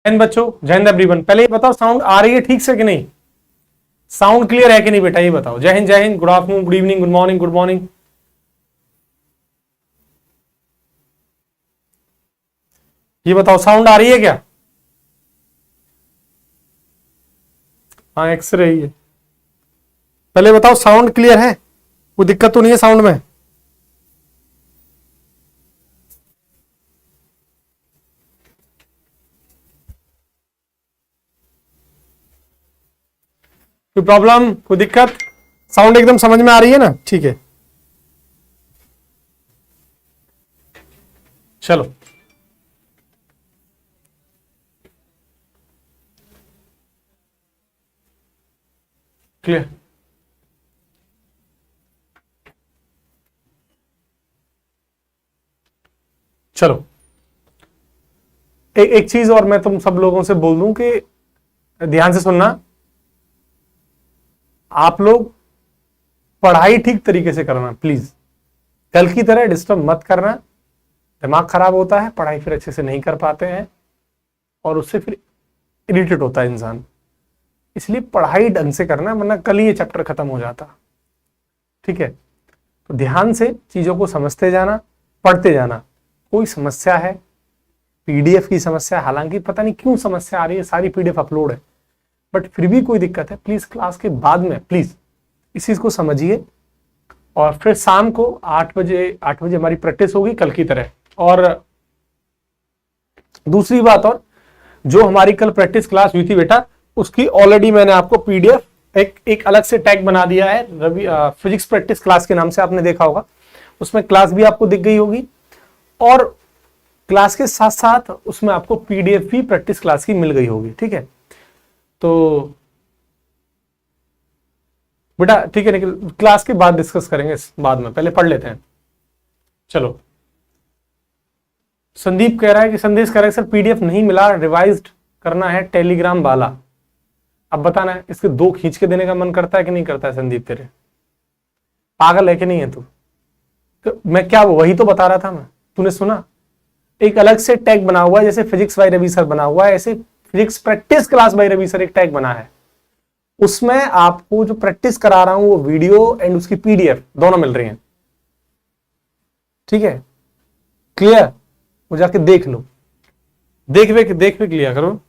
जय हिंद बच्चों, जय हिंद एवरीवन। पहले ये बताओ साउंड आ रही है ठीक से कि नहीं? साउंड क्लियर है कि नहीं बेटा, ये बताओ। जय हिंद, जय Hind, good afternoon, good evening, good morning, good morning. ये बताओ साउंड आ रही है क्या? हाँ, एक्सरे ही है। पहले बताओ साउंड क्लियर है, कोई दिक्कत तो नहीं है साउंड में? कोई प्रॉब्लम, कोई दिक्कत? साउंड एकदम समझ में आ रही है ना? ठीक है, चलो। क्लियर? चलो, एक चीज और मैं तुम सब लोगों से बोल दूं कि ध्यान से सुनना। आप लोग पढ़ाई ठीक तरीके से करना प्लीज। कल की तरह डिस्टर्ब मत करना, दिमाग खराब होता है, पढ़ाई फिर अच्छे से नहीं कर पाते हैं और उससे फिर इरिटेट होता है इंसान। इसलिए पढ़ाई ढंग से करना, वरना कल ही ये चैप्टर खत्म हो जाता। ठीक है, तो ध्यान से चीजों को समझते जाना, पढ़ते जाना। कोई समस्या है, पीडीएफ की समस्या, हालांकि पता नहीं क्यों समस्या आ रही है, सारी पीडीएफ अपलोड है, बट फिर भी कोई दिक्कत है, प्लीज क्लास के बाद में प्लीज इस चीज को समझिए। और फिर शाम को 8 बजे हमारी प्रैक्टिस होगी कल की तरह। और दूसरी बात, और जो हमारी कल प्रैक्टिस क्लास हुई थी बेटा, उसकी ऑलरेडी मैंने आपको पीडीएफ एक अलग से टैग बना दिया है, रवि फिजिक्स प्रैक्टिस क्लास के नाम से, आपने देखा होगा। उसमें क्लास भी आपको दिख गई होगी और क्लास के साथ साथ उसमें आपको पीडीएफ भी प्रैक्टिस क्लास की मिल गई होगी। ठीक है, तो बेटा ठीक है, निखिल क्लास के बाद डिस्कस करेंगे, बाद में पहले पढ़ लेते हैं। चलो, संदीप कह रहा है कि संदेश कह रहा है सर पीडीएफ नहीं मिला, रिवाइज्ड करना है टेलीग्राम वाला। अब बताना है, इसके 2 खींच के देने का मन करता है कि नहीं करता है? संदीप तेरे पागल है कि नहीं है तू? तो मैं क्या वही तो बता रहा था मैं, तूने सुना? एक अलग से टैग बना हुआ है, जैसे फिजिक्स बाय रवि सर बना हुआ है, ऐसे physics practice class by Ravi sir एक टैग बना है। उसमें आपको जो प्रैक्टिस करा रहा हूं वो वीडियो एंड उसकी पीडीएफ दोनों मिल रही हैं। ठीक है, क्लियर? वो जाके देख लो, देख भी लिया करो।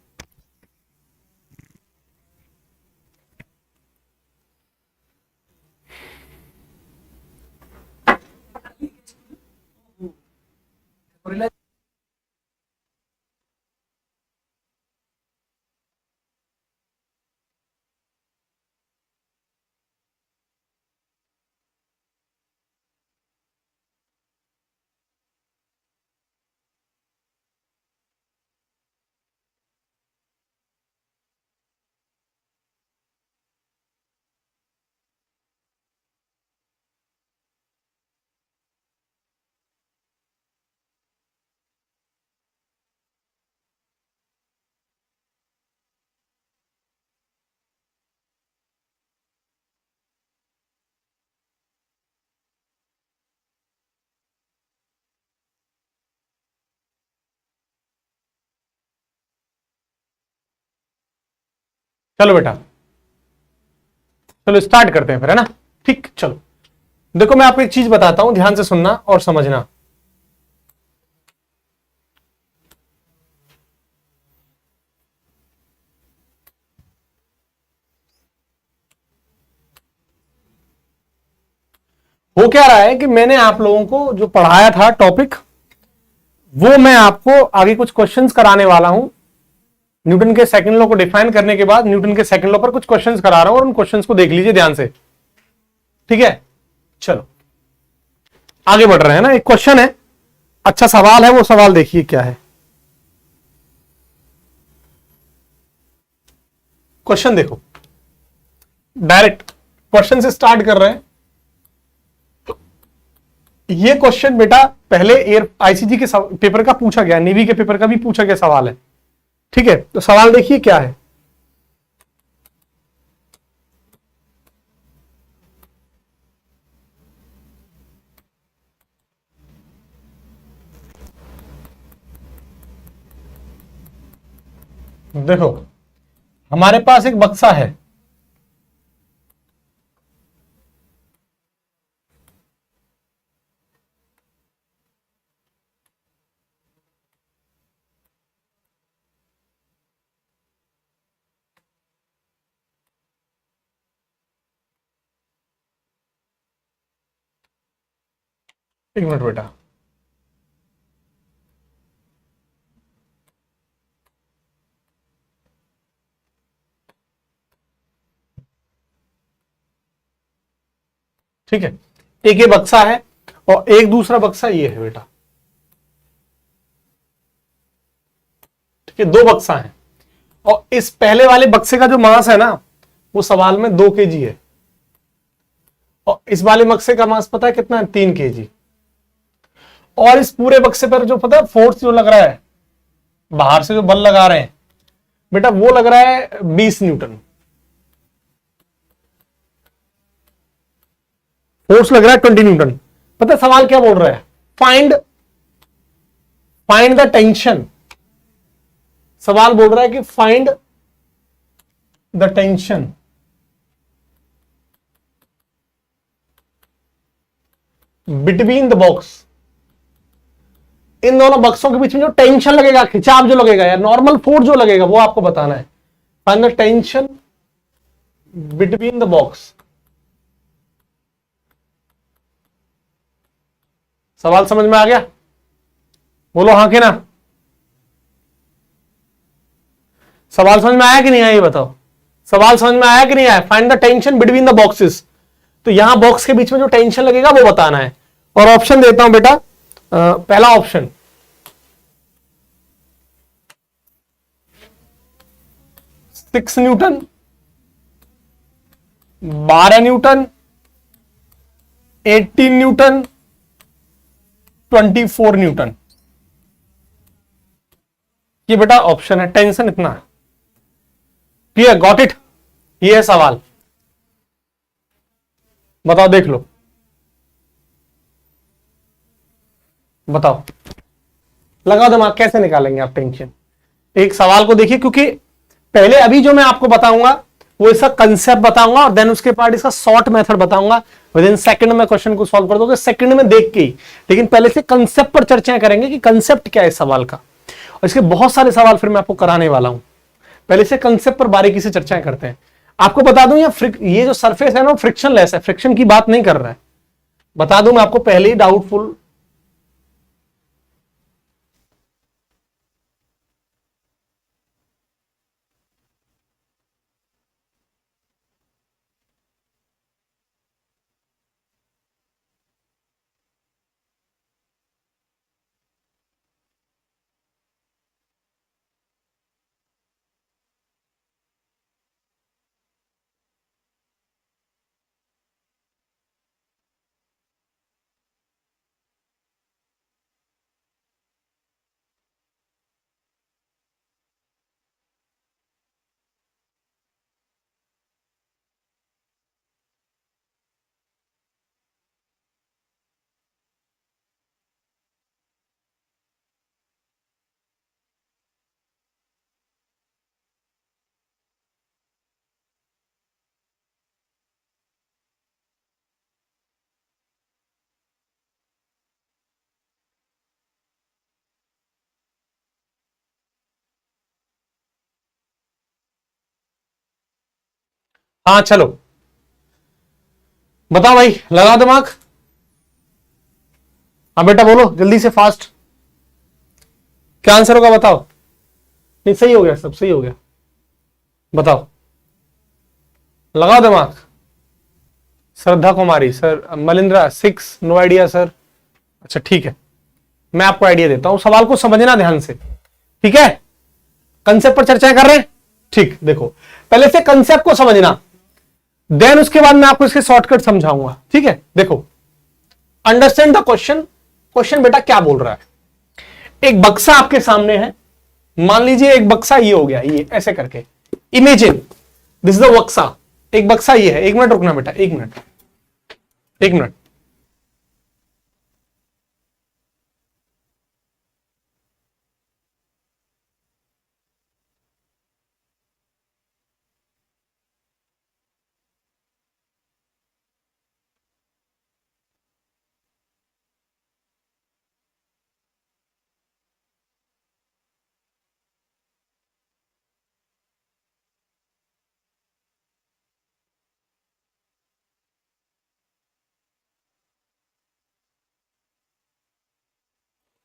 चलो बेटा, चलो स्टार्ट करते हैं फिर, है ना? ठीक, चलो। देखो मैं आपको एक चीज बताता हूं, ध्यान से सुनना और समझना। हो क्या रहा है कि मैंने आप लोगों को जो पढ़ाया था टॉपिक, वो मैं आपको आगे कुछ क्वेश्चंस कराने वाला हूं। न्यूटन के सेकंड लॉ को डिफाइन करने के बाद न्यूटन के सेकंड लॉ पर कुछ क्वेश्चंस करा रहा हूं और उन क्वेश्चंस को देख लीजिए ध्यान से। ठीक है, चलो आगे बढ़ रहे हैं ना। एक क्वेश्चन है, अच्छा सवाल है, वो सवाल देखिए क्या है। क्वेश्चन देखो, डायरेक्ट क्वेश्चन से स्टार्ट कर रहे हैं। ये क्वेश्चन बेटा पहले एयर आईसीजी के पेपर का पूछा गया, नेवी के पेपर का भी पूछा गया सवाल है। ठीक है, तो सवाल देखिए क्या है। देखो हमारे पास एक बक्सा है, एक मिनट बेटा। ठीक है, एक ये बक्सा है और एक दूसरा बक्सा ये है बेटा। ठीक है, दो बक्सा हैं और इस पहले वाले बक्से का जो मास है ना वो सवाल में 2 kg है और इस वाले बक्से का मास पता है कितना है? 3 kg। और इस पूरे बक्से पर जो पता है फोर्स जो लग रहा है, बाहर से जो बल लगा रहे हैं बेटा, वो लग रहा है 20 न्यूटन। फोर्स लग रहा है 20 न्यूटन। पता है सवाल क्या बोल रहा है? Find find the tension. सवाल बोल रहा है कि find the tension between the box. इन दोनों बक्सों के बीच में जो टेंशन लगेगा, खिंचाव जो लगेगा या नॉर्मल फोर्स जो लगेगा, वो आपको बताना है। Find the tension between the box. सवाल समझ में आ गया? बोलो हाँ कि ना। सवाल समझ में आया कि नहीं आया ये बताओ। सवाल समझ में आया कि नहीं आया? Find the tension between the boxes. तो यहां बॉक्स के बीच में जो टेंशन लगेगा वो बताना है। और ऑप्शन देता हूं बेटा। पहला option 6 Newton, 12 Newton, 18 Newton, 24 Newton. ये बेटा ऑप्शन है, टेंशन इतना है। Clear, got it? ये है सवाल, बताओ, देख लो, बताओ, लगाओ दिमाग, कैसे निकालेंगे आप टेंशन। एक सवाल को देखिए, क्योंकि पहले अभी जो मैं आपको बताऊंगा वो इसका कंसेप्ट बताऊंगा और देन उसके बाद इसका शॉर्ट मेथड बताऊंगा। विद इन सेकंड में क्वेश्चन को सॉल्व कर दोगे, सेकंड में देख के ही। लेकिन पहले से कंसेप्ट पर चर्चा करेंगे कि कंसेप्ट क्या है इस सवाल का, और इसके बहुत सारे सवाल फिर मैं आपको कराने वाला हूं। पहले से कंसेप्ट पर बारीकी से चर्चाएं करते हैं। आपको बता दूं, ये जो सरफेस है ना, फ्रिक्शन लेस है, फ्रिक्शन की बात नहीं कर रहा है। बता दूं मैं आपको पहले ही, डाउटफुल। हाँ चलो, बताओ भाई, लगा दिमाग। हाँ बेटा बोलो जल्दी से, फास्ट। क्या आंसर होगा बताओ। नहीं, सही हो गया, सब सही हो गया, बताओ, लगाओ दिमाग। श्रद्धा कुमारी सर, मलिंद्रा 6, नो आइडिया सर। अच्छा ठीक है, मैं आपको आइडिया देता हूं, सवाल को समझना ध्यान से, ठीक है। कंसेप्ट पर चर्चा कर रहे हैं, ठीक। देखो पहले से कंसेप्ट को समझना, देन उसके बाद मैं आपको इसके शॉर्टकट समझाऊंगा, ठीक है। देखो, अंडरस्टैंड द क्वेश्चन। क्वेश्चन बेटा क्या बोल रहा है? एक बक्सा आपके सामने है, मान लीजिए एक बक्सा ये हो गया, ये ऐसे करके, इमेजिन दिस इज द बक्सा। एक बक्सा ये है, 1 मिनट रुकना बेटा, 1 minute, 1 minute.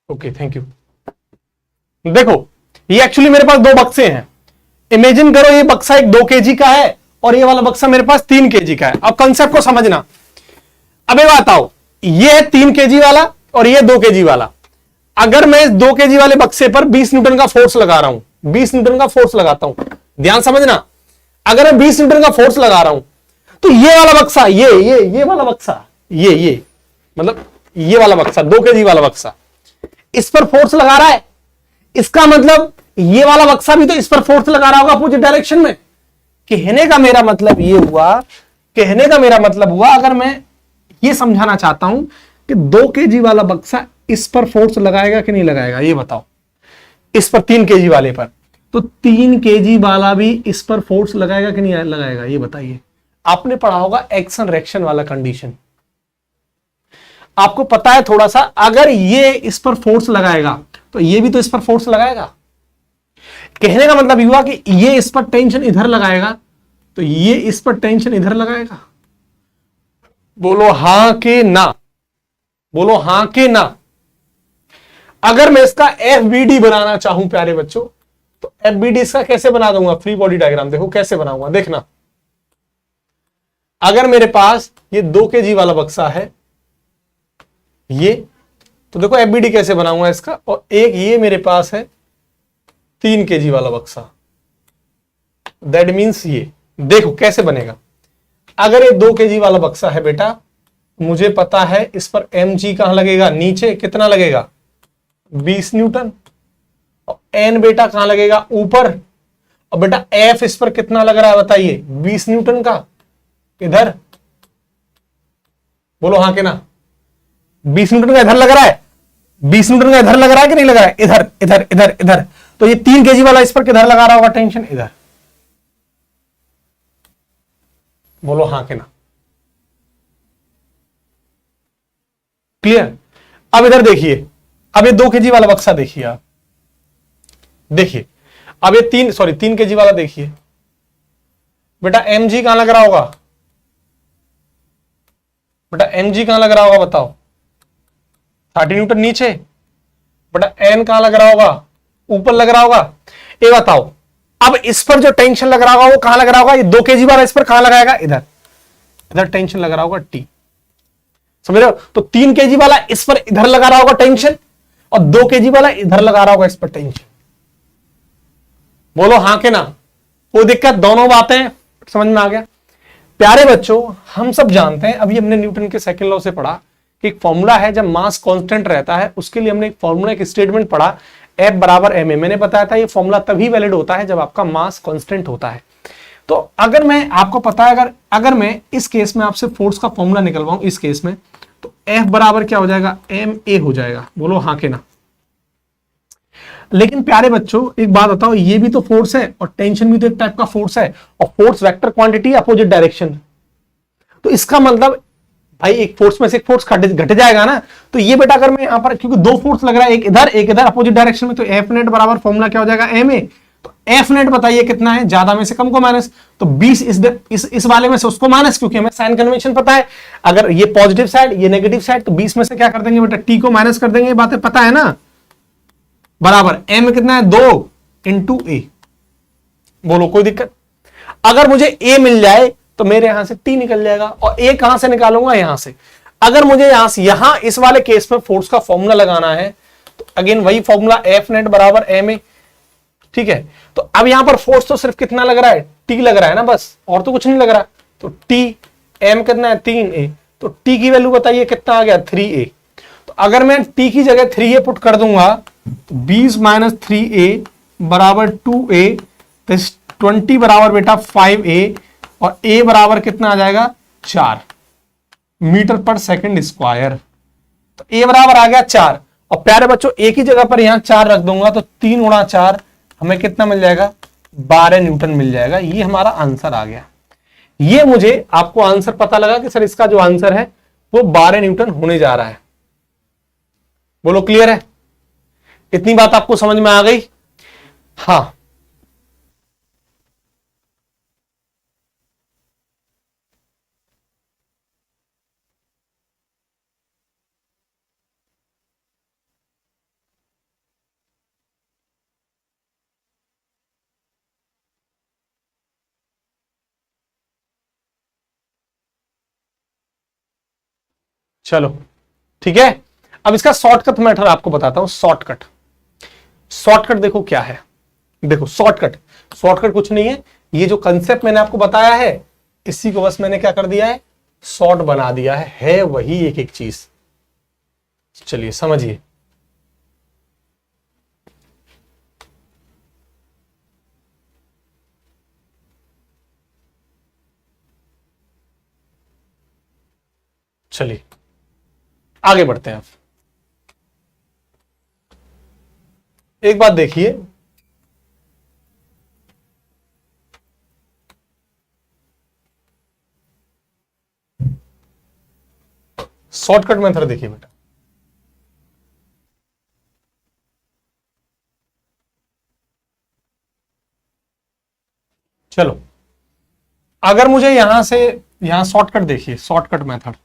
Okay, thank you. देखो, ये एक्चुअली मेरे पास दो बक्से हैं। इमेजिन करो ये बक्सा एक 2 kg का है और ये वाला बक्सा मेरे पास 3 kg का है। अब कंसेप्ट को समझना। अब ये बात आओ, ये है 3 kg वाला और ये 2 kg वाला। अगर मैं इस 2 kg वाले बक्से पर 20 न्यूटन का फोर्स लगा रहा हूं, 20 न्यूटन का फोर्स लगाता हूं, ध्यान समझना, अगर मैं 20 न्यूटन का फोर्स लगा रहा हूं तो ये वाला बक्सा, ये वाला बक्सा, ये मतलब ये वाला बक्सा 2 kg वाला बक्सा इस पर फोर्स लगा रहा है। इसका मतलब ये वाला बक्सा भी तो इस पर फोर्स लगा रहा होगा अपोजिट डायरेक्शन में। कहने का मेरा मतलब ये हुआ, कहने का मेरा मतलब हुआ, अगर मैं ये समझाना चाहता हूं कि 2 kg वाला बक्सा इस पर फोर्स लगाएगा कि नहीं लगाएगा, ये बताओ। इस पर 3 kg वाले पर, तो 3 kg वाला भी इस पर फोर्स लगाएगा कि नहीं लगाएगा, ये बताइए। आपने पढ़ा होगा एक्शन रिएक्शन वाला कंडीशन, आपको पता है थोड़ा सा। अगर ये इस पर फोर्स लगाएगा तो ये भी तो इस पर फोर्स लगाएगा। कहने का मतलब हुआ कि ये इस पर टेंशन इधर लगाएगा तो ये इस पर टेंशन इधर लगाएगा। बोलो हां के ना, बोलो हां के ना। अगर मैं इसका FBD बनाना चाहूं प्यारे बच्चों, तो FBD इसका कैसे बना दूंगा, फ्री बॉडी डायग्राम देखो कैसे बनाऊंगा, देखना। अगर मेरे पास ये 2 kg वाला बक्सा है, ये तो देखो FBD कैसे बनाऊंगा इसका, और एक ये मेरे पास है 3 kg वाला बक्सा, दैट मीन्स ये देखो कैसे बनेगा। अगर ये 2 kg वाला बक्सा है बेटा, मुझे पता है इस पर mg कहां लगेगा, नीचे कितना लगेगा 20 न्यूटन, और n बेटा कहां लगेगा ऊपर, और बेटा F इस पर कितना लग रहा है बताइए 20 न्यूटन का, इधर। बोलो हाँ के ना, 20 न्यूटन का इधर लग रहा है, 20 न्यूटन का इधर लग रहा है कि नहीं लग रहा है, इधर इधर इधर इधर। तो ये 3 kg वाला इस पर किधर लगा रहा होगा टेंशन, इधर। बोलो हाँ के ना, क्लियर। अब इधर देखिए, अब ये 2 kg वाला बक्सा देखिए आप, देखिए अब ये 3 kg वाला देखिए बेटा, mg कहां लग रहा होगा, बेटा mg कहां लग रहा होगा बताओ, 30 न्यूटन नीचे। बेटा n कहां लग रहा होगा, ऊपर लग रहा होगा। ये बताओ, अब इस पर जो टेंशन लग रहा होगा वो कहां लग रहा होगा, ये 2 kg वाला इस पर कहां लगाएगा, इधर, इधर टेंशन लग रहा होगा T, समझ रहे हो। तो 3 kg वाला इस पर इधर लगा रहा होगा टेंशन, और 2 kg वाला इधर लगा रहा होगा इस पर टेंशन। बोलो हाँ के ना, कोई दिक्कत, दोनों बातें समझ में आ गया। प्यारे बच्चों, हम सब जानते हैं, अभी हमने न्यूटन के सेकंड लॉ से पढ़ा कि एक फॉर्मूला है, जब मास कांस्टेंट रहता है उसके लिए हमने एक फॉर्मूला, एक स्टेटमेंट पढ़ा, F बराबर ma। मैंने बताया था ये फॉर्मूला तभी वैलिड होता है जब आपका मास कांस्टेंट होता है। तो अगर मैं, आपको पता है, अगर मैं इस केस में आपसे फोर्स का फॉर्मूला निकलवाऊं इस केस में, तो F बराबर क्या हो जाएगा, ma हो जाएगा। बोलो हाँ के ना। लेकिन प्यारे बच्चों एक बात बताओ, ये भी तो फोर्स है और टेंशन भी तो एक टाइप का फोर्स है, और force vector quantity opposite direction. तो इसका मतलब भाई एक फोर्स में से एक फोर्स घट जाएगा ना। तो ये बेटा अगर मैं यहां पर, क्योंकि दो फोर्स लग रहा है, एक इधर अपोजिट डायरेक्शन में, तो एफ नेट बराबर फॉर्मूला क्या हो जाएगा, ma। तो एफ नेट बताइए कितना है, ज्यादा में से कम को माइनस, तो 20 इस वाले में से उसको माइनस, क्योंकि हमें साइन कन्वेंशन पता है, अगर ये पॉजिटिव साइड ये नेगेटिव साइड, तो 20 में से क्या कर देंगे बेटा, टी को माइनस कर देंगे, बातें पता है ना। बराबर m कितना है 2 इंटू ए। बोलो कोई दिक्कत। अगर मुझे a मिल जाए तो मेरे यहां से t निकल जाएगा, और a कहां से निकालूंगा, यहां से। अगर मुझे यहां से यहां इस वाले केस में फोर्स का फॉर्मूला लगाना है, तो अगेन वही फॉर्मूला F नेट बराबर ma, ठीक है। तो अब यहां पर फोर्स तो सिर्फ कितना लग रहा है, t लग रहा है ना, बस, और तो कुछ नहीं लग रहा। तो t m कितना है 3a, तो t की वैल्यू बताइए कितना आ गया 3a। तो अगर मैं t की जगह 3a पुट कर दूंगा, तो 20 माइनस 3a बराबर 2a, तो 20 बराबर बेटा 5a, और a बराबर कितना आ जाएगा 4 मीटर पर सेकंड स्क्वायर। तो a बराबर आ गया 4, और प्यारे बच्चों एक ही जगह पर यहां 4 रख दूंगा, तो 3 गुणा 4 हमें कितना मिल जाएगा, 12 न्यूटन मिल जाएगा। ये हमारा आंसर आ गया। ये मुझे, आपको आंसर पता लगा कि सर इसका जो आंसर है वो 12 न्यूटन होने जा रहा है। बोलो क्लियर है, इतनी बात आपको समझ में आ गई। हाँ चलो ठीक है, अब इसका शॉर्टकट मेथड आपको बताता हूं। शॉर्टकट देखो क्या है, देखो शॉर्टकट कुछ नहीं है, ये जो कंसेप्ट मैंने आपको बताया है इसी को बस मैंने क्या कर दिया है, शॉर्ट बना दिया है वही एक एक चीज। चलिए समझिए, चलिए आगे बढ़ते हैं। आप एक बात देखिए, शॉर्टकट मेथड देखिए बेटा, चलो अगर मुझे यहां से यहां शॉर्टकट देखिए, शॉर्टकट मेथड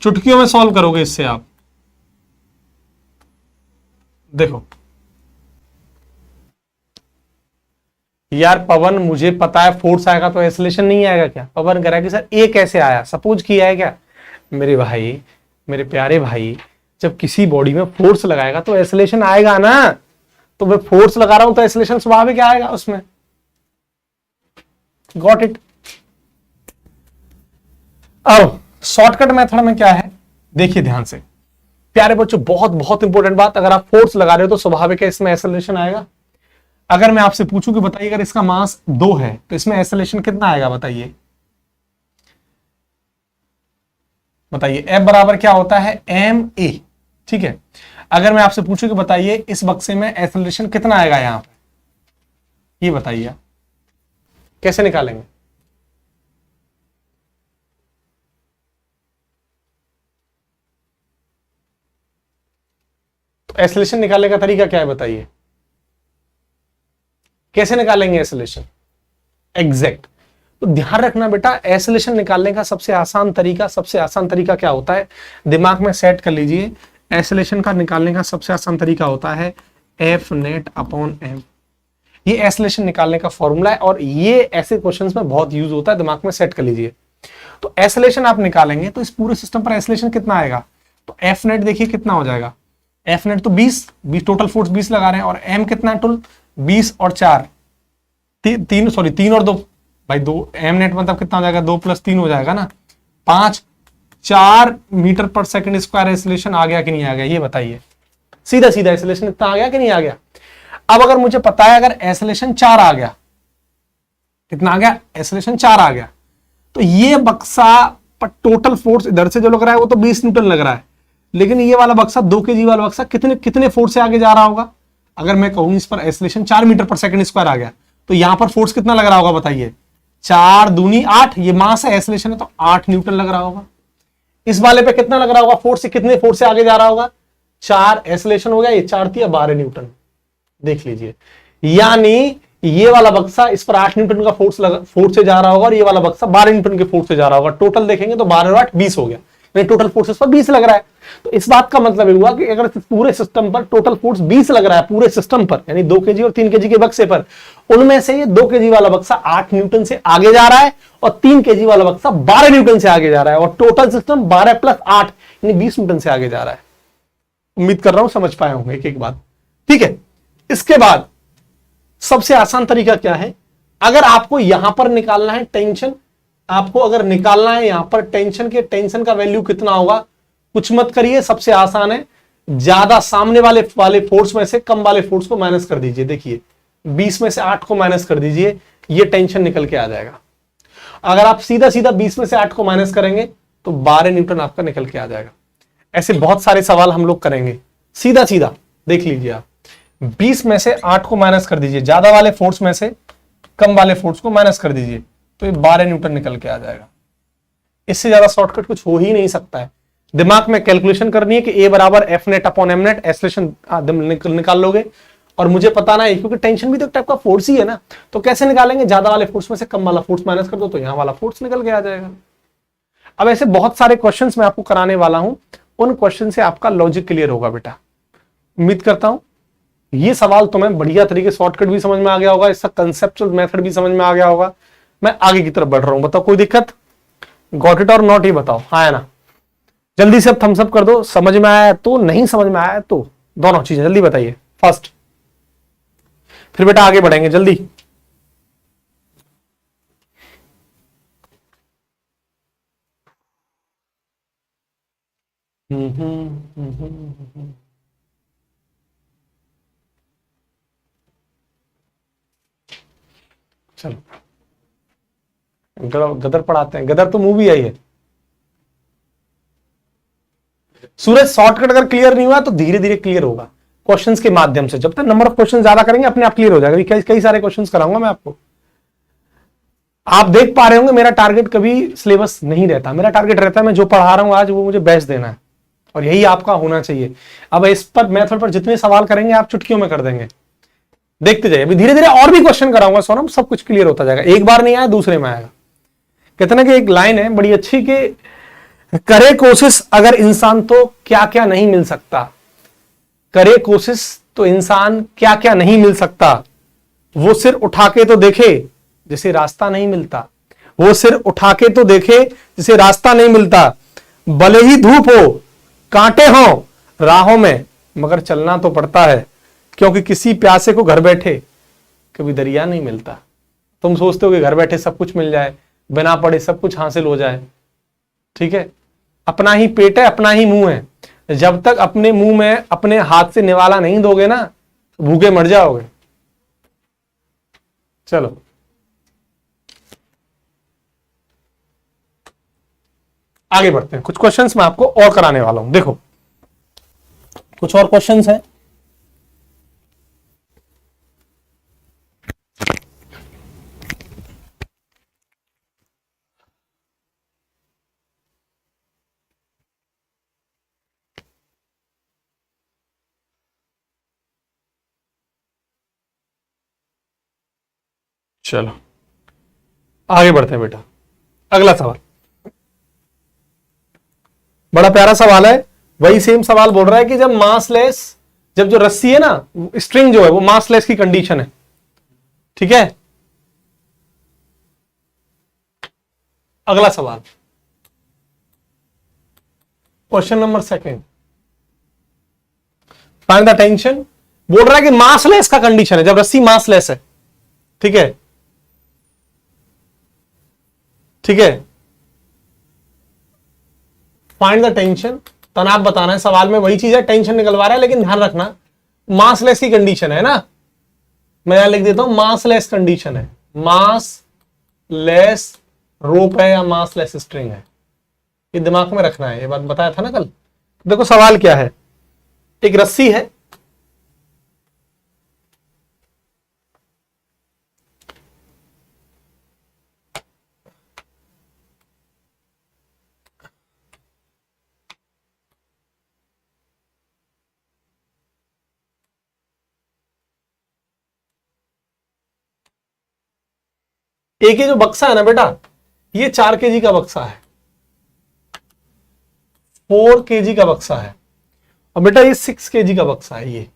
चुटकियों में सॉल्व करोगे इससे आप। देखो यार पवन मुझे पता है फोर्स आएगा तो एक्सेलरेशन नहीं आएगा क्या? पवन कह रहा है कि सर ए कैसे आया, सपोज किया है क्या? मेरे भाई, मेरे प्यारे भाई, जब किसी बॉडी में फोर्स लगाएगा तो एक्सेलरेशन आएगा ना। तो मैं फोर्स लगा रहा हूं तो एक्सेलरेशन स्वाभाविक आएगा उसमें। Got it. अब शॉर्टकट मेथड में क्या है देखिए ध्यान से प्यारे बच्चों, बहुत बहुत इंपॉर्टेंट बात, अगर आप फोर्स लगा रहे हो तो स्वाभाविक है इसमें एक्सेलरेशन आएगा। अगर मैं आपसे पूछूं कि बताइए अगर इसका मास 2 है तो इसमें एक्सेलरेशन कितना आएगा बताइए? बताइए F बराबर क्या होता है, ma, ठीक है। अगर मैं आपसे पूछूं कि बताइए इस बक्से में एक्सेलरेशन कितना आएगा यहां पे, ये बताइए कैसे निकालेंगे? तो एक्सेलरेशन निकालने का तरीका क्या है बताइए, कैसे निकालेंगे एक्सेलरेशन? एग्जैक्ट। तो ध्यान रखना बेटा, एक्सेलरेशन निकालने का सबसे आसान तरीका क्या होता है, दिमाग में सेट कर लीजिए। एक्सेलरेशन का निकालने का सबसे आसान तरीका होता है एफ नेट अपॉन एम। ये एक्सेलरेशन निकालने का फॉर्मूला है और ये ऐसे क्वेश्चंस में बहुत यूज होता है, दिमाग में सेट कर लीजिए। तो एक्सेलरेशन आप निकालेंगे तो इस पूरे सिस्टम पर एक्सेलरेशन कितना आएगा, तो एफ नेट देखिए कितना हो जाएगा, एफ नेट तो 20 टोटल फोर्स 20 लगा रहे हैं, और एम कितना टोटल 20 और 4 3 और 2 भाई 2, एम नेट मतलब कितना हो जाएगा, 2 + 3 हो जाएगा ना, 4 मीटर पर सेकंड स्क्वायर एक्सेलरेशन आ गया कि नहीं आ गया, ये बताइए। सीधा एक्सेलरेशन इतना आ गया कि नहीं आ गया? अब अगर मुझे पता है अगर एक्सेलरेशन 4 आ गया, कितना आ गया, एक्सेलरेशन 4 आ गया, तो ये बक्सा पर टोटल फोर्स इधर से जो लग रहा है वो तो 20 न्यूटन लग रहा है, लेकिन ये वाला बक्सा 2 kg वाला बक्सा कितने फोर्स से आगे जा रहा होगा? अगर मैं कहूं इस पर एक्सेलरेशन 4 मीटर पर सेकंड स्क्वायर आ गया तो यहां पर फोर्स कितना लग रहा होगा बताइए? 4 दूनी 8, ये मास है, एक्सेलरेशन है तो 8 न्यूटन लग रहा होगा। इस वाले पे कितना लग रहा होगा फोर्स, कितने फोर्स से आगे जा रहा होगा? 4, एक्सेलरेशन हो गया, ये 4 थी 12 न्यूटन, देख लीजिए। यानी ये वाला बक्सा इस पर 8 न्यूटन का फोर्स से जा रहा होगा और ये वाला बक्सा 12 न्यूटन के फोर्स से जा रहा होगा। टोटल देखेंगे तो 12 और 8 20 हो गया, टोटल फोर्स इस पर 20 लग रहा है। तो इस बात का मतलब हुआ कि अगर पूरे सिस्टम पर टोटल फोर्स 20 लग रहा है, पूरे सिस्टम पर यानी 2 kg और 3 kg के बक्से पर, उनमें से ये 2 kg वाला बक्सा 8 न्यूटन से आगे जा रहा है और 3 kg वाला बक्सा 12 न्यूटन से आगे जा रहा है, और टोटल सिस्टम 12 + 8 यानी 20 न्यूटन से आगे जा रहा है। उम्मीद कर रहा हूं समझ पाए होंगे एक एक बात, ठीक है। इसके बाद सबसे आसान तरीका क्या है, अगर आपको यहां पर निकालना है टेंशन, आपको अगर निकालना है यहां पर टेंशन का वैल्यू कितना होगा, कुछ मत करिए, सबसे आसान है, ज्यादा सामने वाले फोर्स में से कम वाले फोर्स को माइनस कर दीजिए। देखिए 20 में से 8 को माइनस कर दीजिए, ये टेंशन निकल के आ जाएगा। अगर आप सीधा 20 में से 8 को माइनस करेंगे तो 12 न्यूटन आपका निकल के आ जाएगा। ऐसे बहुत सारे सवाल हम लोग करेंगे, सीधा देख लीजिए आप, 20 में से 8 को माइनस कर दीजिए, ज्यादा वाले फोर्स में से कम वाले फोर्स को माइनस कर दीजिए, तो ये 12 न्यूटन निकल के आ जाएगा। इससे ज्यादा शॉर्टकट कुछ हो ही नहीं सकता है। दिमाग में कैलकुलेशन करनी है कि ए बराबर F net upon M net, acceleration निकाल लोगे, और मुझे पता ना है क्योंकि टेंशन भी तो एक टाइप का फोर्स ही है ना, तो कैसे निकालेंगे, ज्यादा वाले फोर्स में से कम वाला फोर्स माइनस कर दो तो यहां वाला फोर्स निकल के आ जाएगा। अब ऐसे बहुत सारे क्वेश्चंस मैं आपको कराने वाला हूं, उन क्वेश्चन से आपका लॉजिक क्लियर होगा बेटा। उम्मीद करता हूं ये सवाल तुम्हें बढ़िया तरीके शॉर्टकट भी समझ में आ गया होगा, इसका कंसेप्चुअल मेथड भी समझ में आ गया होगा। मैं आगे की तरफ बढ़ रहा हूं, बताओ कोई दिक्कत? गॉट इट और नॉट, ये बताओ, हाँ है ना? जल्दी से अब थम्स अप कर दो, समझ में आया तो, नहीं समझ में आया तो, दोनों चीजें जल्दी बताइए फर्स्ट, फिर बेटा आगे बढ़ेंगे जल्दी। चलो गदर पढ़ाते हैं, गदर तो मूवी आई है। सूरज शॉर्टकट अगर क्लियर नहीं हुआ तो धीरे धीरे क्लियर होगा क्वेश्चंस के माध्यम से, जब तक नंबर ऑफ क्वेश्चन ज्यादा करेंगे अपने आप क्लियर हो जाएगा। कई कई सारे क्वेश्चंस कराऊंगा मैं आपको। आप देख पा रहे होंगे मेरा टारगेट कभी सिलेबस नहीं रहता, मेरा टारगेट रहता है मैं जो पढ़ा रहा हूं आज वो मुझे बेस्ट देना है, और यही आपका होना चाहिए। अब इस पर मेथड पर जितने सवाल करेंगे आप चुटकियों में कर देंगे, देखते जाइए। अभी धीरे धीरे और भी क्वेश्चन कराऊंगा सोनम, सब कुछ क्लियर होता जाएगा। एक बार नहीं आया दूसरे में आएगा। कहते ना कि एक लाइन है बड़ी अच्छी कि करे कोशिश अगर इंसान तो क्या क्या नहीं मिल सकता, करे कोशिश तो इंसान क्या क्या नहीं मिल सकता, वो सिर उठा के तो देखे जिसे रास्ता नहीं मिलता, वो सिर उठा के तो देखे जिसे रास्ता नहीं मिलता, भले ही धूप हो कांटे हो राहों में मगर चलना तो पड़ता है, क्योंकि किसी प्यासे को घर बैठे कभी दरिया नहीं मिलता। तुम सोचते हो कि घर बैठे सब कुछ मिल जाए, बिना पढ़े सब कुछ हासिल हो जाए, ठीक है? अपना ही पेट है, अपना ही मुंह है, जब तक अपने मुंह में अपने हाथ से निवाला नहीं दोगे ना तो भूखे मर जाओगे। चलो आगे बढ़ते हैं, कुछ क्वेश्चंस मैं आपको और कराने वाला हूं। देखो कुछ और क्वेश्चंस हैं। चलो आगे बढ़ते हैं बेटा। अगला सवाल बड़ा प्यारा सवाल है, वही सेम सवाल बोल रहा है कि जब मासलेस, जब जो रस्सी है ना, स्ट्रिंग जो है वो मासलेस की कंडीशन है, ठीक है? अगला सवाल question number second, find the tension. बोल रहा है कि मासलेस का कंडीशन है, जब रस्सी मासलेस है, ठीक है? ठीक है, फाइंड द टेंशन, तनाव बताना है। सवाल में वही चीज है, टेंशन निकलवा रहा है, लेकिन ध्यान रखना मासलेस की कंडीशन है ना। मैं यहां लिख देता हूं मासलेस कंडीशन है, मासलेस रोप है या मासलेस स्ट्रिंग है, ये दिमाग में रखना है। ये बात बताया था ना कल। देखो सवाल क्या है, एक रस्सी है, एक ये जो बक्सा है ना बेटा, ये 4 केजी का बक्सा है, 4 केजी का बक्सा है, और बेटा ये 6 केजी का बक्सा है ये,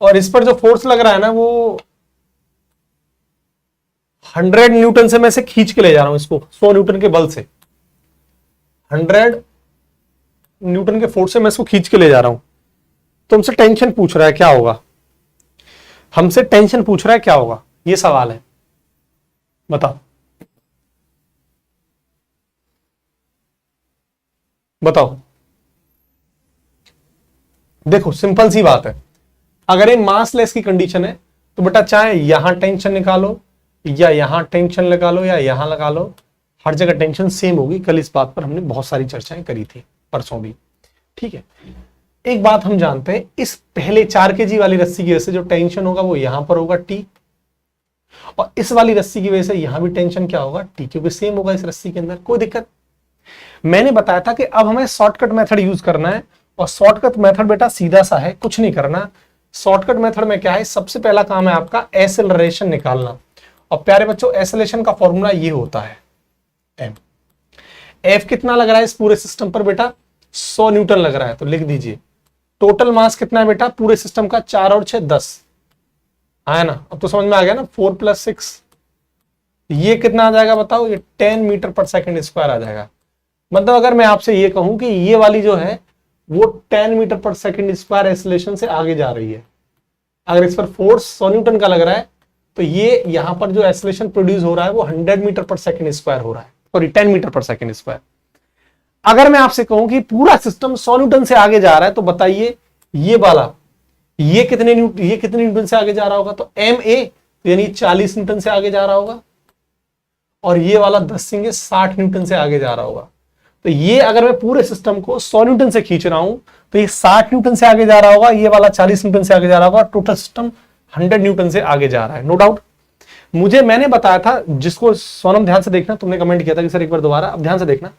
और इस पर जो फोर्स लग रहा है ना वो 100 न्यूटन से मैं इसे खींच के ले जा रहा हूं इसको, 100 न्यूटन के बल से, 100 न्यूटन के फोर्स से मैं इसको खींच के ले जा रहा हूं। तो हमसे टेंशन पूछ रहा है क्या होगा, हमसे टेंशन पूछ रहा है क्या होगा, ये सवाल है, बताओ बताओ। देखो सिंपल सी बात है, अगर ये मासलेस की कंडीशन है तो बेटा चाहे यहां टेंशन निकालो या यहां टेंशन लगा लो या यहां लगा लो, हर जगह टेंशन सेम होगी। कल इस बात पर हमने बहुत सारी चर्चाएं करी थी, परसों भी, ठीक है? एक बात हम जानते हैं, इस पहले 4 केजी वाली रस्सी की वजह से जो टेंशन होगा वो यहां पर होगा टी, और इस वाली रस्सी की वजह से यहां भी टेंशन क्या होगा टी, क्योंकि सेम होगा इस रस्सी के अंदर, कोई दिक्कत। मैंने बताया था कि अब हमें शॉर्टकट मेथड यूज करना है, और शॉर्टकट मेथड बेटा सीधा सा है, कुछ नहीं करना। शॉर्टकट मेथड में क्या है, सबसे पहला काम है आपका एक्सेलरेशन निकालना, और प्यारे बच्चों एक्सेलरेशन का फॉर्मूला ये होता है एम। एफ कितना लग रहा है इस पूरे सिस्टम पर बेटा, 100 न्यूटन लग रहा है, तो लिख दीजिए। टोटल मास कितना है बेटा पूरे सिस्टम का, 4 और 6 10, आया ना? अब तो समझ में आ गया ना, 4 + 6 ये कितना आ जाएगा बताओ, ये 10 मीटर पर सेकंड स्क्वायर आ जाएगा। मतलब अगर मैं आपसे ये कहूं कि ये वाली जो है वो 10 मीटर पर सेकंड स्क्वायर एक्सेलरेशन से आगे जा रही है, अगर इस पर फोर्स 100 न्यूटन का लग रहा है, तो ये यहां पर जो एक्सेलरेशन प्रोड्यूस हो रहा है वो 100 मीटर पर सेकंड स्क्वायर हो रहा है, सॉरी 10 मीटर पर सेकंड स्क्वायर। अगर मैं आपसे कहूं कि पूरा सिस्टम 100 न्यूटन से आगे जा रहा है, तो बताइए ये वाला ये कितने न्यूटन से आगे जा रहा होगा, तो एम ए यानी 40 न्यूटन से आगे जा रहा होगा, और ये वाला 10 सिंगे 60 न्यूटन से आगे जा रहा होगा। तो ये अगर मैं पूरे सिस्टम को 100 न्यूटन से खींच रहा हूं, तो ये 60 न्यूटन से आगे जा रहा होगा, ये वाला 40 न्यूटन से आगे जा रहा होगा, टोटल सिस्टम 100 न्यूटन से आगे जा रहा है, नो डाउट। मैंने बताया था, जिसको सोनम ध्यान से देखना, तुमने कमेंट किया था कि सर एक बार दोबारा, अब ध्यान से देखना,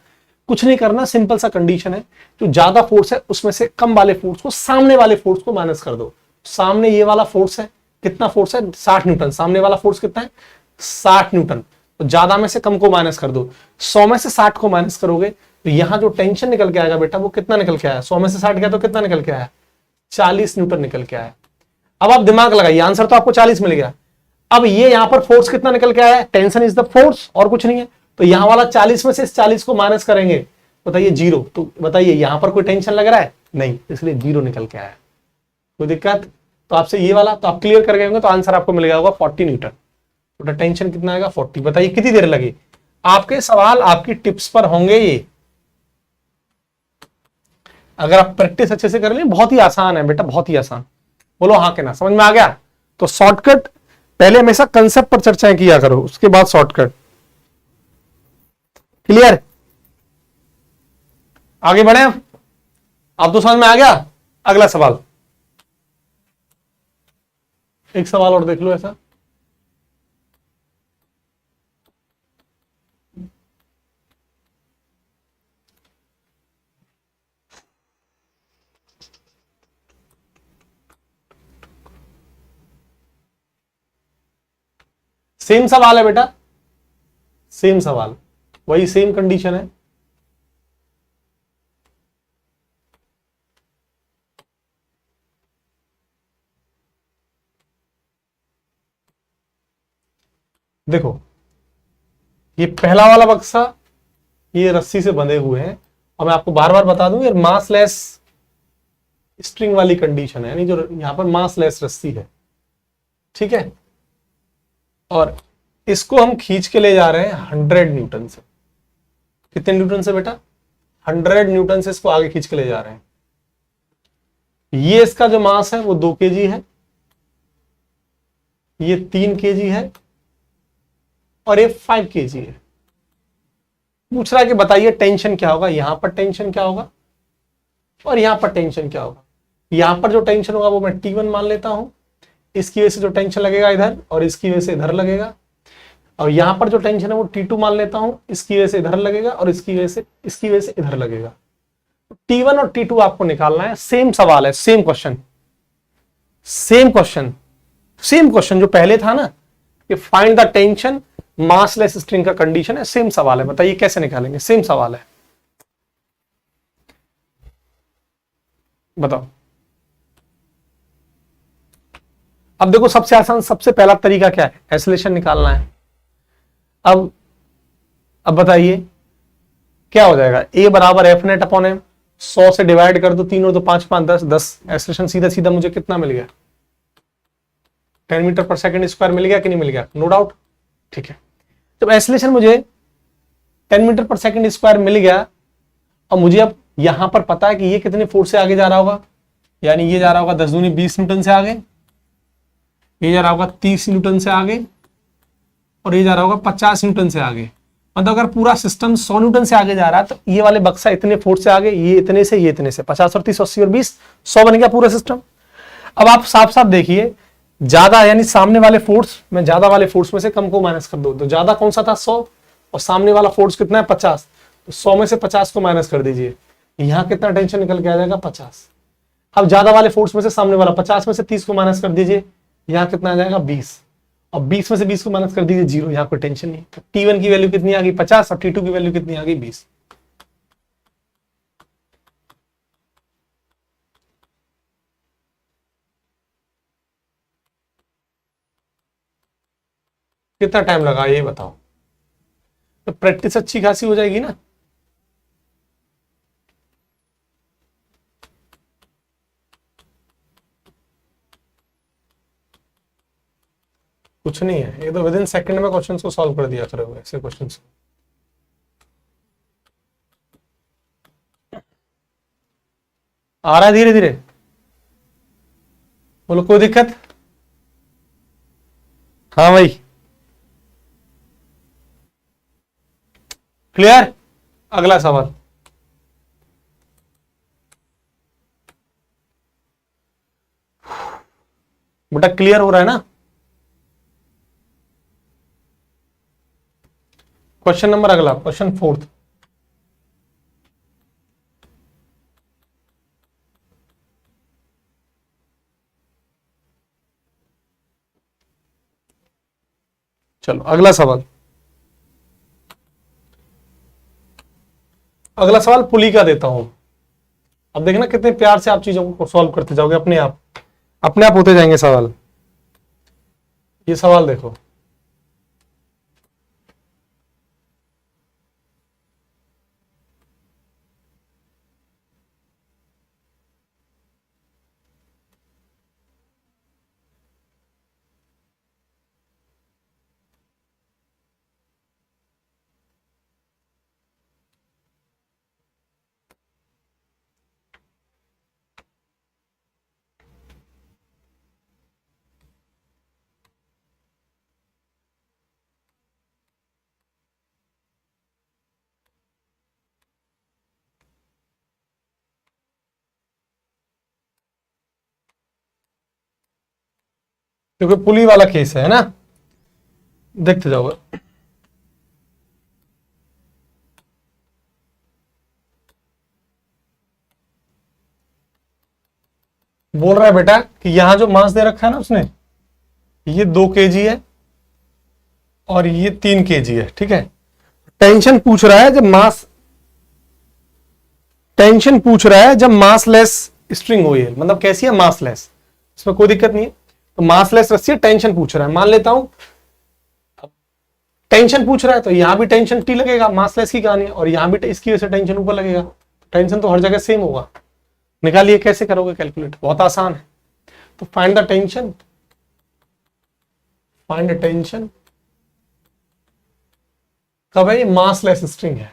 कुछ नहीं करना, सिंपल सा कंडीशन है, जो ज्यादा फोर्स है उसमें से कम वाले फोर्स को, सामने वाले फोर्स को माइनस कर दो। सामने ये वाला फोर्स है, कितना फोर्स है 60 न्यूटन, सामने वाला फोर्स कितना है 60 न्यूटन, तो ज्यादा में से कम को माइनस कर दो, 100 में से 60 को माइनस करोगे तो यहां जो टेंशन निकल के आएगा बेटा वो कितना निकल के आया, 100 में से 60 गया तो कितना निकल के आया 40 न्यूटन निकल के आया। अब आप दिमाग लगाइए, आंसर तो आपको 40 मिल गया। अब ये यहां पर फोर्स कितना निकल के आया है, टेंशन इज द फोर्स और कुछ नहीं है, तो यहां वाला 40 में से इस 40 को माइनस करेंगे, बताइए 0, तो बताइए यहां पर कोई टेंशन लग रहा है नहीं, इसलिए 0 निकल के आया। कोई दिक्कत? तो आपसे ये वाला तो आप क्लियर कर गए होंगे, तो आंसर आपको मिल गया होगा 40 न्यूटन। तो टेंशन कितना आएगा 40। बताइए कितनी देर लगी? आपके सवाल आपकी टिप्स पर होंगे ये, अगर आप प्रैक्टिस अच्छे से कर लें, बहुत ही आसान है बेटा, बहुत ही आसान। बोलो हाँ के ना, समझ में आ गया? तो शॉर्टकट पहले हमेशा कंसेप्ट पर चर्चाएं किया करो, उसके बाद शॉर्टकट। क्लियर? आगे बढ़े अब तो समझ में आ गया। अगला सवाल, एक सवाल और देख लो ऐसा। सेम सवाल है बेटा, सेम सवाल, वही सेम कंडीशन है। देखो ये पहला वाला बक्सा ये रस्सी से बंधे हुए हैं, और मैं आपको बार बार बता दूं ये मासलेस स्ट्रिंग वाली कंडीशन है, यानी जो यहां पर मासलेस रस्सी है, ठीक है। और इसको हम खींच के ले जा रहे हैं 100 न्यूटन से। कितने न्यूटन से बेटा? 100 न्यूटन से इसको आगे खींच के ले जा रहे हैं। ये इसका जो मास है वो 2 kg है, ये 3 kg है, और ये 5 kg है। पूछ रहा है कि बताइए टेंशन क्या होगा, यहां पर टेंशन क्या होगा और यहां पर टेंशन क्या होगा। यहां पर जो टेंशन होगा वो मैं T1 मान लेता हूं, इसकी वजह से जो टेंशन लगेगा इधर, और इसकी वजह से इधर लगेगा। और यहां पर जो टेंशन है वो T2 मान लेता हूं, इसकी वजह से इधर लगेगा और इसकी वजह से इधर लगेगा। T1 और T2 आपको निकालना है। सेम सवाल है, same question, same question, same question जो पहले था ना कि find the tension massless string का कंडीशन है, सेम सवाल है। बताइए कैसे निकालेंगे? सेम सवाल है, बताओ। अब देखो सबसे आसान, सबसे पहला तरीका क्या है? एक्सेलरेशन निकालना है। अब बताइए क्या हो जाएगा? ए बराबर एफ नेट अपॉन एम, 100 से डिवाइड कर दो, 3 और 2 5 5 10 10, एक्सेलरेशन सीधा सीधा मुझे कितना मिल गया? 10 मीटर पर सेकंड स्क्वायर मिल गया कि नहीं मिल गया? नो डाउट, ठीक है। जब एक्सेलरेशन मुझे 10 मीटर पर सेकंड स्क्वायर मिल गया, और मुझे अब यहां पर पता है कि ये कितने फोर्स से आगे जा रहा होगा, यानी ये जा रहा होगा 10 दूनी 20 न्यूटन से आगे, ये जा रहा होगा 30 न्यूटन से आगे, और ये जा रहा होगा 50 न्यूटन से आगे। मतलब अगर पूरा सिस्टम 100 न्यूटन से आगे जा रहा है, तो ये वाले बक्सा इतने फोर्स से आगे, ये इतने से, ये इतने से, 50 और 30 80 और 20 100 बन गया पूरा सिस्टम। अब आप साफ साफ देखिए, ज्यादा यानी सामने वाले फोर्स में, ज्यादा वाले फोर्स में से कम को माइनस कर दो, तो ज्यादा कौन सा था 100, और सामने वाला फोर्स कितना है 50, तो 100 में से 50 को माइनस कर दीजिए, यहां कितना टेंशन निकल के आ जाएगा 50। अब ज्यादा वाले फोर्स में से सामने वाला 50 में से 30 को माइनस कर दीजिए, यहां कितना आ जाएगा 20, और 20 में से 20 को माइनस कर दीजिए 0, यहां कोई टेंशन नहीं। तो T1 की वैल्यू कितनी आ गई 50, और T2 की वैल्यू कितनी आ गई 20। कितना टाइम लगा ये बताओ। तो प्रैक्टिस अच्छी खासी हो जाएगी ना। कुछ नहीं है, ये तो विद इन सेकंड में क्वेश्चंस को सॉल्व कर दिया करोगे ऐसे क्वेश्चंस। आ रहा है धीरे धीरे, बोलो कोई दिक्कत। हाँ भाई क्लियर। अगला सवाल, बेटा क्लियर हो रहा है ना। क्वेश्चन नंबर अगला, क्वेश्चन फोर्थ। चलो अगला सवाल, अगला सवाल पुली का देता हूं। अब देखना कितने प्यार से आप चीजों को सॉल्व करते जाओगे, अपने आप होते जाएंगे सवाल। ये सवाल देखो, क्योंकि पुली वाला केस है ना, देखते जाओगे। बोल रहा है बेटा कि यहां जो मास दे रखा है ना उसने, ये 2 kg है और ये 3 kg है, ठीक है। टेंशन पूछ रहा है जब मासलेस स्ट्रिंग हुई है, मतलब कैसी है, मासलेस, इसमें कोई दिक्कत नहीं है। तो मासलेस रस्सी है, टेंशन पूछ रहा है, मान लेता हूं टेंशन पूछ रहा है तो यहां भी टेंशन टी लगेगा, मासलेस की कहानी है, और यहां भी इसकी वजह से टेंशन ऊपर लगेगा। टेंशन तो हर जगह सेम होगा। निकालिए कैसे करोगे कैलकुलेट, बहुत आसान है। तो फाइंड द टेंशन कब है, ये मासलेस स्ट्रिंग है।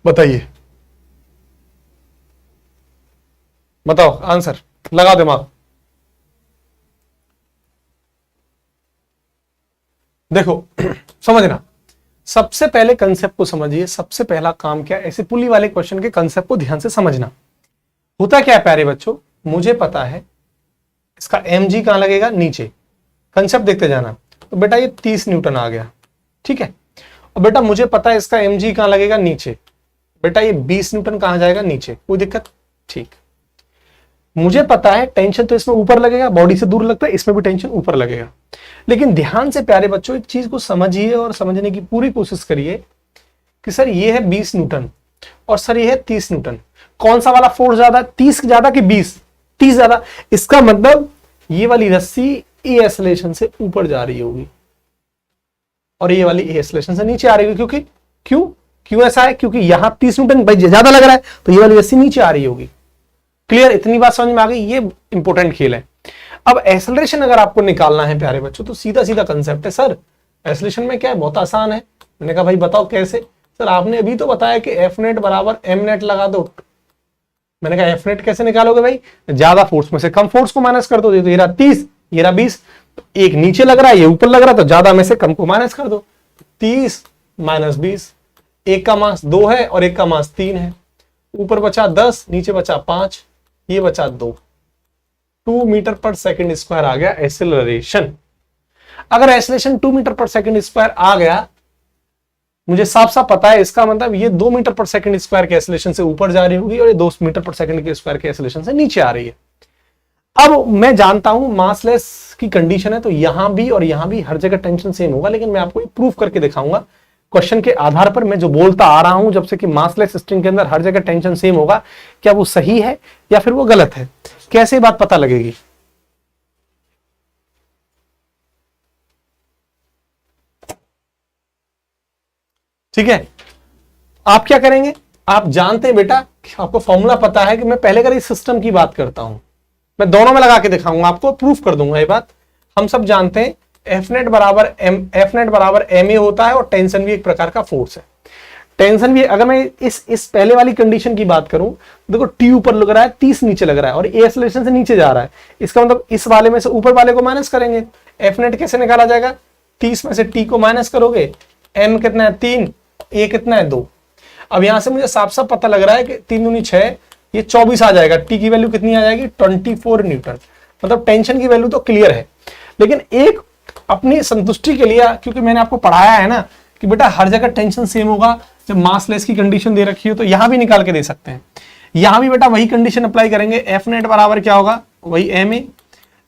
बताइए, बताओ आंसर, लगा दिमाग। देखो समझना, सबसे पहले कंसेप्ट को समझिए। सबसे पहला काम क्या है, ऐसे पुली वाले क्वेश्चन के कंसेप्ट को ध्यान से समझना। होता क्या है प्यारे बच्चों, मुझे पता है इसका mg कहां लगेगा, नीचे। कंसेप्ट देखते जाना। तो बेटा ये 30 न्यूटन आ गया, ठीक है। और बेटा मुझे पता है इसका mg कहां लगेगा, नीचे। बेटा ये 20 न्यूटन कहां जाएगा, नीचे। कोई दिक्कत, ठीक। मुझे पता है टेंशन तो इसमें ऊपर लगेगा, बॉडी से दूर लगता है, इसमें भी टेंशन ऊपर लगेगा। लेकिन ध्यान से प्यारे बच्चों एक चीज को समझिए और समझने की पूरी कोशिश करिए कि सर ये है 20 न्यूटन और सर ये है 30 न्यूटन, कौन सा वाला फोर्स ज्यादा, 30 ज्यादा कि 20? 30 ज्यादा। इसका मतलब ये वाली रस्सी ए एक्सेलरेशन से ऊपर जा रही होगी और ये वाली ए एक्सेलरेशन से नीचे आ रही होगी। क्योंकि क्यों ऐसा है, क्योंकि यहां 30 न्यूटन भाई ज्यादा लग रहा है तो ये वाली रस्सी नीचे आ रही होगी। क्लियर, इतनी बात समझ में आ गई। ये इंपॉर्टेंट खेल है। अब एक्सेलरेशन अगर आपको निकालना है प्यारे बच्चों तो सीधा सीधा कंसेप्ट है। सर एक्सेलरेशन में क्या है, बहुत आसान है। मैंने कहा भाई बताओ कैसे। सर आपने अभी तो बताया कि एफ नेट बराबर एम नेट लगा दो। मैंने कहा एफ नेट कैसे निकालोगे भाई, ज्यादा फोर्स में से कम फोर्स को माइनस कर दो। तो ये रहा 30, ये रहा 20, तो एक नीचे लग रहा है ये ऊपर लग रहा है, तो ज्यादा में से कम को माइनस कर दो। 30 माइनस 20, एक का मास 2 है और एक का मास 3 है। ऊपर बचा 10, नीचे बचा 5, ये बचा 2 मीटर पर सेकंड स्क्वायर आ गया एक्सेलरेशन। अगर एक्सेलरेशन 2 मीटर पर सेकंड स्क्वायर आ गया, मुझे साफ साफ पता है इसका मतलब ये 2 मीटर पर सेकंड स्क्वायर के एक्सेलरेशन से ऊपर जा रही होगी और ये 2 मीटर पर सेकंड के स्क्वायर के एक्सेलरेशन से नीचे आ रही है। अब मैं जानता हूं मासलेस की कंडीशन है तो यहां भी और यहां भी हर जगह टेंशन सेम होगा, लेकिन मैं आपको प्रूफ करके दिखाऊंगा। क्वेश्चन के आधार पर मैं जो बोलता आ रहा हूं जब से कि मासलेस स्ट्रिंग के अंदर हर जगह टेंशन सेम होगा, क्या वो सही है या फिर वो गलत है? कैसे बात पता लगेगी? ठीक है, आप क्या करेंगे? आप जानते हैं बेटा, आपको फॉर्मूला पता है कि मैं पहले कर इस सिस्टम की बात करता हूं, मैं दोनों में लगा के दिखाऊंगा, आपको प्रूफ कर दूंगा ये बात। हम सब जानते हैं एफ नेट बराबर एम ए होता है, और टेंशन भी एक प्रकार का फोर्स है। टेंशन भी, अगर मैं इस पहले वाली कंडीशन की बात करूं, देखो टी ऊपर लग रहा है, 30 नीचे लग रहा है, और ए एक्सेलरेशन से नीचे जा रहा है, इसका मतलब इस वाले में से ऊपर वाले को माइनस करेंगे। एफ नेट कैसे निकाला जाएगा? 30 में से टी को माइनस करोगे, एम कितना है 3, ए कितना है 2। अब यहां से मुझे साफ साफ पता लग रहा है कि 3 दूनी 6, ये 24 आ जाएगा। टी की वैल्यू कितनी आ जाएगी? 24 न्यूटन। मतलब टेंशन की वैल्यू तो क्लियर है, लेकिन एक अपनी संतुष्टि के लिए, क्योंकि मैंने आपको पढ़ाया है ना कि बेटा हर जगह टेंशन सेम होगा, जब मासलेस की कंडीशन दे रखी हो तो यहां भी निकाल के दे सकते हैं। यहां भी बेटा वही कंडीशन अप्लाई करेंगे, एफ नेट बराबर क्या होगा? वही एम ए।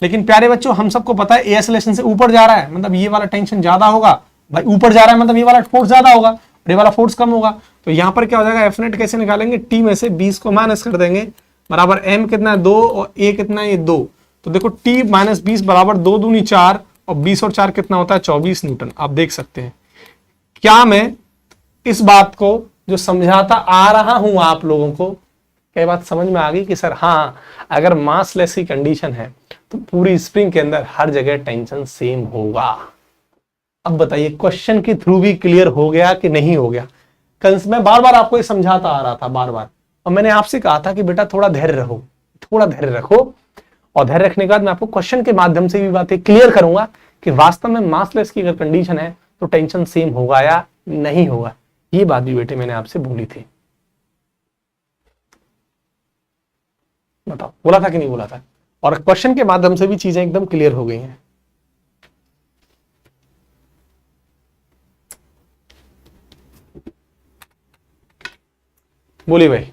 लेकिन प्यारे बच्चों, हम सबको पता है ए एक्सेलरेशन से ऊपर जा रहा है, मतलब ये वाला टेंशन ज्यादा होगा। भाई ऊपर जा रहा है मतलब ये वाला फोर्स ज्यादा होगा, और ये वाला फोर्स कम होगा। तो यहां पर क्या हो जाएगा? एफ नेट कैसे निकालेंगे? टी में से 20 को माइनस कर देंगे, बराबर एम कितना है 2, और ए कितना है? ये 2। तो देखो टी माइनस 20 बराबर 2 दूनी 4, और 20 और 4 कितना होता है? 24 न्यूटन। आप देख सकते हैं। क्या मैं इस बात को जो समझाता आ रहा हूं आप लोगों को, क्या बात समझ में आ गई कि सर हाँ, अगर मासलेस की कंडीशन है तो पूरी स्प्रिंग के अंदर हर जगह टेंशन सेम होगा? अब बताइए, क्वेश्चन के थ्रू भी क्लियर हो गया कि नहीं हो गया? मैं बार बार आपको ये समझाता आ रहा था, बार बार, और मैंने आपसे कहा था कि बेटा थोड़ा धैर्य रहो, थोड़ा धैर्य रखो, और धैर्य रखने के बाद मैं आपको क्वेश्चन के माध्यम से भी बातें क्लियर करूंगा कि वास्तव में मासलेस की अगर कंडीशन है तो टेंशन सेम होगा या नहीं होगा। ये बात भी बेटे मैंने आपसे बोली थी। बताओ, बोला था कि नहीं बोला था? और क्वेश्चन के माध्यम से भी चीजें एकदम क्लियर हो गई हैं। बोलिए भाई।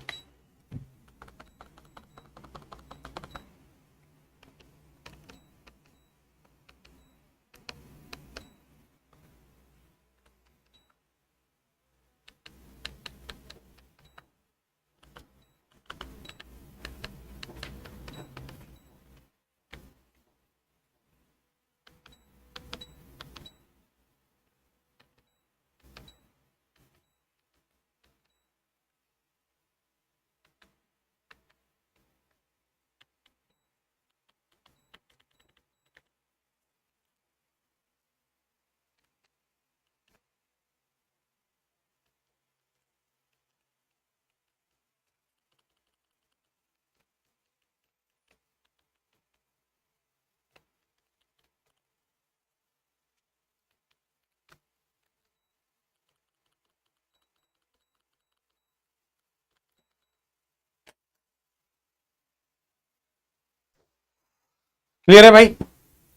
क्लियर है भाई?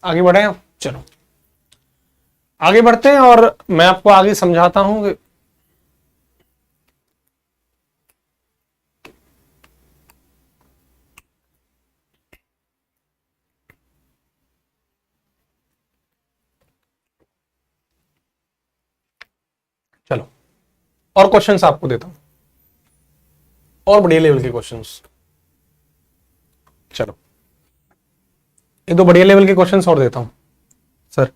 आगे बढ़े हम, चलो आगे बढ़ते हैं, और मैं आपको आगे समझाता हूं कि चलो और क्वेश्चंस आपको देता हूं, और बढ़िया लेवल के क्वेश्चंस। चलो एक दो बढ़िया लेवल के क्वेश्चंस और देता हूं सर।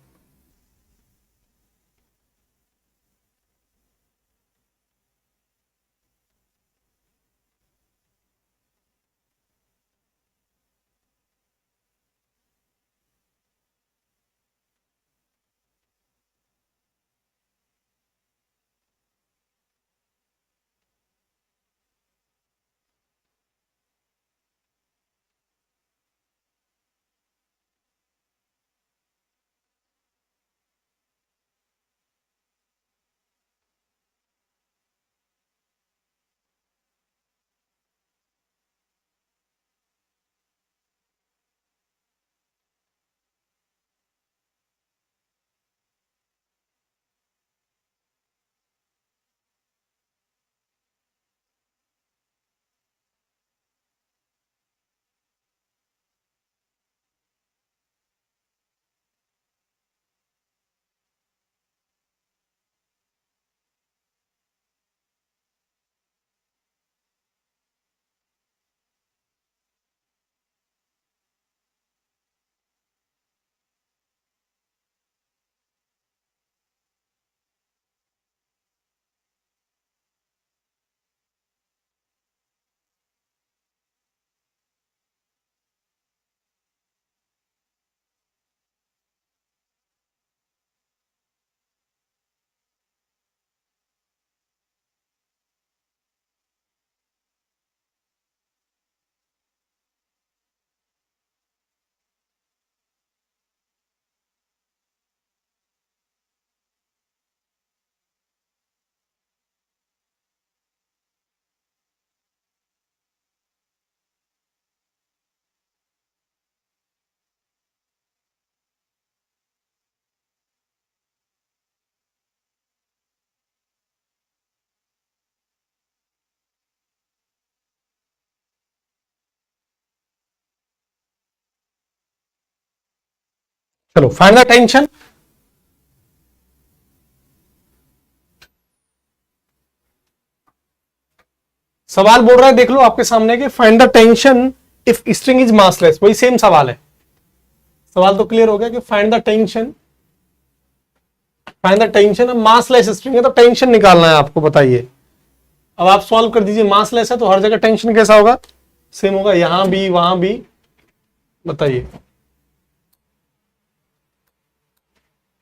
चलो फाइंड द टेंशन। सवाल बोल रहा है, देख लो आपके सामने कि find the tension if string is massless. वही सेम सवाल है। सवाल तो क्लियर हो गया कि find the tension, find the tension. Massless string है तो टेंशन निकालना है आपको, बताइए। अब आप सॉल्व कर दीजिए। मासलेस है तो हर जगह टेंशन कैसा होगा, सेम होगा, यहां भी वहां भी। बताइए,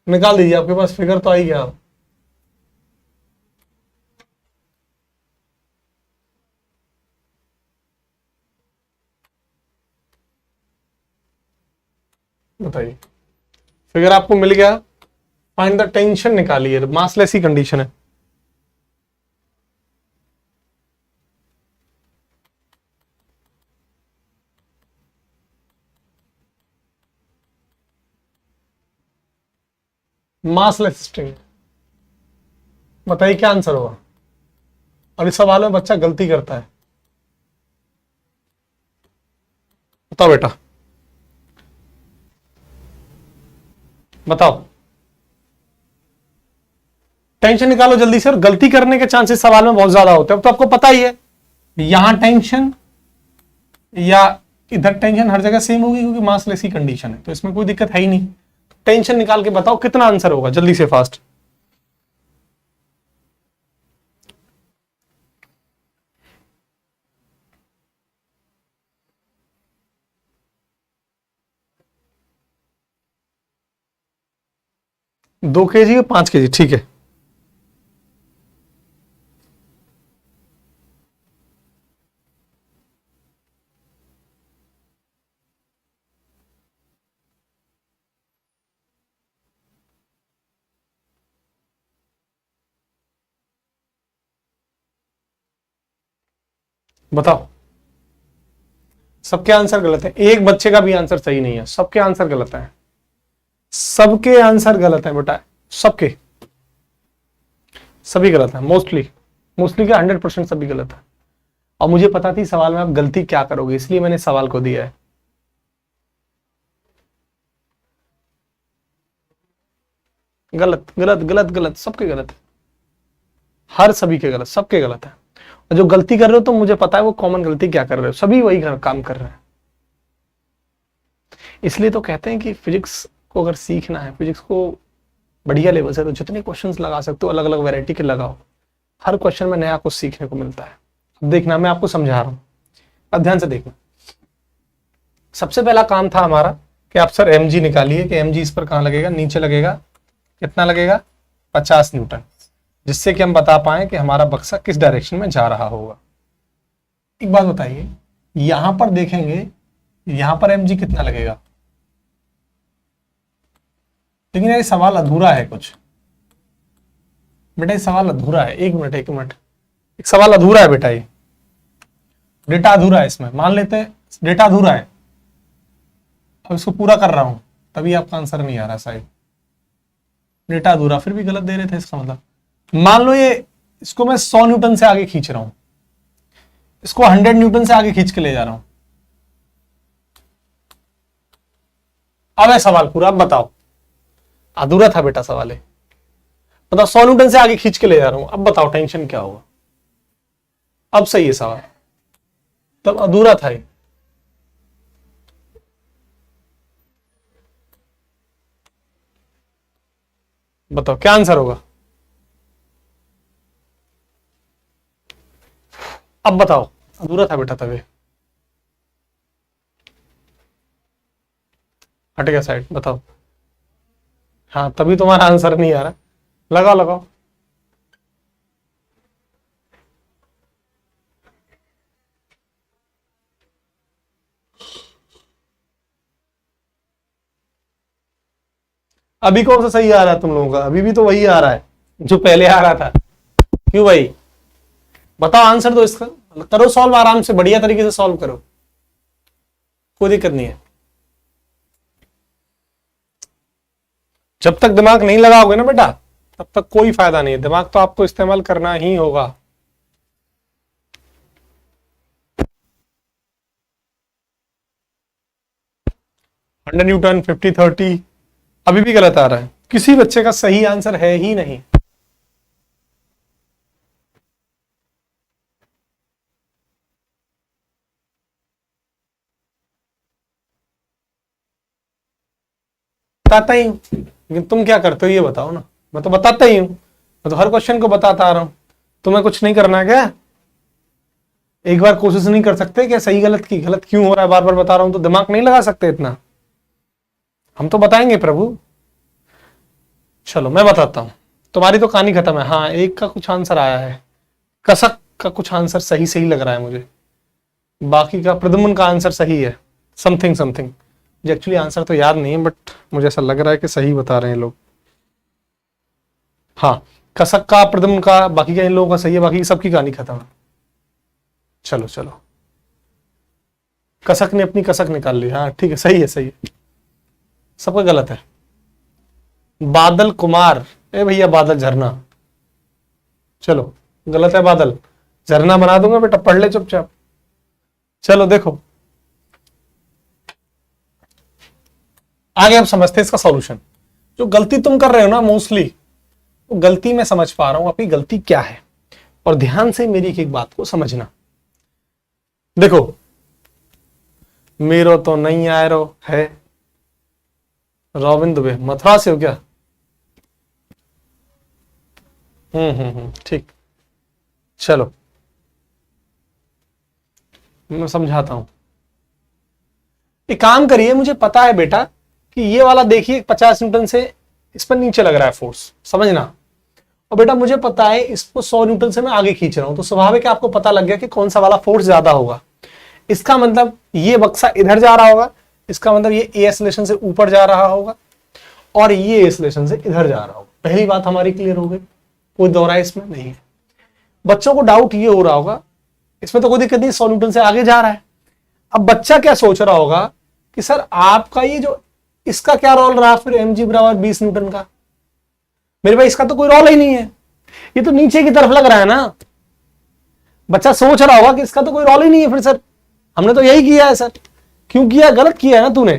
निकाल दीजिए। आपके पास फिगर तो आई गया। आप बताइए, फिगर आपको मिल गया। फाइंड द टेंशन निकालिए, मासलेस ही कंडीशन है। मासलेस स्ट्रिंग, बताइए क्या आंसर होगा। और इस सवाल में बच्चा गलती करता है। बताओ बेटा, बताओ। टेंशन निकालो जल्दी से। और गलती करने के चांसेस सवाल में बहुत ज्यादा होते हैं। अब तो आपको पता ही है, यहां टेंशन या इधर टेंशन हर जगह सेम होगी, क्योंकि मासलेस की कंडीशन है, तो इसमें कोई दिक्कत है ही नहीं। टेंशन निकाल के बताओ कितना आंसर होगा, जल्दी से, फास्ट। दो केजी या 5 केजी, ठीक है। बताओ। सबके आंसर गलत है, एक बच्चे का भी आंसर सही नहीं है। सबके आंसर गलत है, सबके आंसर गलत है बेटा, सबके, सभी गलत है। मोस्टली, मोस्टली क्या, 100% सभी गलत है। और मुझे पता थी सवाल में आप गलती क्या करोगे, इसलिए मैंने सवाल को दिया है। गलत गलत गलत गलत, सबके गलत है। हर सभी के गलत, सबके गलत है। और जो गलती कर रहे हो तो मुझे पता है वो कॉमन गलती क्या कर रहे हो, सभी वही काम कर रहे हैं। इसलिए तो कहते हैं कि फिजिक्स को अगर सीखना है, फिजिक्स को बढ़िया लेवल से, तो जितने क्वेश्चंस लगा सकते हो अलग अलग वैरायटी के लगाओ। हर क्वेश्चन में नया कुछ सीखने को मिलता है। अब देखना, मैं आपको समझा रहा हूं, अब ध्यान से देखना। सबसे पहला काम था हमारा कि आप सर mg निकालिए, कि mg इस पर कहां लगेगा, नीचे लगेगा। कितना लगेगा, 50 न्यूटन, जिससे कि हम बता पाए कि हमारा बक्सा किस डायरेक्शन में जा रहा होगा। एक बात बताइए, यहां पर देखेंगे, यहां पर mg कितना लगेगा, लेकिन ये सवाल अधूरा है कुछ। बेटा ये सवाल अधूरा है, एक मिनट एक मिनट, एक सवाल अधूरा है बेटा। ये डेटा अधूरा है, इसमें मान लेते हैं डेटा अधूरा है। अब इसको पूरा कर रहा हूं, तभी आपका आंसर नहीं आ रहा शायद। डेटा अधूरा, फिर भी गलत दे रहे थे, इसका मतलब मान लो ये, इसको मैं 100 न्यूटन से आगे खींच रहा हूं, इसको 100 न्यूटन से आगे खींच के ले जा रहा हूं। अब है सवाल पूरा, अब बताओ। अधूरा था बेटा सवाल है, मतलब 100 न्यूटन से आगे खींच के ले जा रहा हूं। अब बताओ टेंशन क्या होगा। अब सही है सवाल, तब अधूरा था ये। बताओ क्या आंसर होगा। अब बताओ, अधूरा था बेटा तभी। हट गया साइड, बताओ। हाँ तभी तुम्हारा आंसर नहीं आ रहा। लगाओ लगाओ। अभी कौन सा सही आ रहा है तुम लोगों का, अभी भी तो वही आ रहा है जो पहले आ रहा था। क्यों भाई, बताओ आंसर दो इसका, करो सॉल्व आराम से, बढ़िया तरीके से सॉल्व करो, कोई दिक्कत नहीं है। जब तक दिमाग नहीं लगाओगे ना बेटा, तब तक कोई फायदा नहीं है। दिमाग तो आपको इस्तेमाल करना ही होगा। हंड्रेड न्यूटन, 50-30, अभी भी गलत आ रहा है, किसी बच्चे का सही आंसर है ही नहीं। बताता ही हूं, लेकिन तुम क्या करते हो ये बताओ ना। मैं तो बताता ही हूं, मैं तो हर क्वेश्चन को बताता आ रहा हूं। तुम्हें कुछ नहीं करना है क्या? एक बार कोशिश नहीं कर सकते क्या सही गलत की? गलत क्यों हो रहा है बार बार बता रहा हूं तो दिमाग नहीं लगा सकते इतना? हम तो बताएंगे प्रभु। चलो मैं बताता हूं, तुम्हारी तो कहानी खत्म है। हाँ, एक का कुछ आंसर आया है, कसक का कुछ आंसर सही सही लग रहा है मुझे, बाकी का प्रद्युम्न का आंसर सही है, समथिंग समथिंग। मुझे एक्चुअली आंसर तो याद नहीं है, बट मुझे ऐसा लग रहा है कि सही बता रहे हैं लोग। हाँ, कसक का प्रद्युम्न का, बाकी का इन लोगों का सही है, बाकी सबकी कहानी खत्म है। चलो चलो, कसक ने अपनी कसक निकाल ली। हाँ ठीक है, सही है सही है, सबका गलत है। बादल कुमार, ए भैया बादल झरना। चलो गलत है बादल, झरना बना दूंगा बेटा, पढ़ ले चुपचाप। चलो देखो आगे हम समझते हैं इसका सॉल्यूशन। जो गलती तुम कर रहे हो ना मोस्टली, वो गलती मैं समझ पा रहा हूं आपकी गलती क्या है, और ध्यान से मेरी एक एक बात को समझना। देखो, मेरो तो नहीं आए रो है, रॉबिन दुबे मथुरा से हो क्या? ठीक। चलो मैं समझाता हूं। एक काम करिए, मुझे पता है बेटा कि ये वाला देखिए 50 न्यूटन से इस पर नीचे लग रहा है फोर्स, समझना। और बेटा मुझे पता है इसको 100 न्यूटन से मैं आगे खींच रहा हूं, तो स्वाभाविक है आपको पता लग गया कि कौन सा वाला फोर्स ज्यादा होगा। इसका मतलब ये बक्सा इधर जा रहा होगा, इसका मतलब ये ए एक्सेलरेशन से ऊपर जा रहा होगा, और ये एक्सेलरेशन से इधर जा रहा होगा। पहली बात हमारी क्लियर हो गई, कोई दोहराए इसमें नहीं है। बच्चों को डाउट ये हो रहा होगा, इसमें तो कोई दिक्कत नहीं, 100 न्यूटन से आगे जा रहा है। अब बच्चा क्या सोच रहा होगा कि सर आपका ये जो इसका क्या रोल रहा फिर mg बराबर 20 न्यूटन का? मेरे भाई इसका तो कोई रोल ही नहीं है, ये तो नीचे की तरफ लग रहा है ना। बच्चा सोच रहा होगा कि इसका तो कोई रोल ही नहीं है, फिर सर हमने तो यही किया है। सर क्यों किया? गलत किया है ना तूने।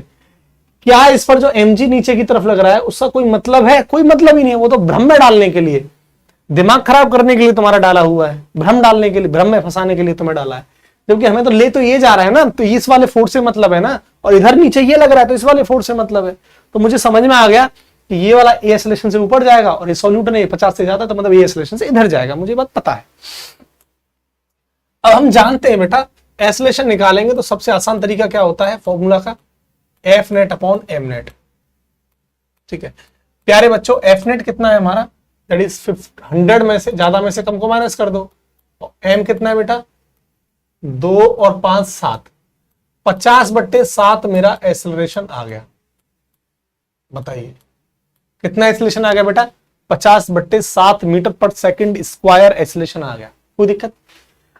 क्या इस पर जो mg नीचे की तरफ लग रहा है उसका कोई मतलब है? कोई मतलब ही नहीं है, वो तो भ्रम में डालने के लिए, दिमाग खराब करने के लिए तुम्हारा डाला हुआ है, भ्रम डालने के लिए, भ्रम में फंसाने के लिए तुम्हें डाला है। क्योंकि हमें तो ले तो ये जा रहा है ना, तो इस वाले फोर्स से मतलब है ना, और इधर नीचे ये लग रहा है तो इस वाले फोर्स से मतलब है। तो मुझे समझ में आ गया कि ये वाला ए एक्सेलरेशन से ऊपर जाएगा और ये 100 न्यूटन है 50 से ज्यादा, तो मतलब ए एक्सेलरेशन से इधर जाएगा, मुझे बात पता है। अब हम जानते हैं बेटा एक्सेलरेशन निकालेंगे तो सबसे आसान तरीका क्या होता है फॉर्मूला का, F net upon M net. ठीक है प्यारे बच्चों, एफ नेट कितना है हमारा, दैट इज 100 में से ज्यादा में से कम को माइनस कर दो। एम कितना है बेटा, 2 और 5 7, 50/7 मेरा एक्सेलरेशन आ गया। बताइए कितना एक्सेलरेशन आ गया बेटा, 50/7 मीटर पर सेकंड स्क्वायर एक्सेलरेशन आ गया। कोई दिक्कत?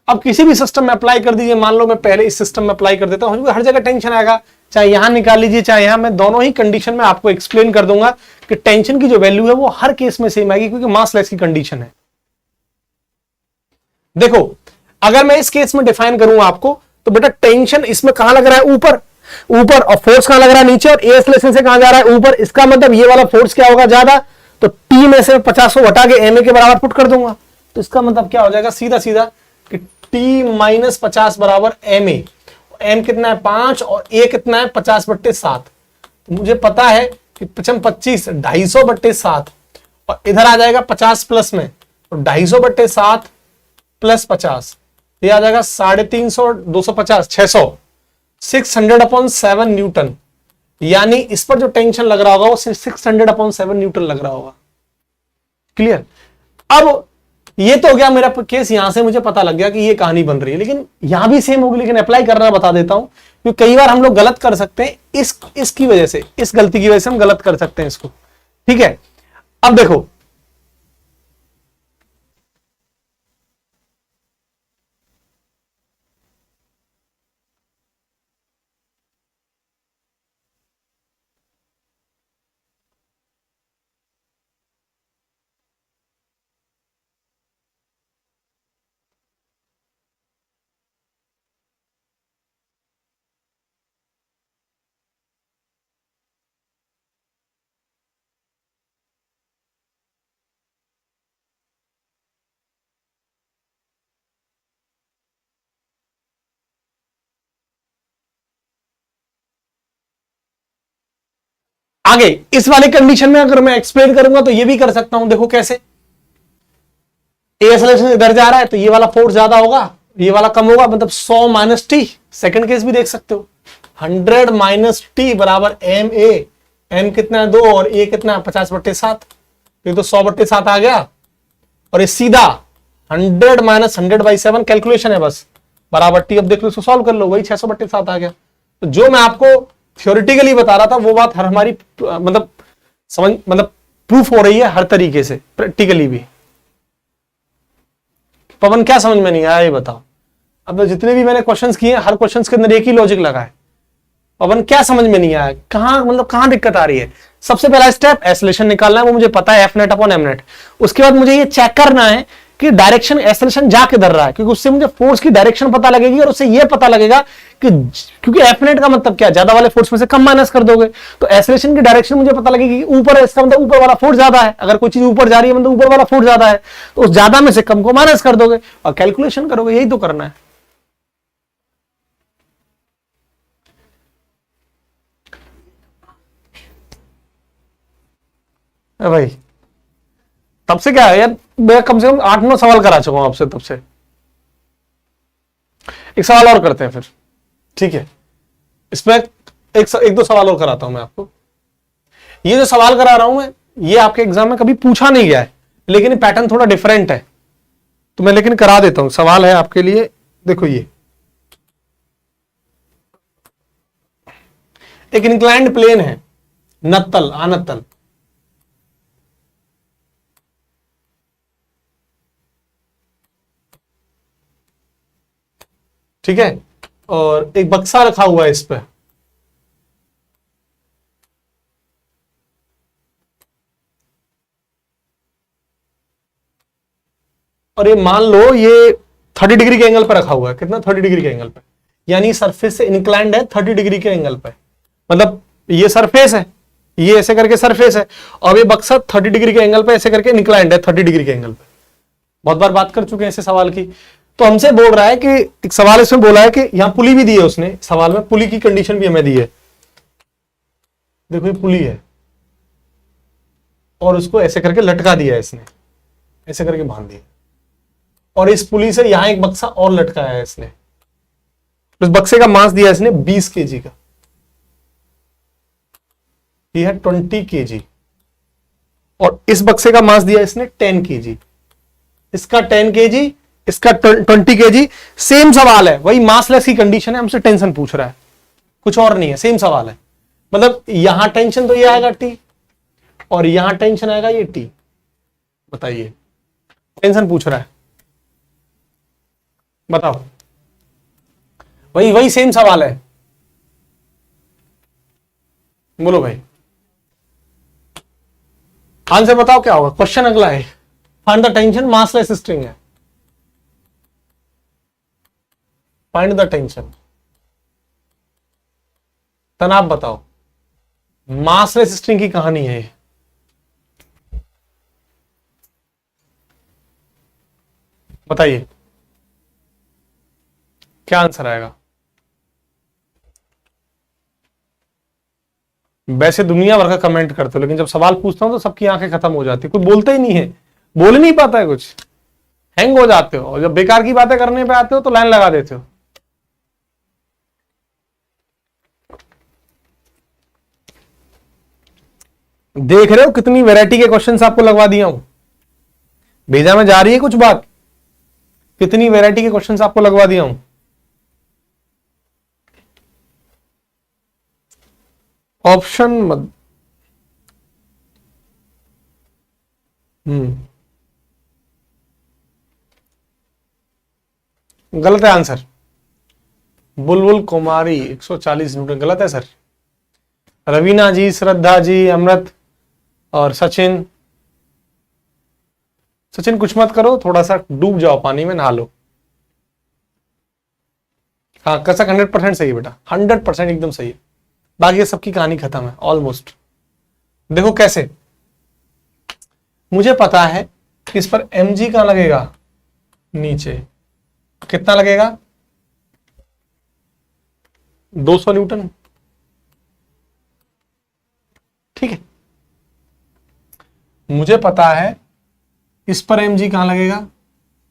अब किसी भी सिस्टम में अप्लाई कर दीजिए, मान लो मैं पहले इस सिस्टम में अप्लाई कर देता हूं, हर जगह टेंशन आएगा, चाहे यहां निकाल लीजिए चाहे यहां, मैं दोनों ही कंडीशन में आपको एक्सप्लेन कर दूंगा कि टेंशन की जो वैल्यू है वो हर केस में सेम आएगी, क्योंकि मास लेस की कंडीशन है। देखो अगर मैं इस केस में डिफाइन करूं आपको, तो बेटा टेंशन इसमें कहां लग रहा है, ऊपर ऊपर, और फोर्स कहां लग रहा है, नीचे, और एक्सेलरेशन से कहां जा रहा है, ऊपर। इसका मतलब ये वाला फोर्स क्या होगा, ज्यादा, तो टी में से 50 को हटा के एम ए के बराबर पुट कर दूंगा, तो इसका मतलब क्या हो जाएगा सीधा सीधा कि टी माइनस 50 बराबर एम ए। एम कितना है 5 और ए कितना है 50/7। तो मुझे पता है कि 25 250/7, और इधर आ जाएगा 50 प्लस में, तो 250/7 प्लस 50, ये आ जाएगा 350, 250, 600, 600/7 न्यूटन। यानी इस पर जो टेंशन लग रहा होगा वो 600/7 न्यूटन लग रहा होगा। क्लियर? अब ये तो हो गया मेरा केस, यहां से मुझे पता लग गया कि ये कहानी बन रही है, लेकिन यहां भी सेम होगी, लेकिन अप्लाई करना बता देता हूं, क्योंकि कई बार हम लोग गलत कर सकते हैं, इसकी वजह से, इस गलती की वजह से हम गलत कर सकते हैं इसको। ठीक है अब देखो, आगे इस वाले कंडीशन में अगर मैं एक्सप्लेन करूंगा तो ये भी कर सकता हूं, देखो कैसे। ए एक्सेलरेशन इधर जा रहा है तो ये वाला फोर्स ज्यादा होगा, ये वाला कम होगा, मतलब 100 माइनस टी। सेकेंड केस भी देख सकते हो, 100 माइनस टी बराबर एम ए। एम कितना है 2 और ए कितना है 50/7। ये तो 100/7 आ गया। और ये सीधा 100 माइनस 100/7 कैलकुलेशन है बस, बराबर टी। अब देख लो, इसको सॉल्व कर लो, वही 600/7 आ गया। तो जो मैं आपको थ्योरेटिकली बता रहा था वो बात हर हमारी मतलब समझ मतलब प्रूफ हो रही है हर तरीके से, प्रैक्टिकली भी। पवन क्या समझ में नहीं आया ये बताओ। अब तो जितने भी मैंने क्वेश्चंस किए हर क्वेश्चंस के अंदर एक ही लॉजिक लगा है। पवन क्या समझ में नहीं आया, कहां मतलब कहां दिक्कत आ रही है। सबसे पहला स्टेप एक्सेलरेशन निकालना है, वो मुझे पता है, F net upon M net. उसके बाद मुझे ये चेक करना है कि डायरेक्शन एक्सेलरेशन जा किधर रहा है, क्योंकि उससे मुझे फोर्स की डायरेक्शन पता लगेगी और उससे ये पता लगेगा कि क्योंकि एफ नेट का मतलब क्या, ज्यादा वाले फोर्स में से कम माइनस कर दोगे, तो एक्सेलरेशन की डायरेक्शन मुझे पता लगेगी कि ऊपर है, इसका मतलब ऊपर वाला फोर्स ज्यादा है। अगर कोई चीज ऊपर जा रही है मतलब ऊपर वाला फोर्स ज्यादा है, तो उस ज्यादा में से कम को माइनस कर दोगे और कैलकुलेशन करोगे। यही तो करना है। भाई तब से क्या है यार, मैं कम से कम 8-9 सवाल करा चुका हूं आपसे तब से। एक सवाल और करते हैं फिर, ठीक है। इसमें एक दो सवाल और कराता हूं मैं आपको। ये जो सवाल करा रहा हूं मैं, ये आपके एग्जाम में कभी पूछा नहीं गया है, लेकिन पैटर्न थोड़ा डिफरेंट है, तो मैं लेकिन करा देता हूं। सवाल है आपके लिए, देखो ये एक इंक्लाइंड प्लेन है, नत्तल अनत्तल, ठीक है, और एक बक्सा रखा हुआ है इस पे, और ये मान लो ये 30 डिग्री के एंगल पर रखा हुआ है। कितना? 30 डिग्री के एंगल पे, यानी सरफेस से इंक्लाइंड है 30 डिग्री के एंगल पे। मतलब ये सरफेस है, ये ऐसे करके सरफेस है, और ये बक्सा 30 डिग्री के एंगल पे ऐसे करके इंक्लाइंड है 30 डिग्री के एंगल पे। बहुत बार बात कर चुके हैं ऐसे सवाल की। तो हमसे बोल रहा है कि एक सवाल इसमें बोला है कि यहां पुली भी दी है उसने, सवाल में पुली की कंडीशन भी हमें दी है। देखो ये पुली है और उसको ऐसे करके लटका दिया है इसने, ऐसे करके बांध दिया, और इस पुली से यहां एक बक्सा और लटकाया है इसने। उस बक्से का मास दिया इसने 20 केजी का, ये है 20 केजी, और इस बक्से का मास दिया इसने 10 केजी। इसका 10 केजी, इसका 20 केजी। सेम सवाल है, वही मासलेस की कंडीशन है, हमसे टेंशन पूछ रहा है, कुछ और नहीं है, सेम सवाल है। मतलब यहां टेंशन तो ये आएगा टी, और यहां टेंशन आएगा ये टी। बताइए, टेंशन पूछ रहा है, बताओ। वही वही सेम सवाल है, बोलो भाई आंसर बताओ क्या होगा। क्वेश्चन अगला है, find the tension massless string है, फाइंड द टेंशन। तनाव बताओ, मासलेस स्ट्रिंग की कहानी है ये। बताइए क्या आंसर आएगा। वैसे दुनिया भर का कमेंट करते हो, लेकिन जब सवाल पूछता हूं तो सबकी आंखें खत्म हो जाती है, कोई बोलता ही नहीं है, बोल नहीं पाता है, कुछ हैंग हो जाते हो, और जब बेकार की बातें करने पे आते हो तो लाइन लगा देते हो। देख रहे हो कितनी वैरायटी के क्वेश्चंस आपको लगवा दिया हूं, भेजा में जा रही है कुछ बात, कितनी वैरायटी के क्वेश्चंस आपको लगवा दिया हूं। ऑप्शन मत, गलत है आंसर। बुलबुल कुमारी 140 न्यूटन, गलत है सर। रवीना जी, श्रद्धा जी, अमृत और सचिन। सचिन कुछ मत करो, थोड़ा सा डूब जाओ पानी में, नहा लो। हाँ कसक 100% सही है बेटा, 100% एकदम सही है। बाकी सबकी कहानी खत्म है ऑलमोस्ट। देखो कैसे, मुझे पता है कि इस पर mg कहां लगेगा, नीचे। कितना लगेगा? 200 न्यूटन, ठीक है, मुझे पता है इस पर mg कहां लगेगा,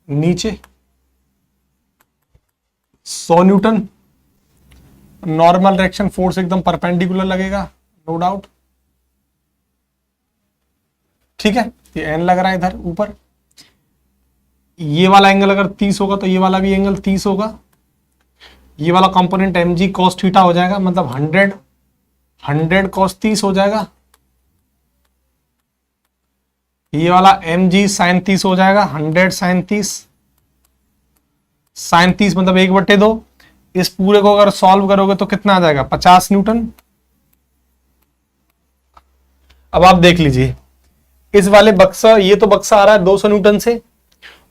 नीचे 100 न्यूटन, नॉर्मल रिएक्शन फोर्स एकदम परपेंडिकुलर लगेगा, नो डाउट। ठीक है, ये एन लग रहा है इधर ऊपर, ये वाला एंगल अगर 30 होगा तो ये वाला भी एंगल 30 होगा, ये वाला कंपोनेंट mg cos थीटा हो जाएगा, मतलब 100 cos 30 हो जाएगा, ये वाला mg sin 30 हो जाएगा, 100 sin 30, sin 30 मतलब 1/2। इस पूरे को अगर सॉल्व करोगे तो कितना आ जाएगा, 50 न्यूटन। अब आप देख लीजिए, इस वाले बक्सा, ये तो बक्सा आ रहा है 200 न्यूटन से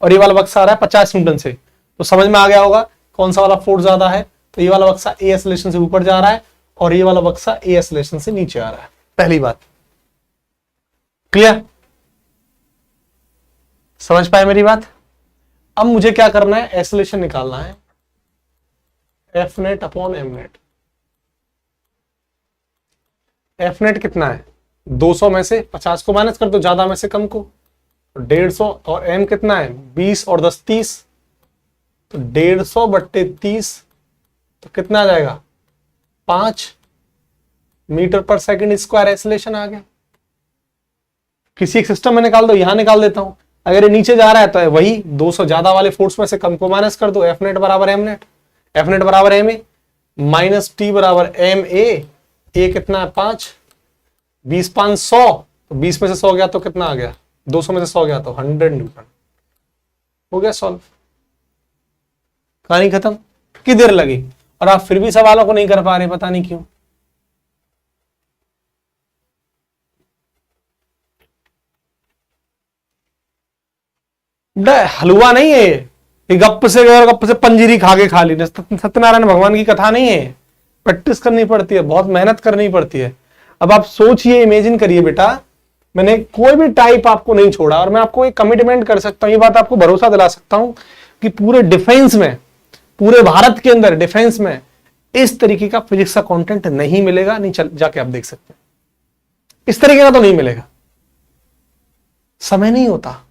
और ये वाला बक्सा आ रहा है 50 न्यूटन से, तो समझ में आ गया होगा कौन सा वाला फोर्स ज्यादा है। तो ये वाला बक्सा ए एक्सेलरेशन से ऊपर जा रहा है और ये वाला बक्सा ए एक्सेलरेशन से नीचे आ रहा है। पहली बात क्लियर, समझ पाए मेरी बात। अब मुझे क्या करना है, एक्सेलरेशन निकालना है, F net upon M net. F net कितना है, 200 में से 50 को माइनस कर दो, ज्यादा में से कम को, तो 150, और एम कितना है 20 और 10 30, तो 150/30 तो कितना आ जाएगा 5 मीटर पर सेकंड स्क्वायर एक्सेलरेशन आ गया। किसी एक सिस्टम में निकाल दो, यहां निकाल देता हूं, अगर ये नीचे जा रहा है तो वही 200 ज्यादा वाले फोर्स में से कम को माइनस कर दो, एफ नेट बराबर एम नेट, एफ नेट बराबर एम ए माइनस टी बराबर एम ए कितना है 5, 20 5 100, तो 20 में से 100 गया तो कितना आ गया, 200 में से 100 गया तो 100 न्यूटन। हो गया सॉल्व, कहानी खत्म। कितनी देर लगी, और आप फिर भी सवालों को नहीं कर पा रहे, पता नहीं क्यों। हलवा नहीं है ये, गप से गए और गप से पंजीरी खा के खा ली, सत्यनारायण भगवान की कथा नहीं है। प्रैक्टिस करनी पड़ती है, बहुत मेहनत करनी पड़ती है। अब आप सोचिए, इमेजिन करिए बेटा, मैंने कोई भी टाइप आपको नहीं छोड़ा, और मैं आपको एक कमिटमेंट कर सकता हूं, ये बात आपको भरोसा दिला सकता हूं कि पूरे डिफेंस में, पूरे भारत के अंदर डिफेंस में इस तरीके का फिजिक्स का कंटेंट नहीं मिलेगा। नहीं, चल जाके आप देख सकते हैं, इस तरीके का तो नहीं मिलेगा, समय नहीं होता।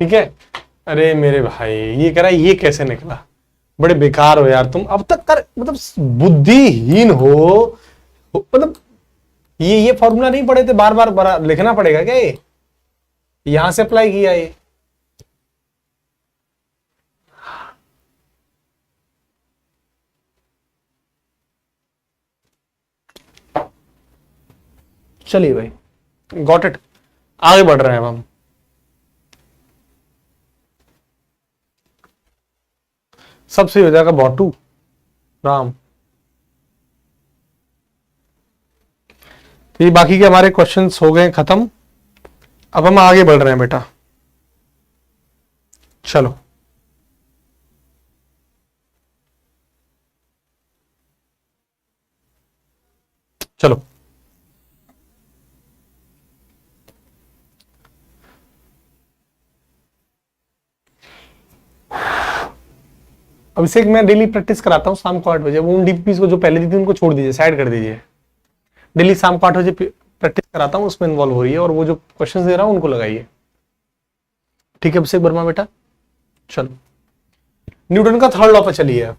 ठीक है, अरे मेरे भाई ये कह रहा है ये कैसे निकला, बड़े बेकार हो यार तुम, अब तक कर मतलब बुद्धिहीन हो, मतलब ये फॉर्मूला नहीं पढ़े थे, बार बार लिखना पड़ेगा क्या, ये यहां से अप्लाई किया ये। चलिए भाई, गॉट इट, आगे बढ़ रहे हैं हम। सब सही हो जाएगा बॉटू राम। तो ये बाकी के हमारे क्वेश्चंस हो गए खत्म, अब हम आगे बढ़ रहे हैं बेटा। चलो चलो, अभिषेक मैं डेली प्रैक्टिस कराता हूँ शाम को 8 बजे, वो उन डीपीपी को जो पहले दी थी उनको छोड़ दीजिए, साइड कर दीजिए। डेली शाम को 8 बजे प्रैक्टिस कराता हूँ, उसमें इन्वॉल्व हो रही है, और वो जो क्वेश्चंस दे रहा हूँ उनको लगाइए। ठीक है अभिषेक वर्मा बेटा, चलो न्यूटन का थर्ड लॉ पे चलिए।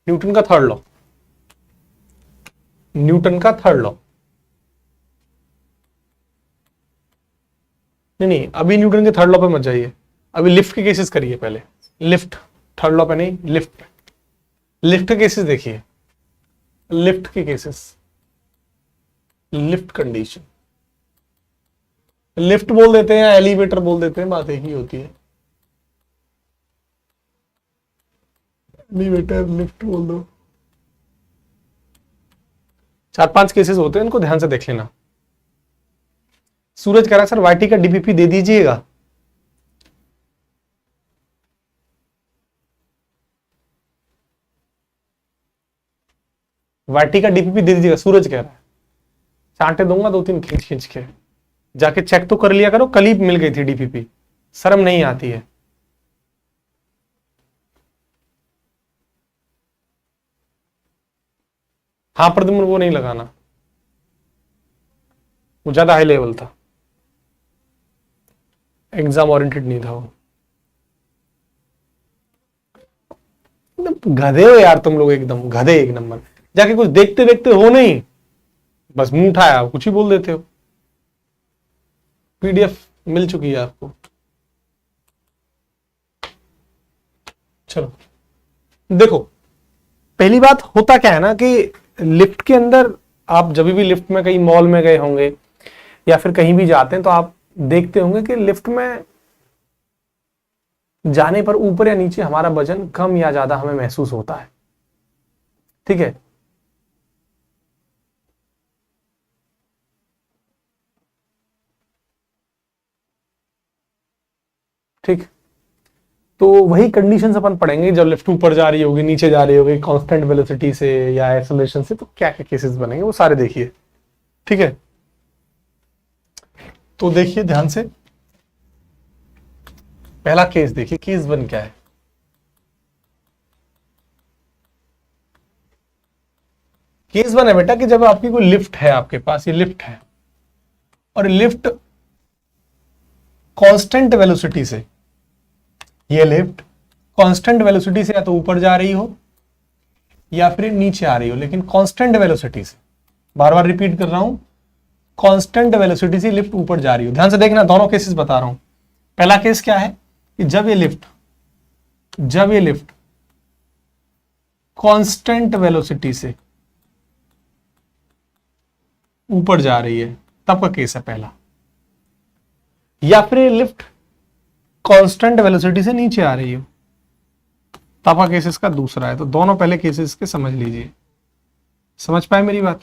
न्यूटन का थर्ड लॉ, न्यूटन का थर्ड लॉ, नहीं अभी न्यूटन के थर्ड लॉ पे मत जाइए, अभी लिफ्ट के केसेस करिए पहले। लिफ्ट, थर्ड लॉ पे नहीं, लिफ्ट, लिफ्ट के केसेस देखिए, लिफ्ट के केसेस, लिफ्ट कंडीशन, लिफ्ट बोल देते हैं या एलिवेटर बोल देते हैं, बात एक ही होती है। एलिवेटर लिफ्ट बोल दो, 4-5 केसेस होते हैं, इनको ध्यान से देख लेना। सूरज कह रहा है सर वाईटी का डीपीपी दे दीजिएगा। वाईटी का डीपीपी दे दीजिएगा, सूरज कह रहा है। चांटे दूंगा 2-3 खींच खींच के। जाके चेक तो कर लिया करो, कल ही मिल गई थी डीपीपी, शर्म नहीं आती है। हाँ प्रद्युम्न वो नहीं लगाना, वो ज्यादा हाई लेवल था, एग्जाम ओरिएंटेड नहीं था वो। गधे हो यार तुम लोग, एकदम गधे एक नंबर। जाके कुछ देखते देखते हो नहीं, बस मुंह उठाया कुछ ही बोल देते हो। पीडीएफ मिल चुकी है आपको। चलो देखो, पहली बात होता क्या है ना कि लिफ्ट के अंदर आप जब भी लिफ्ट में कहीं मॉल में गए होंगे या फिर कहीं भी जाते हैं तो आप देखते होंगे कि लिफ्ट में जाने पर ऊपर या नीचे हमारा वजन कम या ज्यादा हमें महसूस होता है। ठीक है, ठीक। तो वही कंडीशंस अपन पढ़ेंगे जब लिफ्ट ऊपर जा रही होगी, नीचे जा रही होगी, कांस्टेंट वेलोसिटी से या एक्सेलरेशन से, तो क्या क्या केसेस बनेंगे वो सारे देखिए। ठीक है, तो देखिए ध्यान से, पहला केस देखिए, केस 1 क्या है। केस 1 है बेटा कि जब आपकी कोई लिफ्ट है, आपके पास ये लिफ्ट है और लिफ्ट कांस्टेंट वेलोसिटी से, ये लिफ्ट कांस्टेंट वेलोसिटी से या तो ऊपर जा रही हो या फिर नीचे आ रही हो, लेकिन कांस्टेंट वेलोसिटी से, बार बार रिपीट कर रहा हूं, कांस्टेंट वेलोसिटी से लिफ्ट ऊपर जा रही हो। ध्यान से देखना, दोनों केसेस बता रहा हूं। पहला केस क्या है कि जब ये लिफ्ट कांस्टेंट वेलोसिटी से ऊपर जा रही है, तब का केस है पहला। या फिर ये लिफ्ट कांस्टेंट वेलोसिटी से नीचे आ रही हो, तब का केस इसका दूसरा है। तो दोनों पहले केसेस के समझ लीजिए। समझ पाए मेरी बात?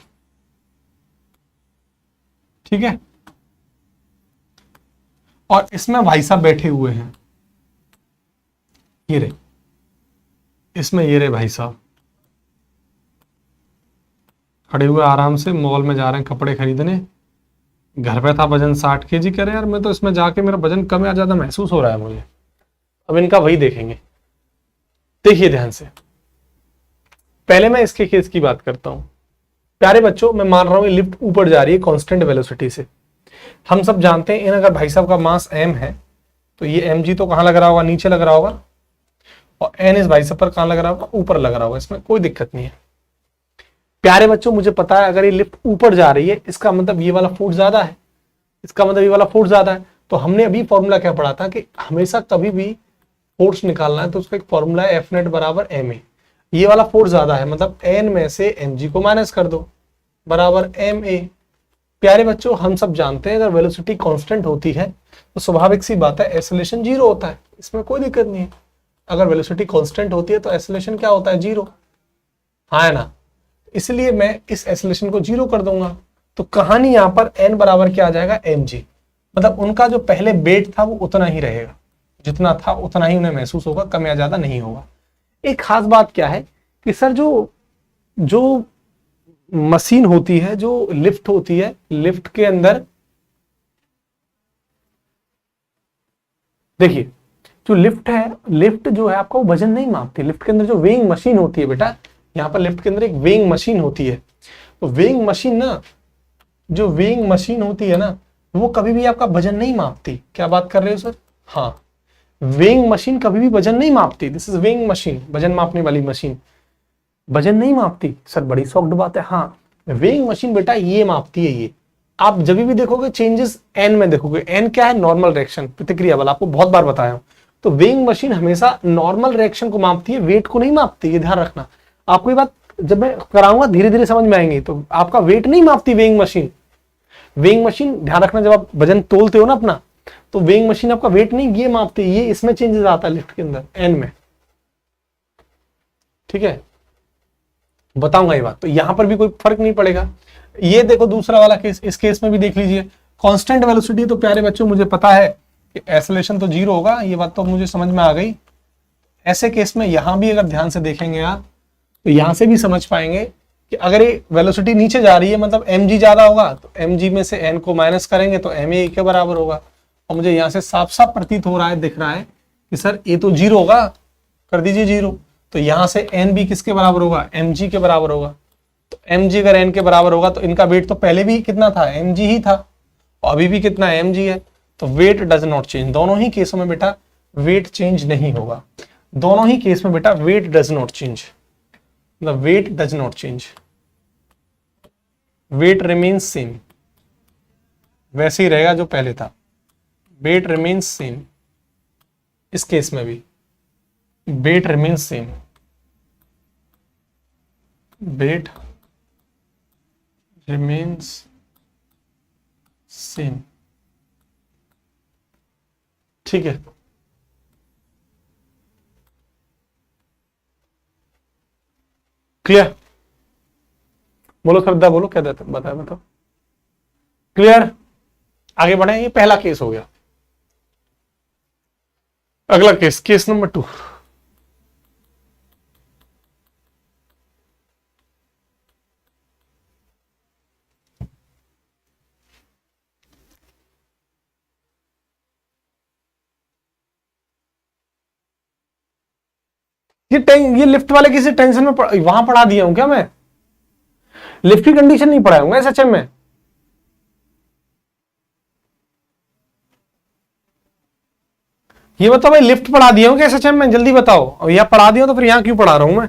ठीक है, और इसमें भाई साहब बैठे हुए हैं, ये रे, इसमें ये रे भाई साहब खड़े हुए आराम से, मॉल में जा रहे हैं कपड़े खरीदने। घर पे था वजन 60 kg, कह रहे यार मैं तो इसमें जाके मेरा वजन कम या ज्यादा महसूस हो रहा है मुझे। अब इनका वही देखेंगे, देखिए ध्यान से। पहले मैं इसके केस की बात करता हूं। प्यारे बच्चों, मैं मान रहा हूं लिफ्ट ऊपर जा रही है कांस्टेंट वेलोसिटी से। हम सब जानते हैं अगर भाई साहब का मास m है तो ये mg तो कहां लग रहा होगा, नीचे लग रहा होगा, और n इस भाई साहब पर कहां लग रहा होगा, ऊपर लग रहा होगा। इसमें कोई दिक्कत नहीं है। प्यारे बच्चों, मुझे पता है अगर ये लिफ्ट ऊपर जा रही है इसका मतलब ये वाला फोर्स ज्यादा है, इसका मतलब ये वाला फोर्स ज्यादा है। तो हमने अभी फॉर्मूला क्या पढ़ा था कि हमेशा कभी भी फोर्स निकालना है तो उसका एक फॉर्मूला है एफ नेट बराबर एम ए। ये वाला फोर्स ज्यादा है, मतलब एन में से एम जी को माइनस कर दो, बराबर एम ए। प्यारे बच्चों, हम सब जानते हैं अगर वेलोसिटी कांस्टेंट होती है तो स्वाभाविक सी बात है एक्सेलरेशन 0 होता है, इसमें कोई दिक्कत नहीं है। अगर वेलोसिटी कांस्टेंट होती है तो एक्सेलरेशन क्या होता है, 0। हाँ है ना, इसलिए मैं इस एक्सेलरेशन को 0 कर दूंगा। तो कहानी यहां पर n बराबर क्या आ जाएगा, mg। मतलब उनका जो पहले वेट था वो उतना ही रहेगा, जितना था उतना ही उन्हें महसूस होगा, कम या ज्यादा नहीं होगा। एक खास बात क्या है कि सर जो मशीन होती है, जो लिफ्ट होती है, लिफ्ट के अंदर देखिए, जो लिफ्ट है, लिफ्ट जो है आपका वो वजन नहीं मापती। लिफ्ट के अंदर जो वेइंग मशीन होती है बेटा, यहाँ पर लिफ्ट के अंदर एक वेइंग मशीन होती है। तो वेइंग मशीन ना, जो वेइंग मशीन होती है ना, वो कभी भी आपका वजन नहीं मापती। क्या बात कर रहे हो सर? हाँ, वेइंग मशीन कभी भी वजन नहीं मापती। दिस इज वेइंग मशीन, वजन मापने वाली मशीन वजन नहीं मापती। सर बड़ी सॉफ्ट बात है। हाँ, वेइंग मशीन बेटा ये मापती है। ये आप जब भी देखोगे चेंजेस एन में देखोगे। एन क्या है, नॉर्मल रिएक्शन, प्रतिक्रिया बल, आपको बहुत बार बताया हूं। तो वेइंग मशीन हमेशा नॉर्मल रिएक्शन को मापती है, वेट को नहीं मापती। ये ध्यान रखना। आपको ये बात जब मैं कराऊंगा धीरे धीरे समझ में आएंगी। तो आपका वेट नहीं मापती वेइंग मशीन। वेइंग मशीन ध्यान रखना, जब आप वजन तोलते हो ना अपना, तो वेइंग मशीन आपका वेट नहीं ये मापती, ये इसमें चेंजेस आता है लिफ्ट के अंदर, एन में। ठीक है, बताऊंगा ये बात। तो यहां पर भी कोई फर्क नहीं पड़ेगा। ये देखो दूसरा वाला केस, इस केस में भी देख लीजिए। कांस्टेंट वेलोसिटी तो प्यारे बच्चों मुझे पता है कि एक्सेलरेशन तो 0 होगा, ये बात तो मुझे समझ में आ गई। ऐसे केस में यहां भी अगर ध्यान से देखेंगे आप तो यहां से भी समझ पाएंगे कि अगर ये वेलोसिटी नीचे जा रही है मतलब mg ज्यादा होगा तो mg में से n को माइनस करेंगे तो ma के बराबर होगा। और मुझे यहां से साफ साफ प्रतीत हो रहा है, दिख रहा है कि सर a तो 0 होगा, कर दीजिए 0, तो यहां से n भी किसके बराबर होगा, mg के बराबर होगा। तो mg अगर n के बराबर होगा तो इनका वेट तो पहले भी कितना था, mg ही था, और अभी भी कितना mg है, तो वेट डज नॉट चेंज। दोनों ही केसों में बेटा वेट चेंज नहीं होगा, दोनों ही केस में बेटा weight does not change, the weight does not change, weight remains same, वैसे ही रहेगा जो पहले था, वेट रिमेन्स सेम। इस केस में भी weight remains same, weight remains same, ठीक है। क्लियर? बोलो श्रद्धा, बोलो क्या देते बताओ बताओ। क्लियर? आगे बढ़े, ये पहला केस हो गया। अगला केस, केस नंबर 2। ये लिफ्ट वाले किसी टेंशन में वहां पढ़ा दिया हूं क्या मैं? लिफ्ट की कंडीशन नहीं पढ़ाऊंगा एसएचएम में। ये बताओ भाई, लिफ्ट पढ़ा दिया हूं क्या एसएचएम में? जल्दी बताओ। और यहां पढ़ा दिया तो फिर यहां क्यों पढ़ा रहा हूं मैं?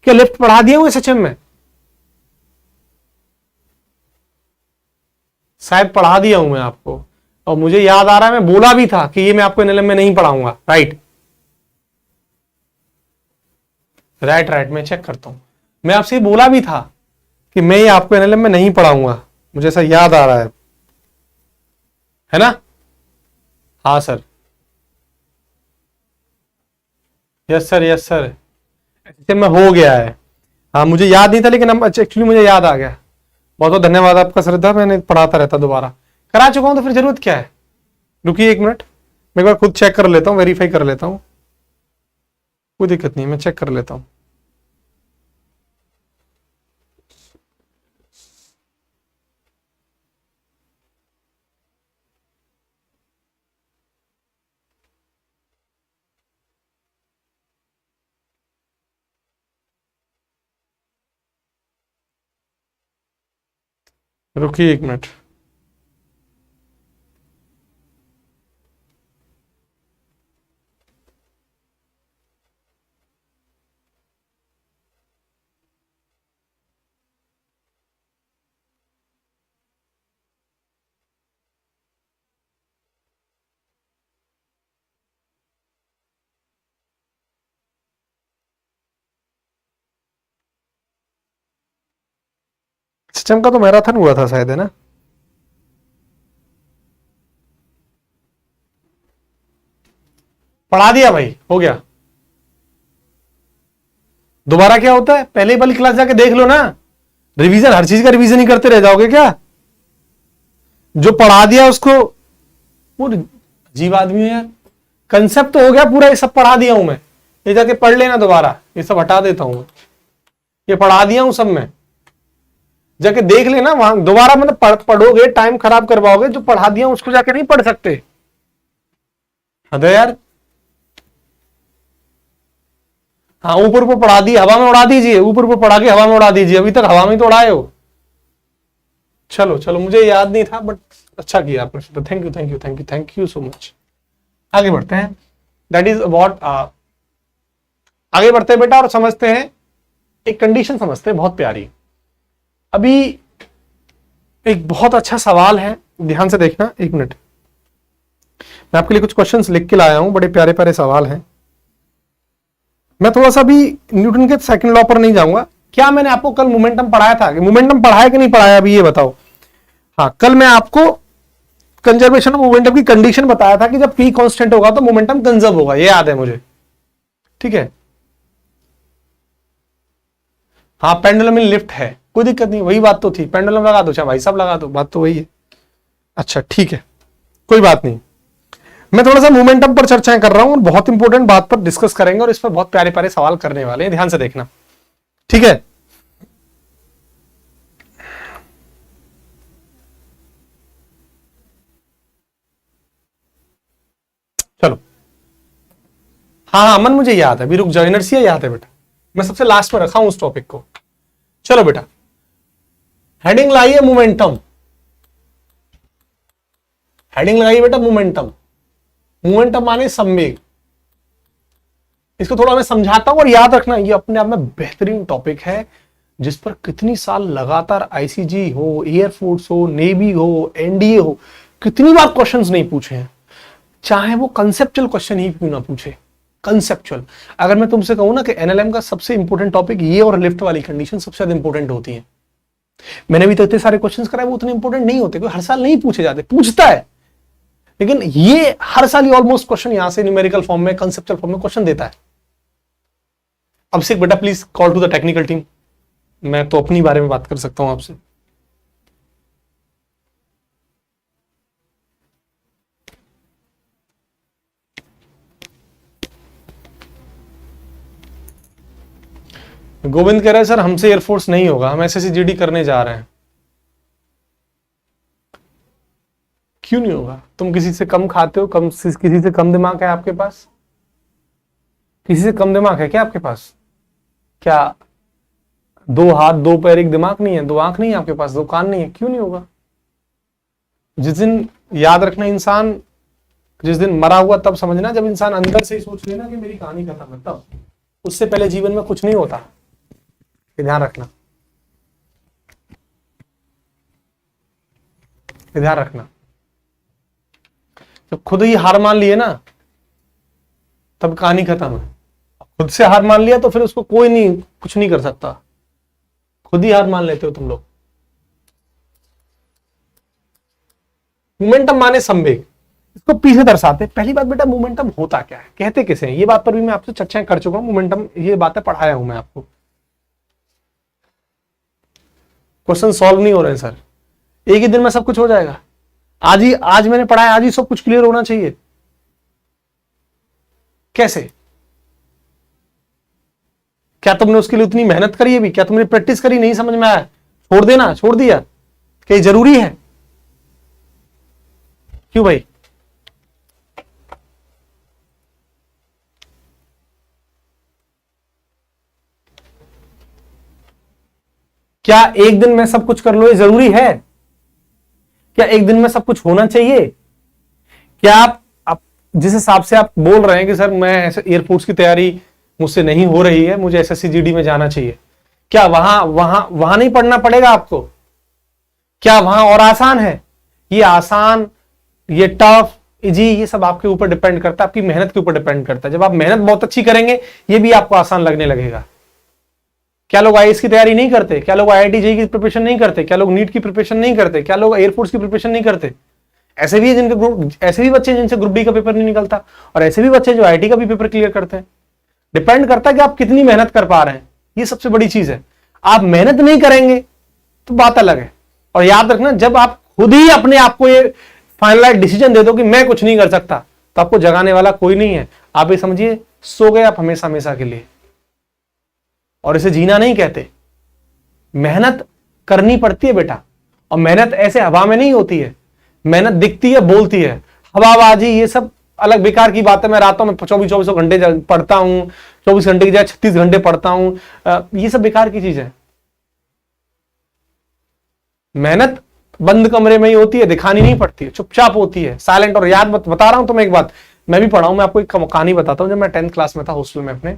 क्या लिफ्ट पढ़ा दिया हूं एसएचएम में? शायद पढ़ा दिया हूं मैं आपको, और मुझे याद आ रहा है मैं बोला भी था कि ये मैं आपको एनएलएम में नहीं पढ़ाऊंगा। राइट राइट राइट, मैं चेक करता हूं। मैं आपसे बोला भी था कि मैं ये आपको एनएलएम में नहीं पढ़ाऊंगा, मुझे ऐसा याद आ रहा है ना? हाँ sir, yes sir, yes sir, SHM में हो गया है। हाँ मुझे याद नहीं था, लेकिन एक्चुअली मुझे याद आ गया। बहुत बहुत धन्यवाद आपका श्रद्धा, मैंने पढ़ाता रहता, दोबारा करा चुका हूं तो फिर जरूरत क्या है। रुकिए 1 मिनट, मैं एक बार खुद चेक कर लेता हूँ, वेरीफाई कर लेता हूँ, कोई दिक्कत नहीं, मैं चेक कर लेता हूँ। रुकिए 1 मिनट। सिस्टम का तो मैराथन हुआ था शायद, है ना? पढ़ा दिया भाई, हो गया। दोबारा क्या होता है, पहले वाली क्लास जाके देख लो ना। रिवीजन, हर चीज का रिवीजन ही करते रह जाओगे क्या? जो पढ़ा दिया उसको, वो अजीब आदमी है यार। कंसेप्ट तो हो गया पूरा, ये सब पढ़ा दिया हूं मैं, ये जाके पढ़ लेना दोबारा, ये सब हटा देता हूं, ये पढ़ा दिया हूं सब में, जाके देख लेना वहां दोबारा। मतलब पढ़ोगे टाइम खराब करवाओगे, जो पढ़ा दिया उसको जाके नहीं पढ़ सकते। अरे यार, हाँ ऊपर ऊपर पढ़ा दी, हवा में उड़ा दीजिए, ऊपर ऊपर पढ़ा के हवा में उड़ा दीजिए, अभी तक हवा में तो उड़ाए हो। चलो चलो, मुझे याद नहीं था, बट अच्छा किया आपने, thank you thank you thank you thank you so much. आगे बढ़ते हैं, दैट इज व्हाट, आगे बढ़ते हैं बेटा और समझते हैं एक कंडीशन, समझते हैं बहुत प्यारी। अभी एक बहुत अच्छा सवाल है, ध्यान से देखना। 1 मिनट, मैं आपके लिए कुछ क्वेश्चंस लिख के लाया हूं, बड़े प्यारे प्यारे सवाल हैं। मैं थोड़ा सा भी न्यूटन के सेकंड लॉ पर नहीं जाऊंगा। क्या मैंने आपको कल मोमेंटम पढ़ाया था? मोमेंटम पढ़ाया कि नहीं पढ़ाया, अभी ये बताओ। हाँ, कल मैं आपको कंजर्वेशन ऑफ मोमेंटम की कंडीशन बताया था कि जब पी कांस्टेंट होगा तो मोमेंटम कंजर्व होगा, ये याद है मुझे, ठीक है? हाँ, पेंडुलम इन लिफ्ट है, कोई दिक्कत नहीं, वही बात तो थी। पेंडुलम लगा दो, चाहे भाई साहब लगा दो, बात तो वही है। अच्छा ठीक है, कोई बात नहीं। मैं थोड़ा सा मोमेंटम पर चर्चाएं कर रहा हूं और बहुत इंपॉर्टेंट बात पर डिस्कस करेंगे और इस पर बहुत प्यारे प्यारे सवाल करने वाले हैं, ध्यान से देखना, ठीक है। चलो, हाँ अमन मुझे याद है, अभी रुक जाओ, इनर्शिया याद है बेटा, मैं सबसे लास्ट में रखा हूं उस टॉपिक को। चलो बेटा, हेडिंग लाइए मोमेंटम, हेडिंग लगाइए बेटा मोमेंटम। मोमेंटम माने संवेग। इसको थोड़ा मैं समझाता हूं और याद रखना, ये अपने आप में बेहतरीन टॉपिक है जिस पर कितनी साल लगातार आईसीजी हो, एयरफोर्स हो, नेवी हो, एनडीए हो, कितनी बार क्वेश्चंस नहीं पूछे हैं, चाहे वो कंसेप्चुअल क्वेश्चन ही क्यों ना पूछे। कंसेप्चुअल, अगर मैं तुमसे कहूं ना कि एनएलएम का सबसे इंपॉर्टेंट टॉपिक ये और लिफ्ट वाली कंडीशन सबसे ज्यादा इंपॉर्टेंट होती है, मैंने भी तो इतने सारे क्वेश्चंस कराए, वो उतने इंपॉर्टेंट नहीं होते, कोई हर साल नहीं पूछे जाते, पूछता है लेकिन ये हर साल ही ऑलमोस्ट क्वेश्चन यहां से न्यूमेरिकल फॉर्म में, कंसेप्चुअल फॉर्म में क्वेश्चन देता है। अब से बेटा please call to the technical team, मैं तो अपनी बारे में बात कर सकता हूं आपसे। गोविंद कह रहा है सर हमसे एयरफोर्स नहीं होगा, हम एसएससी करने जा रहे हैं। क्यों नहीं होगा? तुम किसी से कम खाते हो, किसी से कम दिमाग है आपके पास? किसी से कम दिमाग है क्या आपके पास? क्या 2 हाथ 2 पैर 1 दिमाग नहीं है? 2 आंख नहीं है आपके पास? 2 कान नहीं है? क्यों नहीं होगा? जिस दिन, याद रखना, इंसान जिस दिन मरा हुआ तब समझना, जब इंसान अंदर से ही सोच लेना कि मेरी कहानी खत्म है, तब। उससे पहले जीवन में कुछ नहीं होता, ये ध्यान रखना, ये ध्यान रखना। जब खुद ही हार मान लिए ना, तब कहानी खत्म है। खुद से हार मान लिया तो फिर उसको कोई नहीं, कुछ नहीं कर सकता। खुद ही हार मान लेते हो तुम लोग। मोमेंटम माने संवेग, इसको पीछे दर्शाते। पहली बात बेटा, मोमेंटम होता क्या है, कहते किसे हैं, ये बात पर भी मैं आपसे चर्चाएं कर चुका हूं। मोमेंटम, ये बातें पढ़ाया हूं मैं आपको। क्वेश्चन सॉल्व नहीं हो रहे हैं सर, एक ही दिन में सब कुछ हो जाएगा? आज मैंने पढ़ाया, आज ही सब कुछ क्लियर होना चाहिए? कैसे? क्या तुमने उसके लिए उतनी मेहनत करी है भी? क्या तुमने प्रैक्टिस करी? नहीं समझ में आया, छोड़ देना, छोड़ दिया? क्या ये जरूरी है? क्यों भाई? क्या एक दिन में सब कुछ कर लो ये जरूरी है? क्या एक दिन में सब कुछ होना चाहिए? क्या आप जिस हिसाब से आप बोल रहे हैं कि सर मैं ऐसे एयरफोर्स की तैयारी मुझसे नहीं हो रही है, मुझे एसएससी जीडी में जाना चाहिए, क्या वहां नहीं पढ़ना पड़ेगा आपको? क्या वहां और आसान है? ये आसान, ये टफ जी, ये सब आपके ऊपर डिपेंड करता है, आपकी मेहनत के ऊपर डिपेंड करता है। जब आप मेहनत बहुत अच्छी करेंगे, ये भी आपको आसान लगने लगेगा। क्या लोग आईएएस की तैयारी नहीं करते? क्या लोग आईआईटी जेईई की प्रिपरेशन नहीं करते? क्या लोग नीट की प्रिपरेशन नहीं करते? क्या लोग एयरफोर्स की प्रिपरेशन नहीं करते? ऐसे भी जिनके ग्रुप, ऐसे भी बच्चे जिनसे ग्रुप डी का पेपर नहीं निकलता, और ऐसे भी बच्चे जो आईआईटी का भी पेपर क्लियर करते हैं। डिपेंड करता है कि आप कितनी मेहनत कर पा रहे हैं, ये सबसे बड़ी चीज है। आप मेहनत नहीं करेंगे तो बात अलग है। और याद रखना, जब आप खुद ही अपने आप को ये फाइनलाइज डिसीजन दे दो कि मैं कुछ नहीं कर सकता, तो आपको जगाने वाला कोई नहीं है। आप ये समझिए, सो गए आप हमेशा हमेशा के लिए। और इसे जीना नहीं कहते, मेहनत करनी पड़ती है बेटा। और मेहनत ऐसे हवा में नहीं होती है, मेहनत दिखती है, बोलती है। हवाबाजी ये सब अलग बेकार की बात है। मैं रातों में 24 घंटे पढ़ता हूं, 24 घंटे की जगह 36 घंटे पढ़ता हूं, ये सब बेकार की चीज है। मेहनत बंद कमरे में ही होती है, दिखानी नहीं पड़ती है, चुपचाप होती है, साइलेंट। और याद बता रहा हूं तुम्हें एक बात, मैं भी पढ़ा हूं, मैं आपको एक कहानी बताता हूं। जब मैं 10th क्लास में था हॉस्टल में अपने,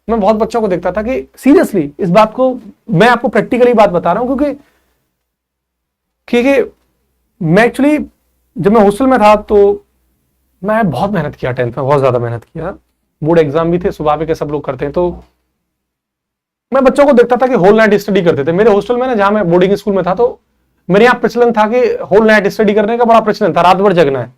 मैं बहुत बच्चों को देखता था कि सीरियसली इस बात को मैं आपको प्रैक्टिकली बात बता रहा हूं, क्योंकि मैं एक्चुअली जब मैं हॉस्टल में था तो मैं बहुत मेहनत किया, 10th में बहुत ज्यादा मेहनत किया। बोर्ड एग्जाम भी थे, स्वाभाविक है, सब लोग करते हैं। तो मैं बच्चों को देखता था कि होल नाइट स्टडी करते थे। मेरे हॉस्टल में ना, जहां मैं बोर्डिंग स्कूल में था, तो मेरे यहाँ प्रचलन था कि होल नाइट स्टडी करने का बड़ा प्रचलन था। रात भर जगना है,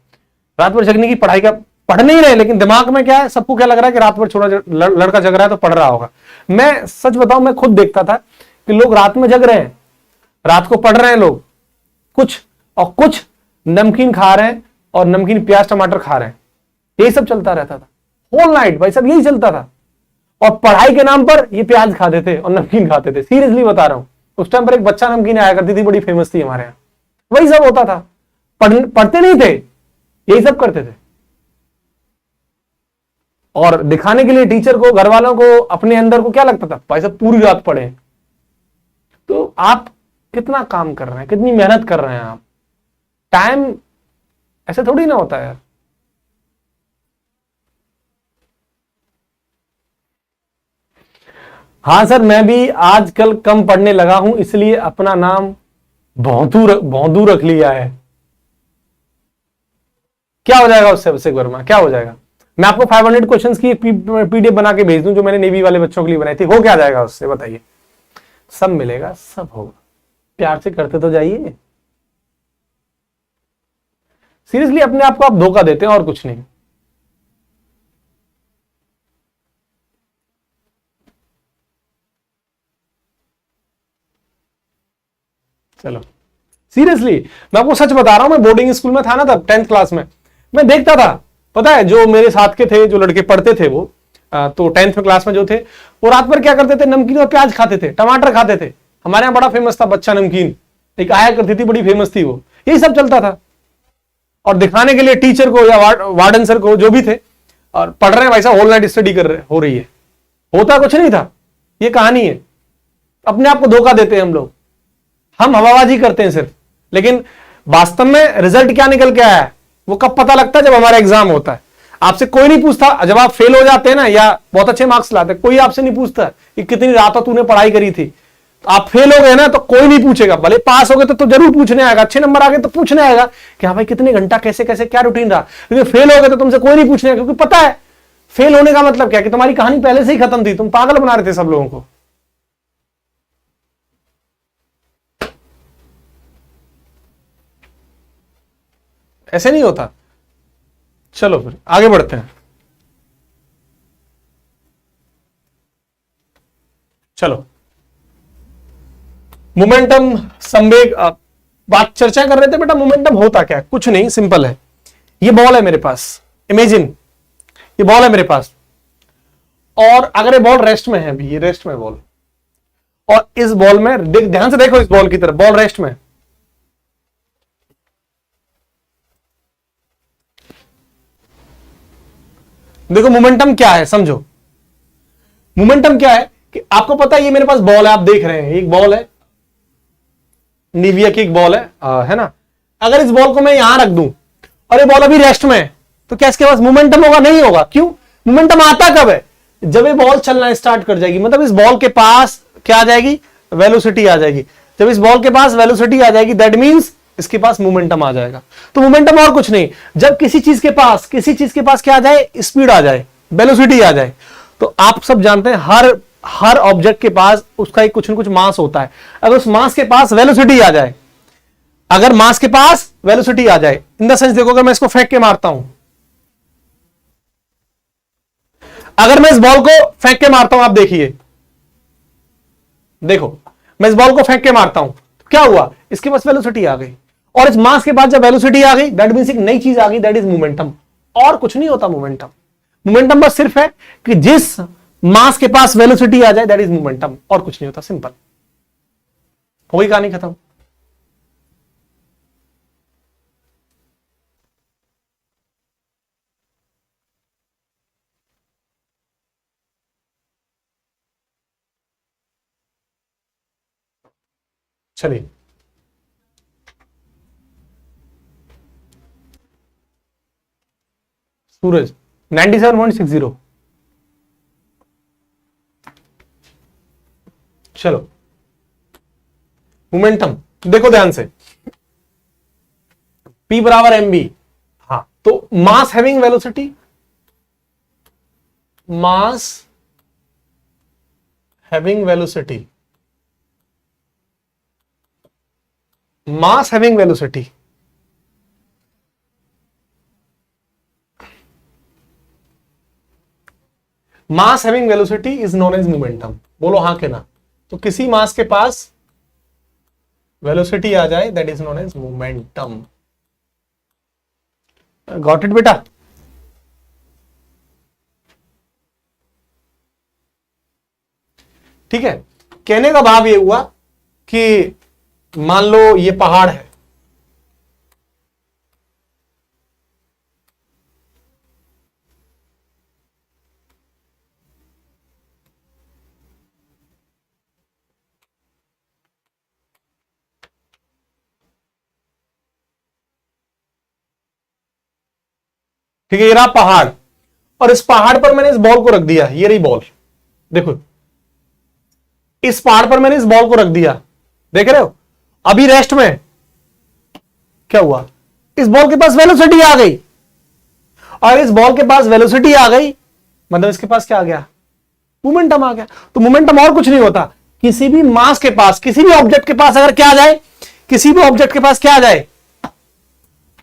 रात भर जगने की पढ़ाई का, पढ़ नहीं रहे लेकिन दिमाग में क्या है, सबको क्या लग रहा है कि रात भर छोड़ा लड़का जग रहा है तो पढ़ रहा होगा। मैं सच बताऊं, मैं खुद देखता था कि लोग रात में जग रहे हैं, रात को पढ़ रहे हैं लोग, कुछ नमकीन खा रहे हैं और नमकीन प्याज टमाटर खा रहे हैं, यही सब चलता रहता था होल नाइट भाई, सब यही चलता था। और पढ़ाई के नाम पर ये प्याज खाते थे और नमकीन खाते थे, सीरियसली बता रहा हूं। उस टाइम पर एक बच्चा नमकीन आया करती थी, बड़ी फेमस थी हमारे यहाँ, वही सब होता था। पढ़ते नहीं थे, यही सब करते थे। और दिखाने के लिए टीचर को, घर वालों को, अपने अंदर को क्या लगता था, भाई साहब पूरी रात पढ़े। तो आप कितना काम कर रहे हैं, कितनी मेहनत कर रहे हैं आप, टाइम ऐसे थोड़ी ना होता है यार। हाँ सर, मैं भी आजकल कम पढ़ने लगा हूं, इसलिए अपना नाम भौंदू रख लिया है। क्या हो जाएगा उससे अभिषेक वर्मा, क्या हो जाएगा? मैं आपको 500 क्वेश्चंस की एक पीडीएफ बना के भेज दूं, जो मैंने नेवी वाले बच्चों के लिए बनाई थी, हो क्या जाएगा उससे बताइए? सब मिलेगा, सब होगा, प्यार से करते तो जाइए। सीरियसली अपने आप को आप धोखा देते हैं और कुछ नहीं। चलो सीरियसली मैं आपको सच बता रहा हूं, मैं बोर्डिंग स्कूल में था ना तब 10th क्लास में, मैं देखता था, पता है जो मेरे साथ के थे, जो लड़के पढ़ते थे वो तो 10th में क्लास में जो थे, वो रात भर क्या करते थे, नमकीन और प्याज खाते थे, टमाटर खाते थे। हमारे यहाँ बड़ा फेमस था बच्चा नमकीन, एक आया करती थी, बड़ी फेमस थी वो, यही सब चलता था। और दिखाने के लिए टीचर को या वार्डन सर को, जो भी थे, और पढ़ रहे हैं भाई साहब, होल नाइट स्टडी कर रहे हो रही है, होता कुछ नहीं था। ये कहानी है, अपने आप को धोखा देते हैं हम लोग, हम हवाबाजी करते हैं सिर्फ। लेकिन वास्तव में रिजल्ट क्या निकल के आया है वो कब पता लगता है? जब हमारा एग्जाम होता है। आपसे कोई नहीं पूछता, जब आप फेल हो जाते हैं ना या बहुत अच्छे मार्क्स लाते हैं, कोई आपसे नहीं पूछता कि कितनी रातों तूने पढ़ाई करी थी। तो आप फेल हो गए ना तो कोई नहीं पूछेगा, भले पास हो गए तो जरूर पूछने आएगा, अच्छे नंबर आ गए तो पूछने आएगा कि हाँ भाई कितने घंटा, कैसे कैसे क्या रूटीन रहा। लेकिन फेल हो गए तो तुमसे कोई नहीं पूछने, क्योंकि पता है फेल होने का मतलब क्या, कि तुम्हारी कहानी पहले से ही खत्म थी, तुम पागल बना रहे थे सब लोगों को। ऐसे नहीं होता। चलो फिर आगे बढ़ते हैं। चलो मोमेंटम, संवेग, बात चर्चा कर रहे थे बेटा, मोमेंटम होता क्या है? कुछ नहीं, सिंपल है। ये बॉल है मेरे पास, इमेजिन ये बॉल है मेरे पास, और अगर ये बॉल रेस्ट में है, अभी ये रेस्ट में बॉल, और इस बॉल में ध्यान से देखो, इस बॉल की तरफ, बॉल रेस्ट में, देखो मोमेंटम क्या है, समझो मोमेंटम क्या है। कि आपको पता है ये मेरे पास बॉल है, आप देख रहे हैं एक बॉल है, निविया की एक बॉल है ना। अगर इस बॉल को मैं यहां रख दूं और ये बॉल अभी रेस्ट में है, तो क्या इसके पास मोमेंटम होगा? नहीं होगा। क्यों? मोमेंटम आता कब है? जब ये बॉल चलना स्टार्ट कर जाएगी, मतलब इस बॉल के पास क्या आ जाएगी? वेलोसिटी आ जाएगी। जब इस बॉल के पास वेलोसिटी आ जाएगी, दैट मींस इसके पास मोमेंटम आ जाएगा। तो मोमेंटम और कुछ नहीं, जब किसी चीज के पास क्या आ जाए? स्पीड आ जाए, वेलोसिटी आ जाए। तो आप सब जानते हैं हर ऑब्जेक्ट के पास उसका एक कुछ न कुछ मास होता है। अगर उस मास के पास वेलोसिटी आ जाए, अगर मास के पास वेलोसिटी आ जाए, इन द सेंस देखो, अगर मैं इसको फेंक के मारता हूं, अगर मैं इस बॉल को फेंक के मारता हूं, आप देखिए, देखो मैं इस बॉल को फेंक के मारता हूं, तो क्या हुआ? इसके पास वेलोसिटी आ गई, और इस मास के बाद जब वेलोसिटी आ गई, दैट मींस एक नई चीज आ गई, दैट इज मोमेंटम। और कुछ नहीं होता मोमेंटम। मोमेंटम बस सिर्फ है कि जिस मास के पास वेलोसिटी आ जाए, दैट इज मोमेंटम, और कुछ नहीं होता। सिंपल, हो गई कहानी खत्म। चलिए सूरज 97.60। चलो मोमेंटम देखो ध्यान से, P बराबर mb। हाँ, तो mass having velocity, mass having velocity, mass having velocity, mass having velocity is known as momentum. बोलो हाँ के ना? तो किसी मास के पास वेलोसिटी आ जाए, that is known as momentum. Got it बेटा? ठीक है, कहने का भाव ये हुआ कि मान लो ये पहाड़ है, ठीक है, ये रहा पहाड़, और इस पहाड़ पर मैंने इस बॉल को रख दिया, ये रही बॉल, देखो इस पहाड़ पर मैंने इस बॉल को रख दिया, देख रहे हो? अभी रेस्ट में क्या हुआ, इस बॉल के पास वेलोसिटी आ गई, और इस बॉल के पास वेलोसिटी आ गई मतलब इसके पास क्या आ गया, मोमेंटम आ गया। तो मोमेंटम और कुछ नहीं होता, किसी भी मास के पास, किसी भी ऑब्जेक्ट के पास अगर क्या आ जाए, किसी भी ऑब्जेक्ट के पास क्या आ जाए,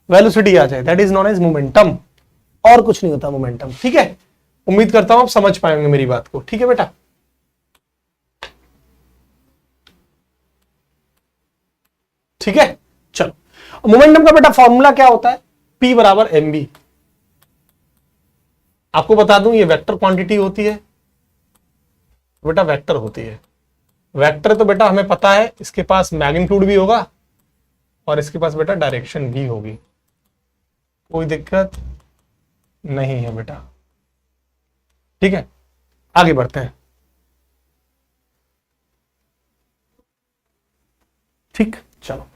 वेलोसिटी आ जाए, that is known as momentum, और कुछ नहीं होता मोमेंटम। ठीक है, उम्मीद करता हूं आप समझ पाएंगे मेरी बात को। ठीक है बेटा, ठीक है, चलो मोमेंटम का बेटा फॉर्मूला क्या होता है, P बराबर mv। आपको बता दूं ये वेक्टर क्वांटिटी होती है बेटा, वेक्टर होती है। वेक्टर तो बेटा हमें पता है, इसके पास मैग्नीट्यूड भी होगा और इसके पास बेटा डायरेक्शन भी होगी, कोई दिक्कत नहीं है बेटा। ठीक है, आगे बढ़ते हैं। ठीक, चलो,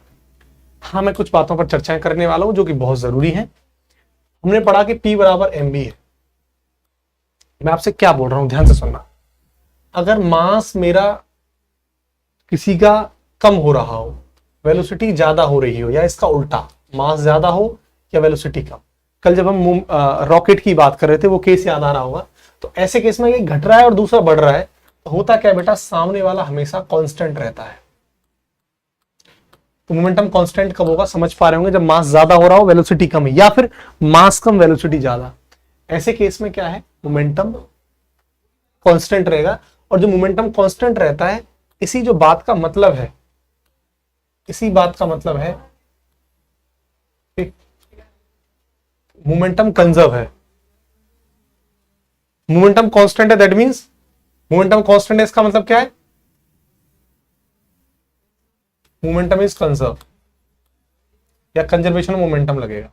हाँ मैं कुछ बातों पर चर्चाएं करने वाला हूं जो कि बहुत जरूरी है। हमने पढ़ा कि P बराबर mv है। मैं आपसे क्या बोल रहा हूं, ध्यान से सुनना। अगर मास मेरा किसी का कम हो रहा हो, वेलोसिटी ज्यादा हो रही हो, या इसका उल्टा, मास ज्यादा हो या वेलोसिटी कम। कल जब हम रॉकेट की बात कर रहे थे, वो केस याद आ रहा होगा। तो ऐसे केस में एक घट रहा है और दूसरा बढ़ रहा है, तो होता क्या बेटा, सामने वाला हमेशा कांस्टेंट रहता है। तो मोमेंटम कांस्टेंट कब होगा, समझ पा रहे होंगे, जब मास ज्यादा हो रहा हो, वेलोसिटी कम है, या फिर मास कम वेलोसिटी ज्यादा। ऐसे केस में क्या है, मोमेंटम कांस्टेंट रहेगा। और जो मोमेंटम कांस्टेंट रहता है, इसी जो बात का मतलब है, इसी बात का मतलब है मोमेंटम कंजर्व है। मोमेंटम कांस्टेंट है, दैट मींस मोमेंटम कांस्टेंट है, इसका मतलब क्या है, मोमेंटम इज कंजर्व, या कंजर्वेशन मोमेंटम लगेगा,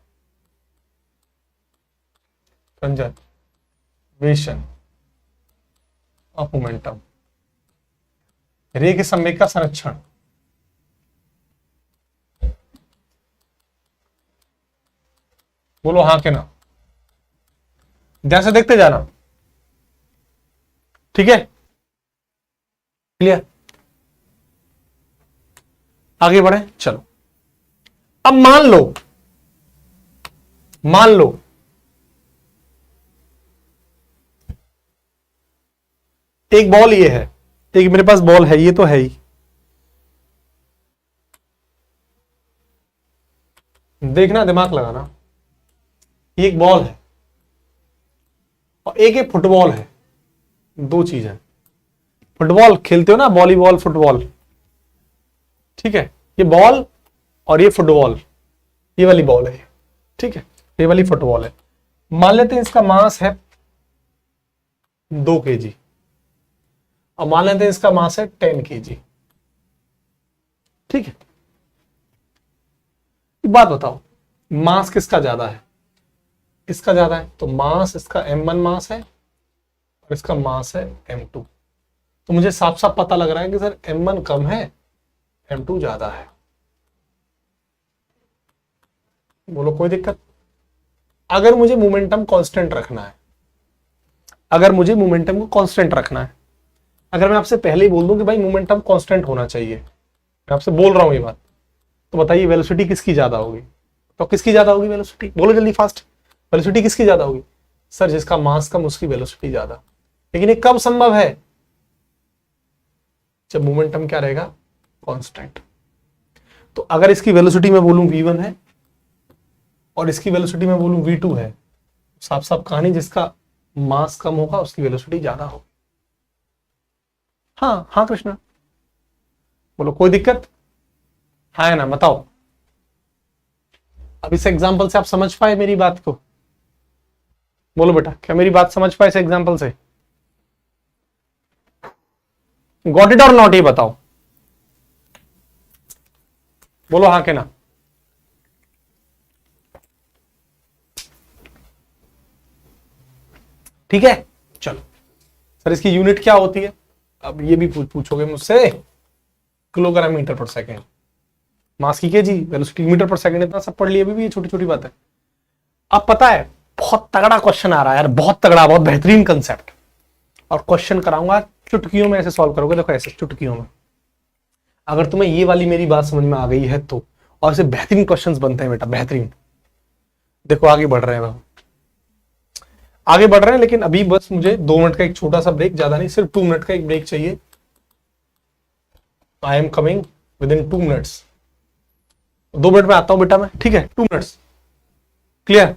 कंजर्वेशन ऑफ मोमेंटम, रे के संवेग का संरक्षण। बोलो हाँ के ना, ध्यान से देखते जाना। ठीक है, क्लियर, आगे बढ़े, चलो। अब मान लो एक बॉल ये है, एक मेरे पास बॉल है, ये तो है ही, देखना, दिमाग लगाना। ये एक बॉल है और एक फुटबॉल है, दो चीज है। फुटबॉल खेलते हो ना, वॉलीबॉल, फुटबॉल, ठीक है, ये बॉल और ये फुटबॉल, ये वाली बॉल है, ठीक है, ये वाली फुटबॉल है। मान लेते हैं इसका मास है 2 kg, और मान लेते हैं इसका मास है 10 kg। ठीक है, एक बात बताओ, मास किसका ज्यादा है, इसका ज्यादा है, तो मास इसका m1 मास है और इसका मास है m2। तो मुझे साफ साफ पता लग रहा है कि सर m1 कम है, m2 ज्यादा है। बोलो कोई दिक्कत? अगर मुझे मोमेंटम कांस्टेंट रखना है, अगर मुझे मोमेंटम को कांस्टेंट रखना है, अगर मैं आपसे पहले ही बोल दूं कि भाई मोमेंटम कांस्टेंट होना चाहिए, मैं आपसे बोल रहा हूं ये बात, तो बताइए वेलोसिटी किसकी ज्यादा होगी? तो किसकी ज्यादा होगी वेलोसिटी? बोलो जल्दी फास्ट, वेलोसिटी किसकी ज्यादा होगी? सर जिसका मास कम उसकी वेलोसिटी ज्यादा। लेकिन ये कब संभव है? जब मोमेंटम क्या रहेगा, कांस्टेंट। तो अगर इसकी वेलोसिटी में बोलूं v1 है और इसकी वेलोसिटी में बोलूं v2 है, साफ साफ कहानी, जिसका मास कम होगा उसकी वेलोसिटी ज्यादा होगी। हाँ हाँ कृष्णा, बोलो कोई दिक्कत? हाँ है ना, बताओ। अब इस एग्जाम्पल से आप समझ पाए मेरी बात को? बोलो बेटा, क्या मेरी बात समझ पाए इस एग्जाम्पल से? गॉट इट और नॉट, ये बताओ, बोलो हाँ के ना। ठीक है, चलो सर इसकी यूनिट क्या होती है? अब ये भी पूछोगे मुझसे, किलोग्राम मीटर पर सेकेंड, मास की केजी, वेलोसिटी मीटर पर सेकंड, इतना सब पढ़ लिया, अभी भी ये छोटी छोटी बात है। अब पता है बहुत तगड़ा क्वेश्चन आ रहा है यार, बहुत तगड़ा, बहुत बेहतरीन कंसेप्ट, और क्वेश्चन कराऊंगा चुटकियों में, ऐसे सॉल्व करोगे, देखो ऐसे चुटकियों में। अगर तुम्हें ये वाली मेरी बात समझ में आ गई है तो, और ऐसे बेहतरीन क्वेश्चंस बनते हैं बेटा, बेहतरीन। देखो आगे बढ़ रहे हैं, आगे बढ़ रहे हैं, लेकिन अभी बस मुझे 2 मिनट का एक छोटा सा ब्रेक, ज्यादा नहीं, सिर्फ 2 मिनट का एक ब्रेक चाहिए। I am coming with in 2 minutes. 2 minute में आता हूं बेटा मैं, ठीक है, 2 मिनट्स, क्लियर?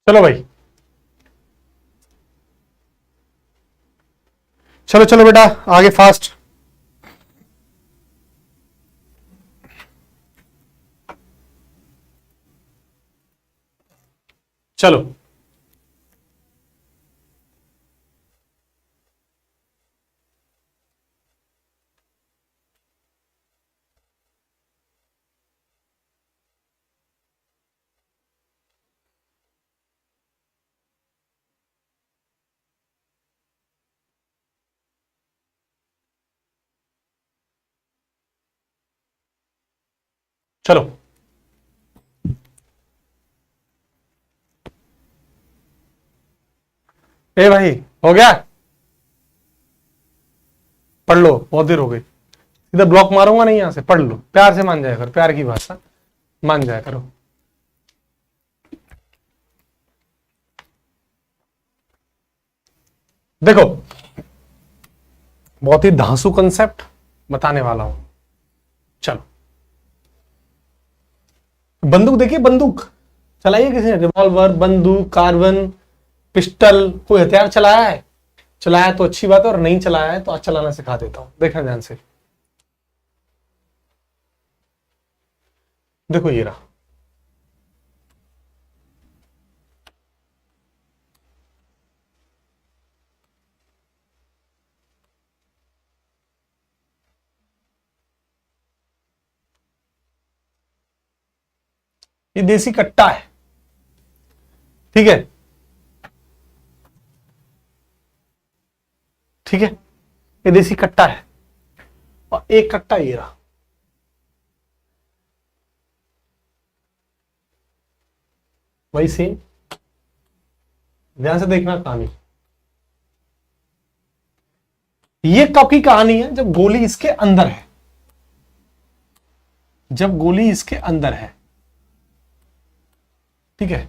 चलो भाई, चलो चलो बेटा आगे फास्ट। चलो चलो ए भाई, हो गया? पढ़ लो, बहुत देर हो गई। इधर ब्लॉक मारूंगा नहीं, यहां से पढ़ लो, प्यार से मान जाया करो, प्यार की भाषा मान जाया करो। देखो, बहुत ही धांसू कंसेप्ट बताने वाला हूं। चलो, बंदूक देखिए, बंदूक चलाइए किसी ने? रिवॉल्वर, बंदूक, कार्बन, पिस्टल, कोई हथियार चलाया है? चलाया तो अच्छी बात है, और नहीं चलाया है तो आज चलाना सिखा देता हूं। देखना ध्यान से, देखो ये रहा। ये देसी कट्टा है, ठीक है? ठीक है, ये देसी कट्टा है, और एक कट्टा ये रहा। वही सेम, ध्यान से देखना कहानी। ये कब की कहानी है? जब गोली इसके अंदर है, जब गोली इसके अंदर है, ठीक है?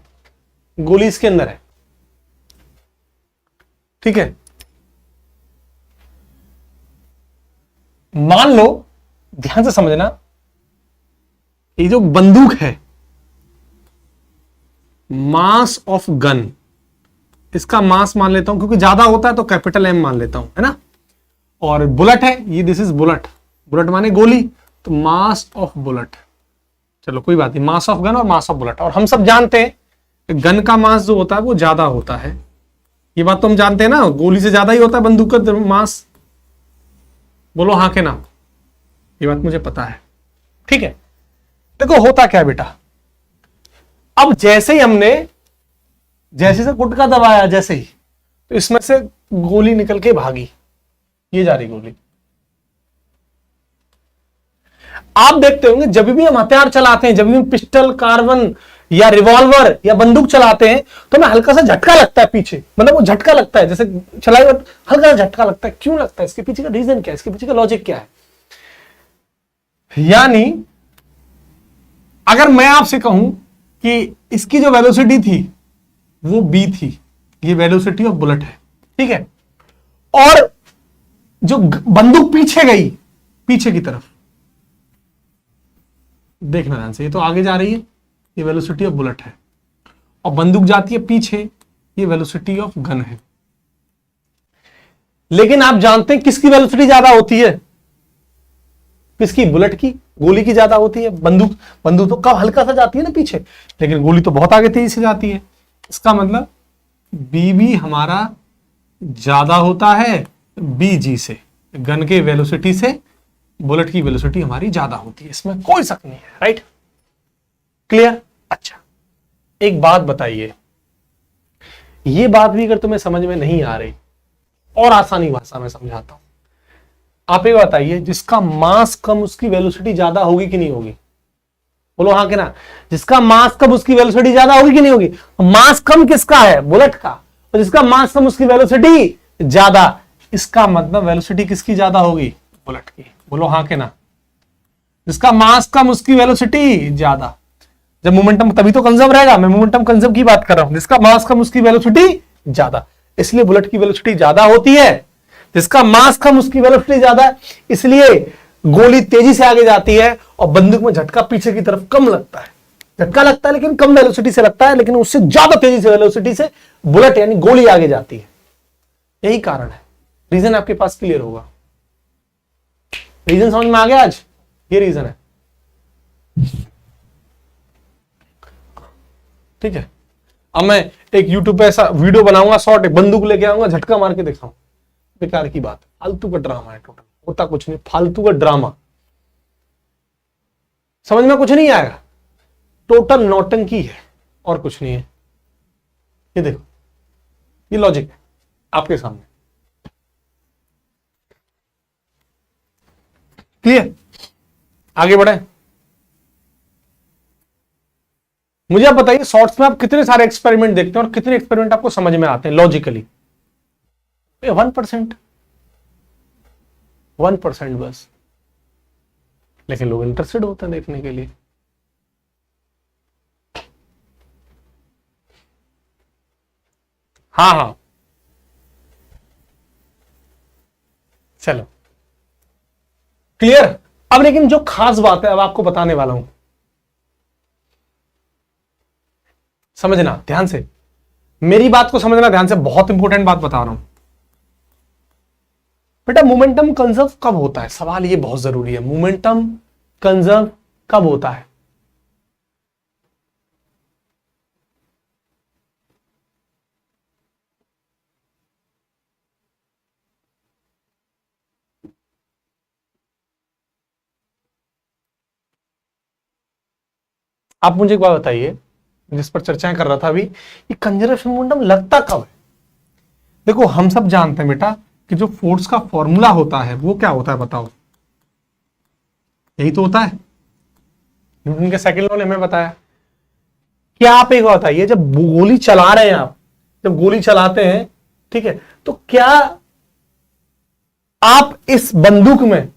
गोली इसके अंदर है, ठीक है? मान लो, ध्यान से समझना, ये जो बंदूक है, मास ऑफ गन, इसका मास मान लेता हूं, क्योंकि ज्यादा होता है तो कैपिटल एम मान लेता हूं, है ना? और बुलेट है ये, दिस इज बुलेट, बुलेट माने गोली, तो मास ऑफ बुलेट। चलो कोई बात नहीं, मास ऑफ गन और मास ऑफ बुलेट। और हम सब जानते हैं गन का मास जो होता है वो ज्यादा होता है, ये बात तो हम जानते हैं ना, गोली से ज्यादा ही होता है बंदूक का मास। बोलो हाँ के ना? ये बात मुझे पता है, ठीक है? देखो होता क्या है बेटा, अब जैसे ही हमने, जैसे से गुटका दबाया, जैसे ही, तो इसमें से गोली निकल के भागी, ये जा रही गोली। आप देखते होंगे जब भी हम हथियार चलाते हैं, जब भी हम पिस्टल, कार्बन या रिवॉल्वर या बंदूक चलाते हैं, तो हमें हल्का सा झटका लगता है पीछे, मतलब वो झटका लगता है, जैसे चलाई हल्का सा झटका लगता है। क्यों लगता है? इसके पीछे का रीजन क्या है, इसके पीछे का लॉजिक क्या है? यानी अगर मैं आपसे कहूं कि इसकी जो वेलोसिटी थी वो b थी, ये वेलोसिटी ऑफ बुलेट है, ठीक है? और जो बंदूक पीछे गई, पीछे की तरफ, देखना ध्यान से, ये तो आगे जा रही है, ये वेलोसिटी ऑफ बुलेट है, और बंदूक जाती है पीछे, ये वेलोसिटी ऑफ गन है। लेकिन आप जानते हैं किसकी वेलोसिटी ज्यादा होती है? किसकी? बुलेट की, गोली की ज्यादा होती है। बंदूक तो कब हल्का सा जाती है ना पीछे, लेकिन गोली तो बहुत आगे तेजी से जाती है। इसका मतलब बी भी हमारा ज्यादा होता है BG से, गन के वेलोसिटी से बुलेट की वेलोसिटी हमारी ज्यादा होती है, इसमें कोई शक नहीं है, राइट? क्लियर? अच्छा, एक बात बताइए, ये बात भी अगर तुम्हें समझ में नहीं आ रही, और आसानी भाषा में समझाता हूं। आप ये बताइए, जिसका मास कम उसकी वेलोसिटी ज्यादा होगी कि नहीं होगी? बोलो हाँ कि ना? जिसका मास कम उसकी वेलोसिटी ज्यादा होगी कि नहीं होगी? मास कम किसका है? बुलेट का। और जिसका मास कम उसकी वेलोसिटी ज्यादा, इसका मतलब वेलोसिटी किसकी ज्यादा होगी? बुलेट की। बोलो हाँ के ना? जिसका मास कम उसकी वेलोसिटी ज्यादा। जब मोमेंटम, तभी तो कंजर्व रहेगा, मैं मोमेंटम कंजर्व की बात कर रहा हूं। जिसका मास कम उसकी वेलोसिटी ज्यादा, इसलिए बुलेट की वेलोसिटी ज्यादा होती है। जिसका मास कम उसकी वेलोसिटी ज्यादा है, इसलिए गोली तेजी से आगे जाती है और बंदूक में झटका पीछे की तरफ कम लगता है। झटका लगता है लेकिन कम वेलोसिटी से लगता है, लेकिन उससे ज्यादा तेजी से वेलोसिटी से बुलेट यानी गोली आगे जाती है। यही कारण है। रीजन आपके पास क्लियर होगा। रीजन समझ में आ गया आज? ये रीजन है। ठीक है। अब मैं एक YouTube पे ऐसा वीडियो बनाऊंगा शॉर्ट, एक बंदूक लेके आऊंगा, झटका मार के दिखाऊं, बेकार की बात है, फालतू का ड्रामा है, टोटल होता कुछ नहीं, फालतू का ड्रामा, समझ में कुछ नहीं आएगा, टोटल नौटंकी है और कुछ नहीं है। ये देखो, ये लॉजिक है आपके सामने, क्लियर? आगे बढ़े। मुझे आप बताइए शॉर्ट्स में आप कितने सारे एक्सपेरिमेंट देखते हैं और कितने एक्सपेरिमेंट आपको समझ में आते हैं लॉजिकली? 1%, 1% बस। लेकिन लोग इंटरेस्टेड होते हैं देखने के लिए। हाँ हाँ, चलो क्लियर। अब लेकिन जो खास बात है अब आपको बताने वाला हूं, समझना ध्यान से, मेरी बात को समझना ध्यान से, बहुत इंपॉर्टेंट बात बता रहा हूं बेटा। मोमेंटम कंजर्व कब होता है? सवाल ये बहुत जरूरी है। मोमेंटम कंजर्व कब होता है? आप मुझे एक बात बताइए, जिस पर चर्चाएं कर रहा था अभी, ये कंजर्वेशन मोमेंटम लगता कब है? देखो हम सब जानते हैं बेटा कि जो फोर्स का फॉर्मूला होता है वो क्या होता है, बताओ? यही तो होता है, न्यूटन के सेकंड लॉ ने हमें बताया। क्या आप एक बात बताइए, जब गोली चला रहे हैं आप, जब गोली चलाते हैं, ठीक है, तो क्या आप इस बंदूक में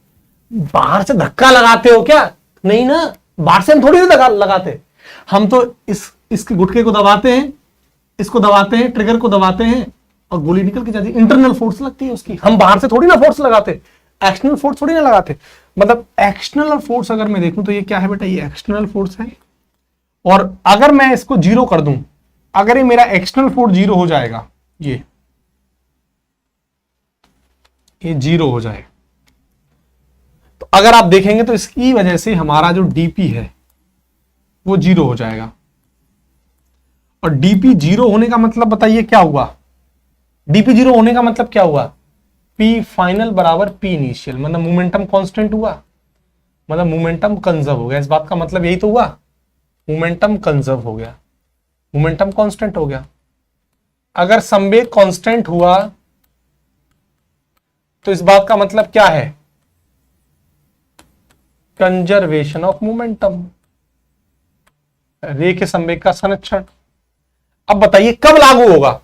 बाहर से धक्का लगाते हो क्या? नहीं ना, बाहर से हम थोड़ी ना लगाते, हम तो इसके गुटके को दबाते हैं, इसको दबाते हैं, ट्रिगर को दबाते हैं और गोली निकल के जाती है। इंटरनल फोर्स लगती है उसकी, हम बाहर से थोड़ी ना फोर्स लगाते, एक्सटर्नल फोर्स थोड़ी ना लगाते। मतलब एक्सटर्नल फोर्स अगर मैं देखूं तो ये क्या है बेटा? ये एक्सटर्नल फोर्स है। और अगर मैं इसको जीरो कर दूं, अगर ये मेरा एक्सटर्नल फोर्स जीरो हो जाएगा, ये जीरो हो जाए, तो अगर आप देखेंगे तो इसकी वजह से हमारा जो डीपी है वो जीरो हो जाएगा। और डीपी जीरो होने का मतलब बताइए क्या हुआ? डीपी जीरो होने का मतलब क्या हुआ? पी फाइनल बराबर पी इनिशियल, मतलब मोमेंटम कांस्टेंट हुआ, मतलब मोमेंटम कंजर्व हो गया। इस बात का मतलब यही तो हुआ, मोमेंटम कंजर्व हो गया, मोमेंटम कांस्टेंट हो गया। अगर संवेग कांस्टेंट हुआ तो इस बात का मतलब क्या है? कंजर्वेशन ऑफ मोमेंटम, रे के संवेग का संरक्षण। अब बताइए कब लागू होगा?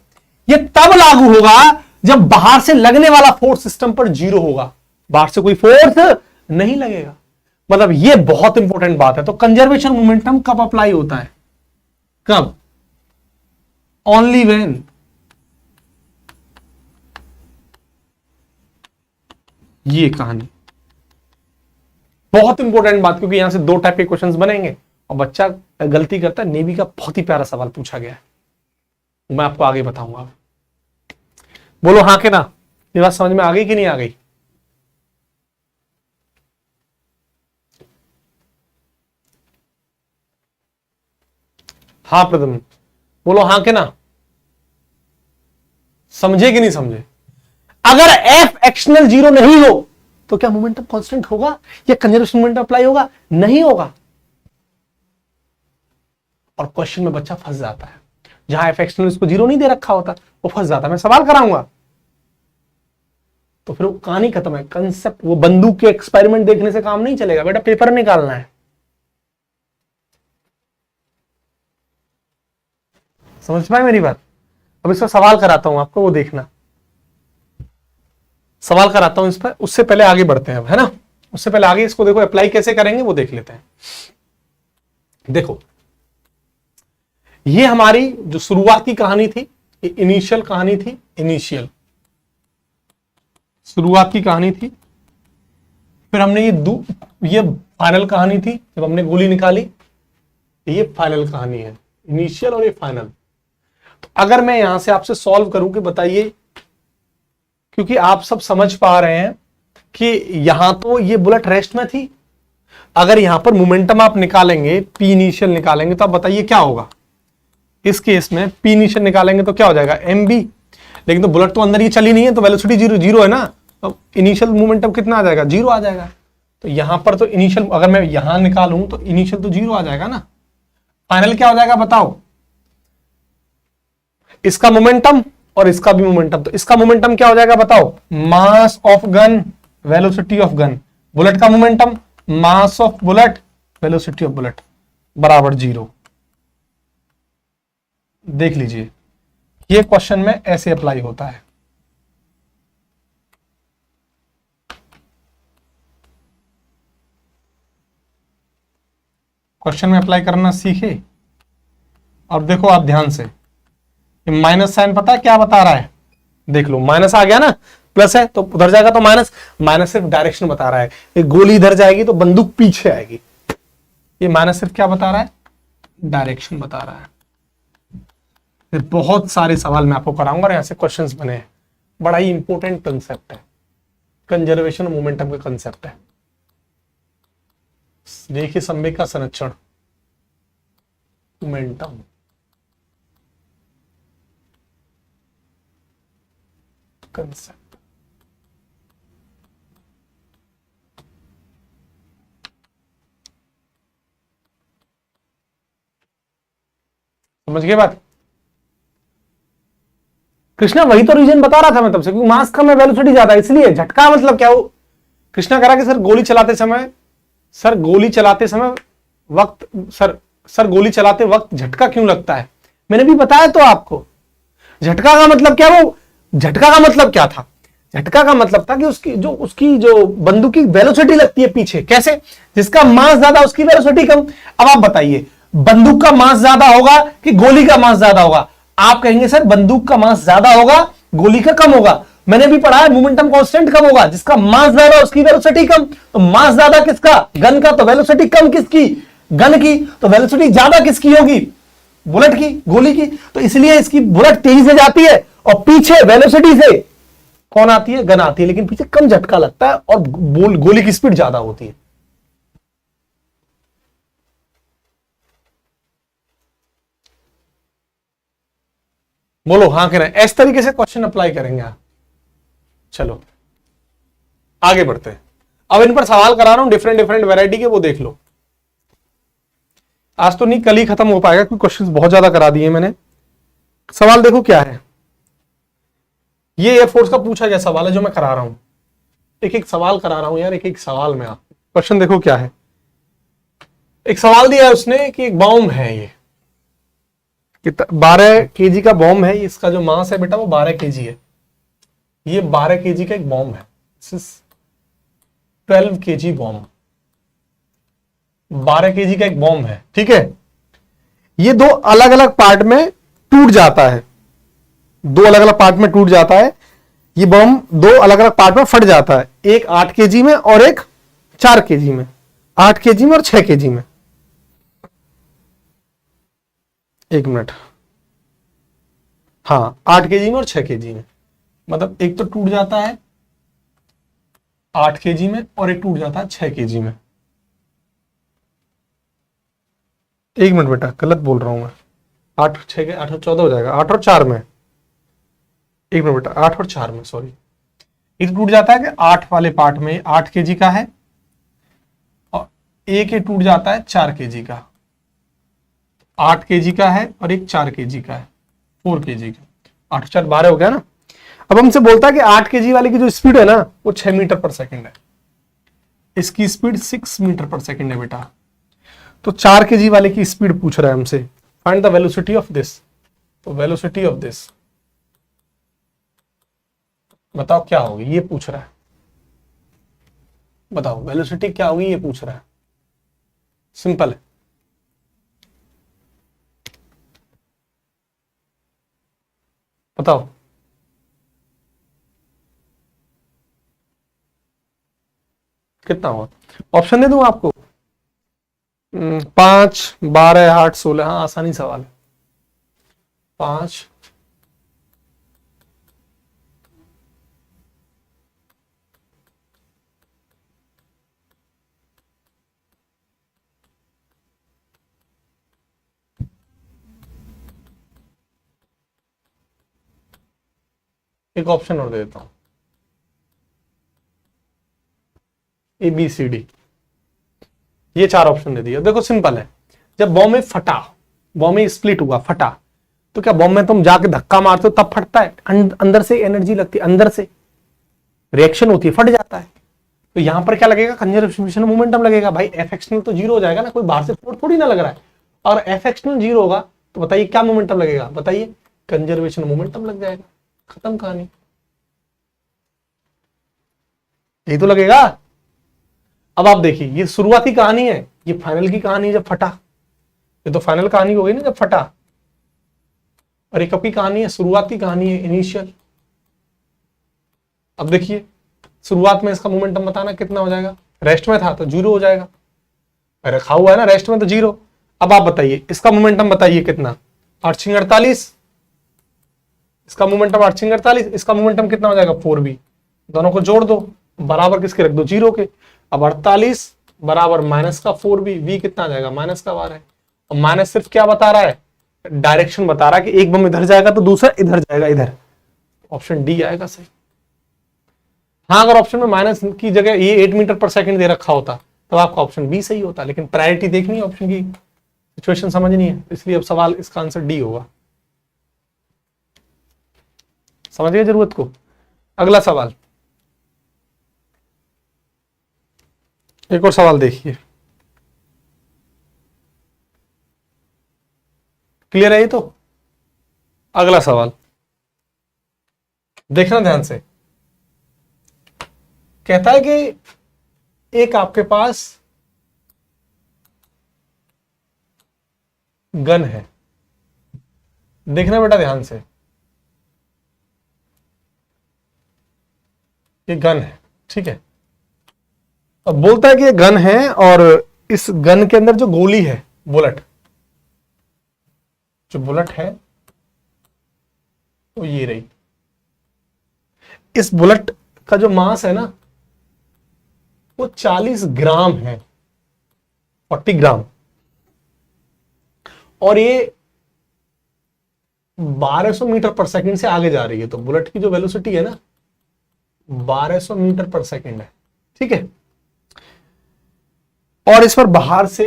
ये तब लागू होगा जब बाहर से लगने वाला फोर्स सिस्टम पर जीरो होगा, बाहर से कोई फोर्स नहीं लगेगा। मतलब ये बहुत इंपॉर्टेंट बात है। तो कंजर्वेशन मोमेंटम कब अप्लाई होता है? कब? ओनली व्हेन ये कहानी, बहुत इंपॉर्टेंट बात, क्योंकि यहां से दो टाइप के क्वेश्चंस बनेंगे और बच्चा गलती करता है। नेवी का बहुत ही प्यारा सवाल पूछा गया है, मैं आपको आगे बताऊंगा। बोलो हाँ के ना, ये बात समझ में आ गई कि नहीं आ गई? हाँ प्रथम, बोलो हाँ के ना, समझे कि नहीं समझे? अगर एफ एक्सटर्नल जीरो नहीं हो तो क्या मोमेंटम कांस्टेंट होगा या कंजर्वेशन मोमेंटम अप्लाई होगा? नहीं होगा। और क्वेश्चन में बच्चा फंस जाता है, जहां एफ एक्सटर्नल इसको जीरो नहीं दे रखा होता वो फंस जाता है। मैं सवाल कराऊंगा तो फिर वो कहानी खत्म है, कंसेप्ट। वो बंदूक के एक्सपेरिमेंट देखने से काम नहीं चलेगा बेटा, पेपर निकालना है। समझ पाए मेरी बात? अब इसका सवाल कराता हूं आपको, वो देखना, सवाल कराता हूं इस पर। उससे पहले आगे बढ़ते हैं अब, है ना? उससे पहले आगे इसको देखो अप्लाई कैसे करेंगे वो देख लेते हैं। देखो ये हमारी जो शुरुआत की कहानी थी, ये इनिशियल कहानी थी, इनिशियल शुरुआत की कहानी थी। फिर हमने ये फाइनल कहानी थी जब हमने गोली निकाली, ये फाइनल कहानी है, इनिशियल और ये फाइनल। तो अगर मैं यहां से आपसे सॉल्व करूं कि बताइए, क्योंकि आप सब समझ पा रहे हैं कि यहां तो ये बुलेट रेस्ट में थी, अगर यहां पर मोमेंटम आप निकालेंगे, पी इनिशियल निकालेंगे, तो आप बताइए क्या होगा। इस केस में पी इनिशियल निकालेंगे तो क्या हो जाएगा, एम बी, लेकिन तो बुलेट तो अंदर ही चली नहीं है, तो वेलोसिटी जीरो जीरो है ना, तो इनिशियल मोमेंटम कितना आ जाएगा, जीरो आ जाएगा। तो यहां पर तो इनिशियल अगर मैं यहां निकालूं तो इनिशियल तो जीरो आ जाएगा ना। फाइनल क्या हो जाएगा बताओ, इसका मोमेंटम और इसका भी मोमेंटम, तो इसका मोमेंटम क्या हो जाएगा बताओ, mass of gun velocity of gun, bullet का momentum mass of bullet velocity of bullet बराबर जीरो। देख लीजिए ये क्वेश्चन में ऐसे अप्लाई होता है। क्वेश्चन में अप्लाई करना सीखे। और देखो आप ध्यान से, माइनस साइन पता है क्या बता रहा है, देख लो माइनस आ गया ना, प्लस है तो उधर जाएगा तो माइनस, माइनस सिर्फ डायरेक्शन बता रहा है, एक गोली इधर जाएगी तो बंदूक पीछे आएगी। ये माइनस सिर्फ क्या बता रहा है, डायरेक्शन बता रहा है। फिर बहुत सारे सवाल मैं आपको कराऊंगा और यहां से क्वेश्चंस बने हैं, बड़ा ही इंपॉर्टेंट कंसेप्ट है, कंजर्वेशन मोमेंटम का कंसेप्ट है। देखिए संवेग का संरक्षण, मोमेंटम, कंसेप्ट। समझ गए बात। कृष्णा वही तो रीजन बता रहा था मैं तब से, क्योंकि मास कम है वेलोसिटी ज्यादा, इसलिए झटका मतलब क्या हो। कृष्णा कह रहा कि सर गोली चलाते समय, सर गोली चलाते समय वक्त, सर गोली चलाते वक्त झटका क्यों लगता है। मैंने भी बताया तो आपको, झटका का मतलब क्या, वो झटका का मतलब क्या था, झटका का मतलब था कि उसकी जो बंदूक की वेलोसिटी लगती है पीछे, कैसे, जिसका मास ज्यादा उसकी वेलोसिटी कम। अब आप बताइए बंदूक का मास ज्यादा होगा कि गोली का मास ज्यादा होगा। आप कहेंगे सर बंदूक का मास ज्यादा होगा, गोली का कम होगा। मैंने भी पढ़ा है मोमेंटम कांस्टेंट कम होगा, जिसका मास ज्यादा उसकी वेलोसिटी कम। तो मास ज्यादा किसका, गन का, तो वेलोसिटी कम किसकी, गन की, तो वेलोसिटी ज्यादा किसकी होगी, बुलेट की, गोली की। तो इसलिए इसकी बुलेट तेजी से जाती है और पीछे वेलोसिटी से कौन आती है, गन आती है, लेकिन पीछे कम झटका लगता है और गोली की स्पीड ज्यादा होती है। बोलो हाँ कह रहे हैं, इस तरीके से क्वेश्चन अप्लाई करेंगे आप। चलो आगे बढ़ते हैं। अब इन पर सवाल करा रहा हूं डिफरेंट डिफरेंट वैरायटी के, वो देख लो। आज तो नहीं, कल ही खत्म हो पाएगा क्योंकि क्वेश्चंस बहुत ज्यादा करा दिए मैंने। सवाल देखो क्या है, ये एयरफोर्स का पूछा गया सवाल है जो मैं करा रहा हूं। एक एक सवाल करा रहा हूं यार, एक एक सवाल में आप क्वेश्चन देखो क्या है। एक सवाल दिया है उसने कि एक बॉम्ब है, ये 12 केजी का बॉम्ब है, इसका जो मास है बेटा वो 12 केजी है। ये 12 केजी का एक बॉम्ब है, 12 केजी बॉम्ब, 12 केजी का एक बॉम्ब है, ठीक है। ये दो अलग अलग पार्ट में टूट जाता है, दो अलग अलग पार्ट में टूट जाता है। ये बॉम्ब दो अलग अलग पार्ट में फट जाता है, एक 8 केजी में और एक 4 केजी में, 8 केजी में और 6 केजी में। एक मिनट, हाँ 8 केजी में और 6 केजी में, मतलब एक तो टूट जाता है 8 केजी में और एक टूट जाता है 6 केजी में। एक मिनट बेटा, गलत बोल रहा हूं मैं, 8 6 के 8 और 14 हो जाएगा, 8 और 4 में। एक मिनट बेटा, 8 और 4 में, सॉरी। एक टूट जाता है कि 8 वाले पार्ट में 8 केजी का है और एक ये टूट जाता है 4 केजी का, 8 केजी का है और एक 4 केजी का है, 4 केजी का, 8 4 12 हो गया ना। अब हमसे बोलता है कि 8 केजी वाले की जो स्पीड है ना वो 6 मीटर पर सेकंड है, इसकी स्पीड 6 मीटर पर सेकंड है बेटा। तो 4 केजी वाले की स्पीड पूछ रहा है हमसे, find the velocity of this. तो वेलोसिटी ऑफ दिस बताओ क्या होगी, ये पूछ रहा है, बताओ वेलोसिटी क्या होगी, ये पूछ रहा है। सिंपल है, बताओ कितना होगा। ऑप्शन दे दूं आपको, 5, 12, 8, 16। हाँ, आसानी सवाल है। 5, एक ऑप्शन और दे देता हूं, ABCD, ये 4 ऑप्शन दे दिया। देखो सिंपल है, जब बॉम्ब में फटा, बॉम्ब में स्प्लिट हुआ, फटा, तो क्या बॉम्ब में तुम जाके धक्का मारते हो तब फटता है? अंदर से एनर्जी लगती है, अंदर से रिएक्शन होती है, फट जाता है। तो यहां पर क्या लगेगा? कंजर्वेशन मोमेंटम लगेगा। भाई एफ एक्सटर्नल तो जीरो हो जाएगा ना, कोई बाहर से फोर्स थोड़ी ना लग रहा है। और एफ एक्सटर्नल जीरो होगा तो बताइए क्या मोमेंटम लगेगा? बताइए, कंजर्वेशन मोमेंटम लग जाएगा, खत्म कहानी। यही तो लगेगा। अब आप देखिए, ये शुरुआती कहानी है, ये फाइनल की कहानी जब फटा। ये तो फाइनल कहानी हो गई ना जब फटा, और ये कब की कहानी है? शुरुआती कहानी है, इनिशियल। अब देखिए, शुरुआत में इसका मोमेंटम बताना कितना हो जाएगा? रेस्ट में था तो जीरो हो जाएगा, रखा हुआ है ना रेस्ट में तो जीरो। अब आप बताइए इसका मोमेंटम बताइए कितना? 848। इसका मोमेंटम 848, इसका मोमेंटम कितना हो जाएगा? 4b। दोनों को जोड़ दो, बराबर किसके रख दो? जीरो के। अब 48 बराबर माइनस का 4b, b कितना आ जाएगा? माइनस का 12 है। और माइनस सिर्फ क्या बता रहा है? डायरेक्शन बता रहा है कि एक बम इधर जाएगा तो दूसरा इधर जाएगा, इधर। ऑप्शन डी आएगा सही। हाँ, अगर ऑप्शन में माइनस की जगह ये 8 मीटर पर सेकंड दे रखा होता तो आपका ऑप्शन बी सही होता, लेकिन प्रायोरिटी देखनी है, ऑप्शन की सिचुएशन समझनी है, इसलिए अब सवाल इसका आंसर डी होगा। समझ गए जरूरत को? अगला सवाल, एक और सवाल देखिए, क्लियर है ये तो? अगला सवाल देखना ध्यान से, कहता है कि एक आपके पास गन है, देखना बेटा ध्यान से, ये गन है, ठीक है। अब बोलता है कि ये गन है और इस गन के अंदर जो गोली है, बुलेट, जो बुलेट है वो ये रही। इस बुलेट का जो मास है ना वो 40 ग्राम है, 40 ग्राम, और ये 1200 मीटर पर सेकंड से आगे जा रही है। तो बुलेट की जो वेलोसिटी है ना 1200 मीटर पर सेकंड है, ठीक है। और इस पर बाहर से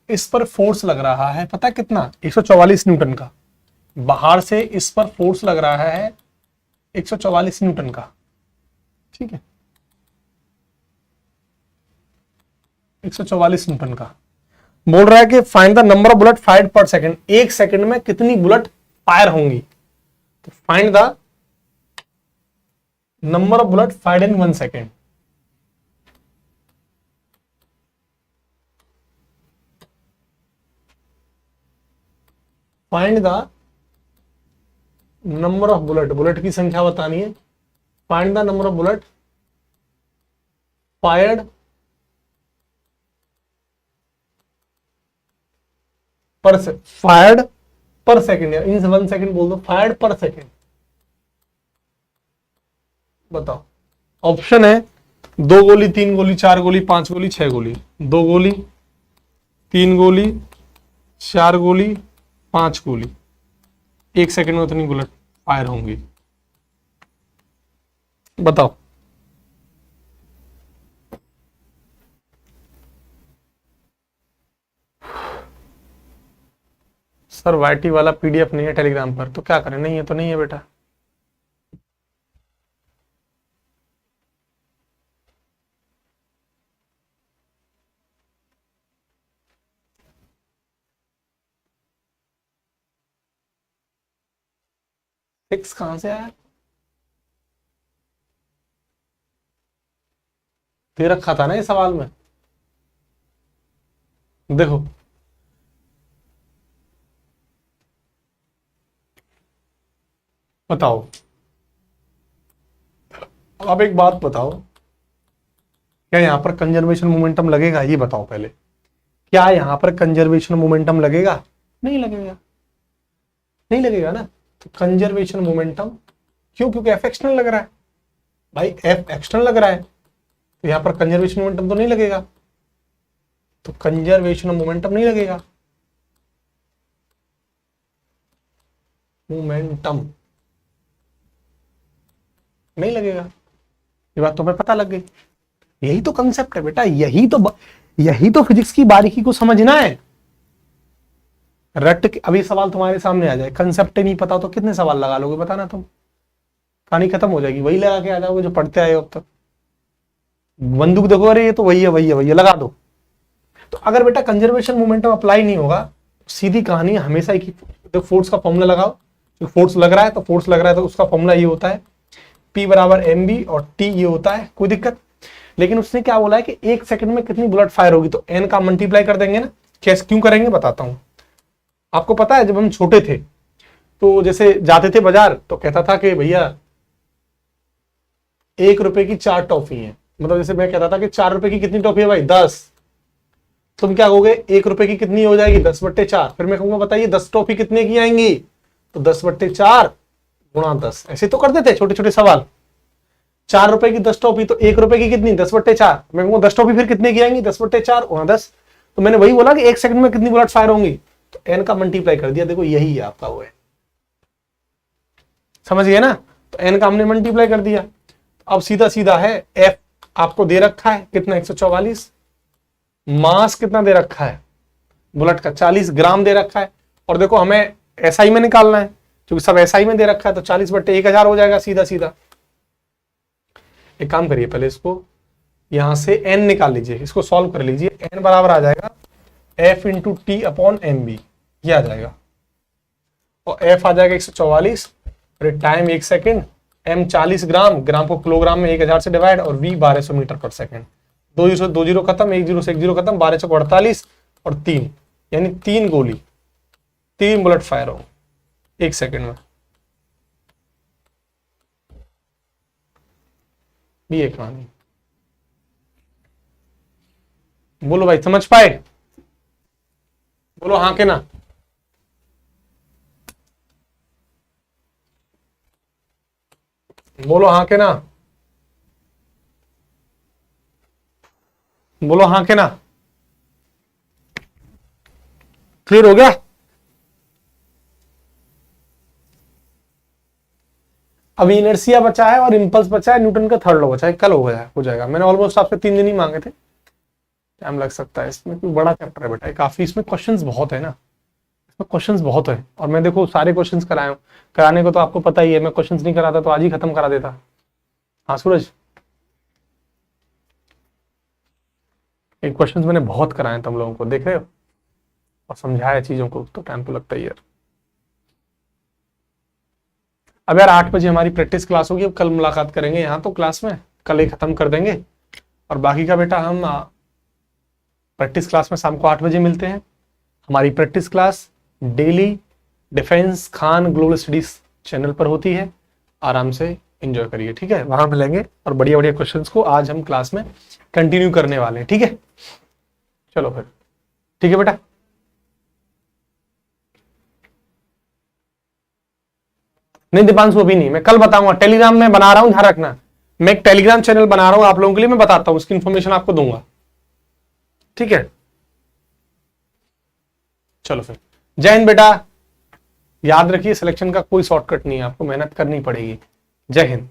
इस पर फोर्स लग रहा है, पता है कितना? 144 न्यूटन का। बाहर से इस पर फोर्स लग रहा है 144 न्यूटन का, ठीक है, 144 न्यूटन का। बोल रहा है कि find the number of bullet fired पर सेकंड, एक सेकंड में कितनी बुलेट फायर होंगी। तो find the number of bullet fired in 1 second. Find the number of bullet, bullet की संख्या बतानी है। Find the number of bullet fired fired पर सेकेंड, या इन 1 सेकेंड बोल दो, फायर्ड पर सेकेंड। बताओ, ऑप्शन है 2 गोली, 3 गोली, 4 गोली, 5 गोली, 6 गोली। 2 गोली, 3 गोली, 4 गोली, 5 गोली, एक सेकंड में उतनी बुलेट फायर होंगी, बताओ। सर वाईटी वाला पीडीएफ नहीं है टेलीग्राम पर, तो क्या करें? नहीं है तो नहीं है बेटा। सिक्स कहां से आया? दे रखा था ना ये सवाल में, देखो बताओ। अब एक बात बताओ, क्या यहां पर कंजर्वेशन मोमेंटम लगेगा? ये बताओ पहले, क्या यहां पर कंजर्वेशन मोमेंटम लगेगा? नहीं लगेगा, नहीं लगेगा ना। तो कंजर्वेशन मोमेंटम क्यों? क्योंकि एफ एक्सटर्नल लग रहा है भाई, एफ एक्सटर्नल लग रहा है, तो यहां पर कंजर्वेशन मोमेंटम तो नहीं लगेगा, तो कंजर्वेशन मोमेंटम नहीं लगेगा। मोमेंटम नहीं लगेगा, ये बात तुम्हें पता लग गई। यही तो कंसेप्ट है बेटा, यही तो फिजिक्स की बारीकी को समझना है। रट के अभी सवाल तुम्हारे सामने आ जाए, कंसेप्ट नहीं पता तो कितने सवाल लगा लोगे बताना तुम, कहानी खत्म हो जाएगी। वही लगा के आ जाओगे जो पढ़ते आए हो अब तक। बंदूक देखो, अरे ये तो वही है वही है वही है, लगा दो। तो अगर बेटा कंजर्वेशन मोमेंटम अप्लाई नहीं होगा, सीधी कहानी हमेशा एक ही, फोर्स का फॉर्मूला लगाओ। फोर्स लग रहा है तो फोर्स लग रहा है तो उसका फॉर्मूला ये होता है P बराबर mb और T ये होता है, कोई दिक्कत। लेकिन उसने क्या बोला है कि 1 सेकंड में कितनी बुलेट फायर होगी, तो n का मल्टीप्लाई कर देंगे ना। कैसे क्यों करेंगे बताता हूं। आपको पता है जब हम छोटे थे तो जैसे जाते थे बाजार तो कहता था कि भैया 1 रुपए की 4 टॉफी है, मतलब जैसे मैं कहता था कि 4 रुपए की कितनी टॉफी है भाई, 10। तुम क्या कहोगे 1 रुपए की कितनी हो जाएगी, 10/4। फिर मैं कहूंगा बताइए 10 टॉफी कितने की आएंगी, तो 10/4 गुणा 10। ऐसे तो करते थे छोटे छोटे सवाल। 4 रुपए की 10 टॉफी तो 1 रुपए की कितनी, 10/4। मैं कहूंगा 10 टॉफी फिर कितने की आएंगी, 10/4 गुणा 10। तो मैंने वही बोला कि 1 सेकंड में कितनी बुलेट फायर होंगी, तो n का मल्टीप्लाई कर दिया। देखो यही है आपका वो है, समझ गए ना। तो n का हमने मल्टीप्लाई कर दिया। अब सीधा सीधा है, f आपको दे रखा है कितना, 144। मास कितना दे रखा है बुलेट का, 40 ग्राम दे रखा है। और देखो हमें SI में निकालना है, क्योंकि सब SI में दे रखा है, तो 40/1000 हो जाएगा सीधा सीधा। एक काम करिए, पहले इसको यहां से n निकाल लीजिए, इसको सॉल्व कर लीजिए। n बराबर आ जाएगा F into T upon mb, ये आ जाएगा। और F आ जाएगा 144, टाइम 1 सेकेंड, m 40 ग्राम, ग्राम को किलोग्राम में 1000 से डिवाइड, और v 1200 मीटर पर सेकेंड। 2 जीरो 2 जीरो खत्म, 1 जीरो से 1 जीरो खत्म, 12 चौक 48 और 3, यानी 3 गोली, 3 बुलेट फायर हो 1 सेकेंड में। ये कहानी, बोलो भाई समझ पाए, बोलो हाँ के ना। बोलो हाँ के ना, बोलो हाँ के ना। क्लियर हो गया? अभी इनर्शिया बचा है और इंपल्स बचा है, न्यूटन का थर्ड लॉ बचा है, कल हो जाएगा। मैंने ऑलमोस्ट आपसे 3 दिन ही मांगे थे, टाइम लग सकता है इसमें, कोई बड़ा चैप्टर है बेटा, काफी इसमें क्वेश्चंस बहुत है ना, इसमें क्वेश्चंस बहुत है। और मैं देखो सारे क्वेश्चंस कराए हूं, कराने को तो आपको पता ही है, मैं क्वेश्चंस नहीं कराता तो आज ही खत्म करा देता। हाँ सूरज, एक क्वेश्चंस मैंने बहुत कराए हैं तुम लोगों को, देख रहे हो, और समझाया चीजों को, तो टाइम तो लगता ही है। अब यार 8 बजे हमारी प्रैक्टिस क्लास होगी, अब कल मुलाकात करेंगे यहाँ तो क्लास में, कल ही खत्म कर देंगे। और बाकी का बेटा हम प्रैक्टिस क्लास में शाम को 8 बजे मिलते हैं। हमारी practice class daily defence Khan global studies channel पर होती है, आराम से एंजॉय करिए, ठीक है, वहां मिलेंगे और बढ़िया बढ़िया क्वेश्चंस को आज हम क्लास में कंटिन्यू करने वाले हैं, ठीक है। चलो फिर ठीक है बेटा, नहीं दीपांशु अभी नहीं, मैं कल बताऊंगा, टेलीग्राम में बना रहा हूं, ध्यान रखना। मैं एक टेलीग्राम चैनल बना रहा हूं आप लोगों के लिए, मैं बताता हूं, उसकी इंफॉर्मेशन आपको दूंगा, ठीक है। चलो फिर, जय हिंद बेटा, याद रखिए सिलेक्शन का कोई शॉर्टकट नहीं है, आपको मेहनत करनी पड़ेगी। जय हिंद।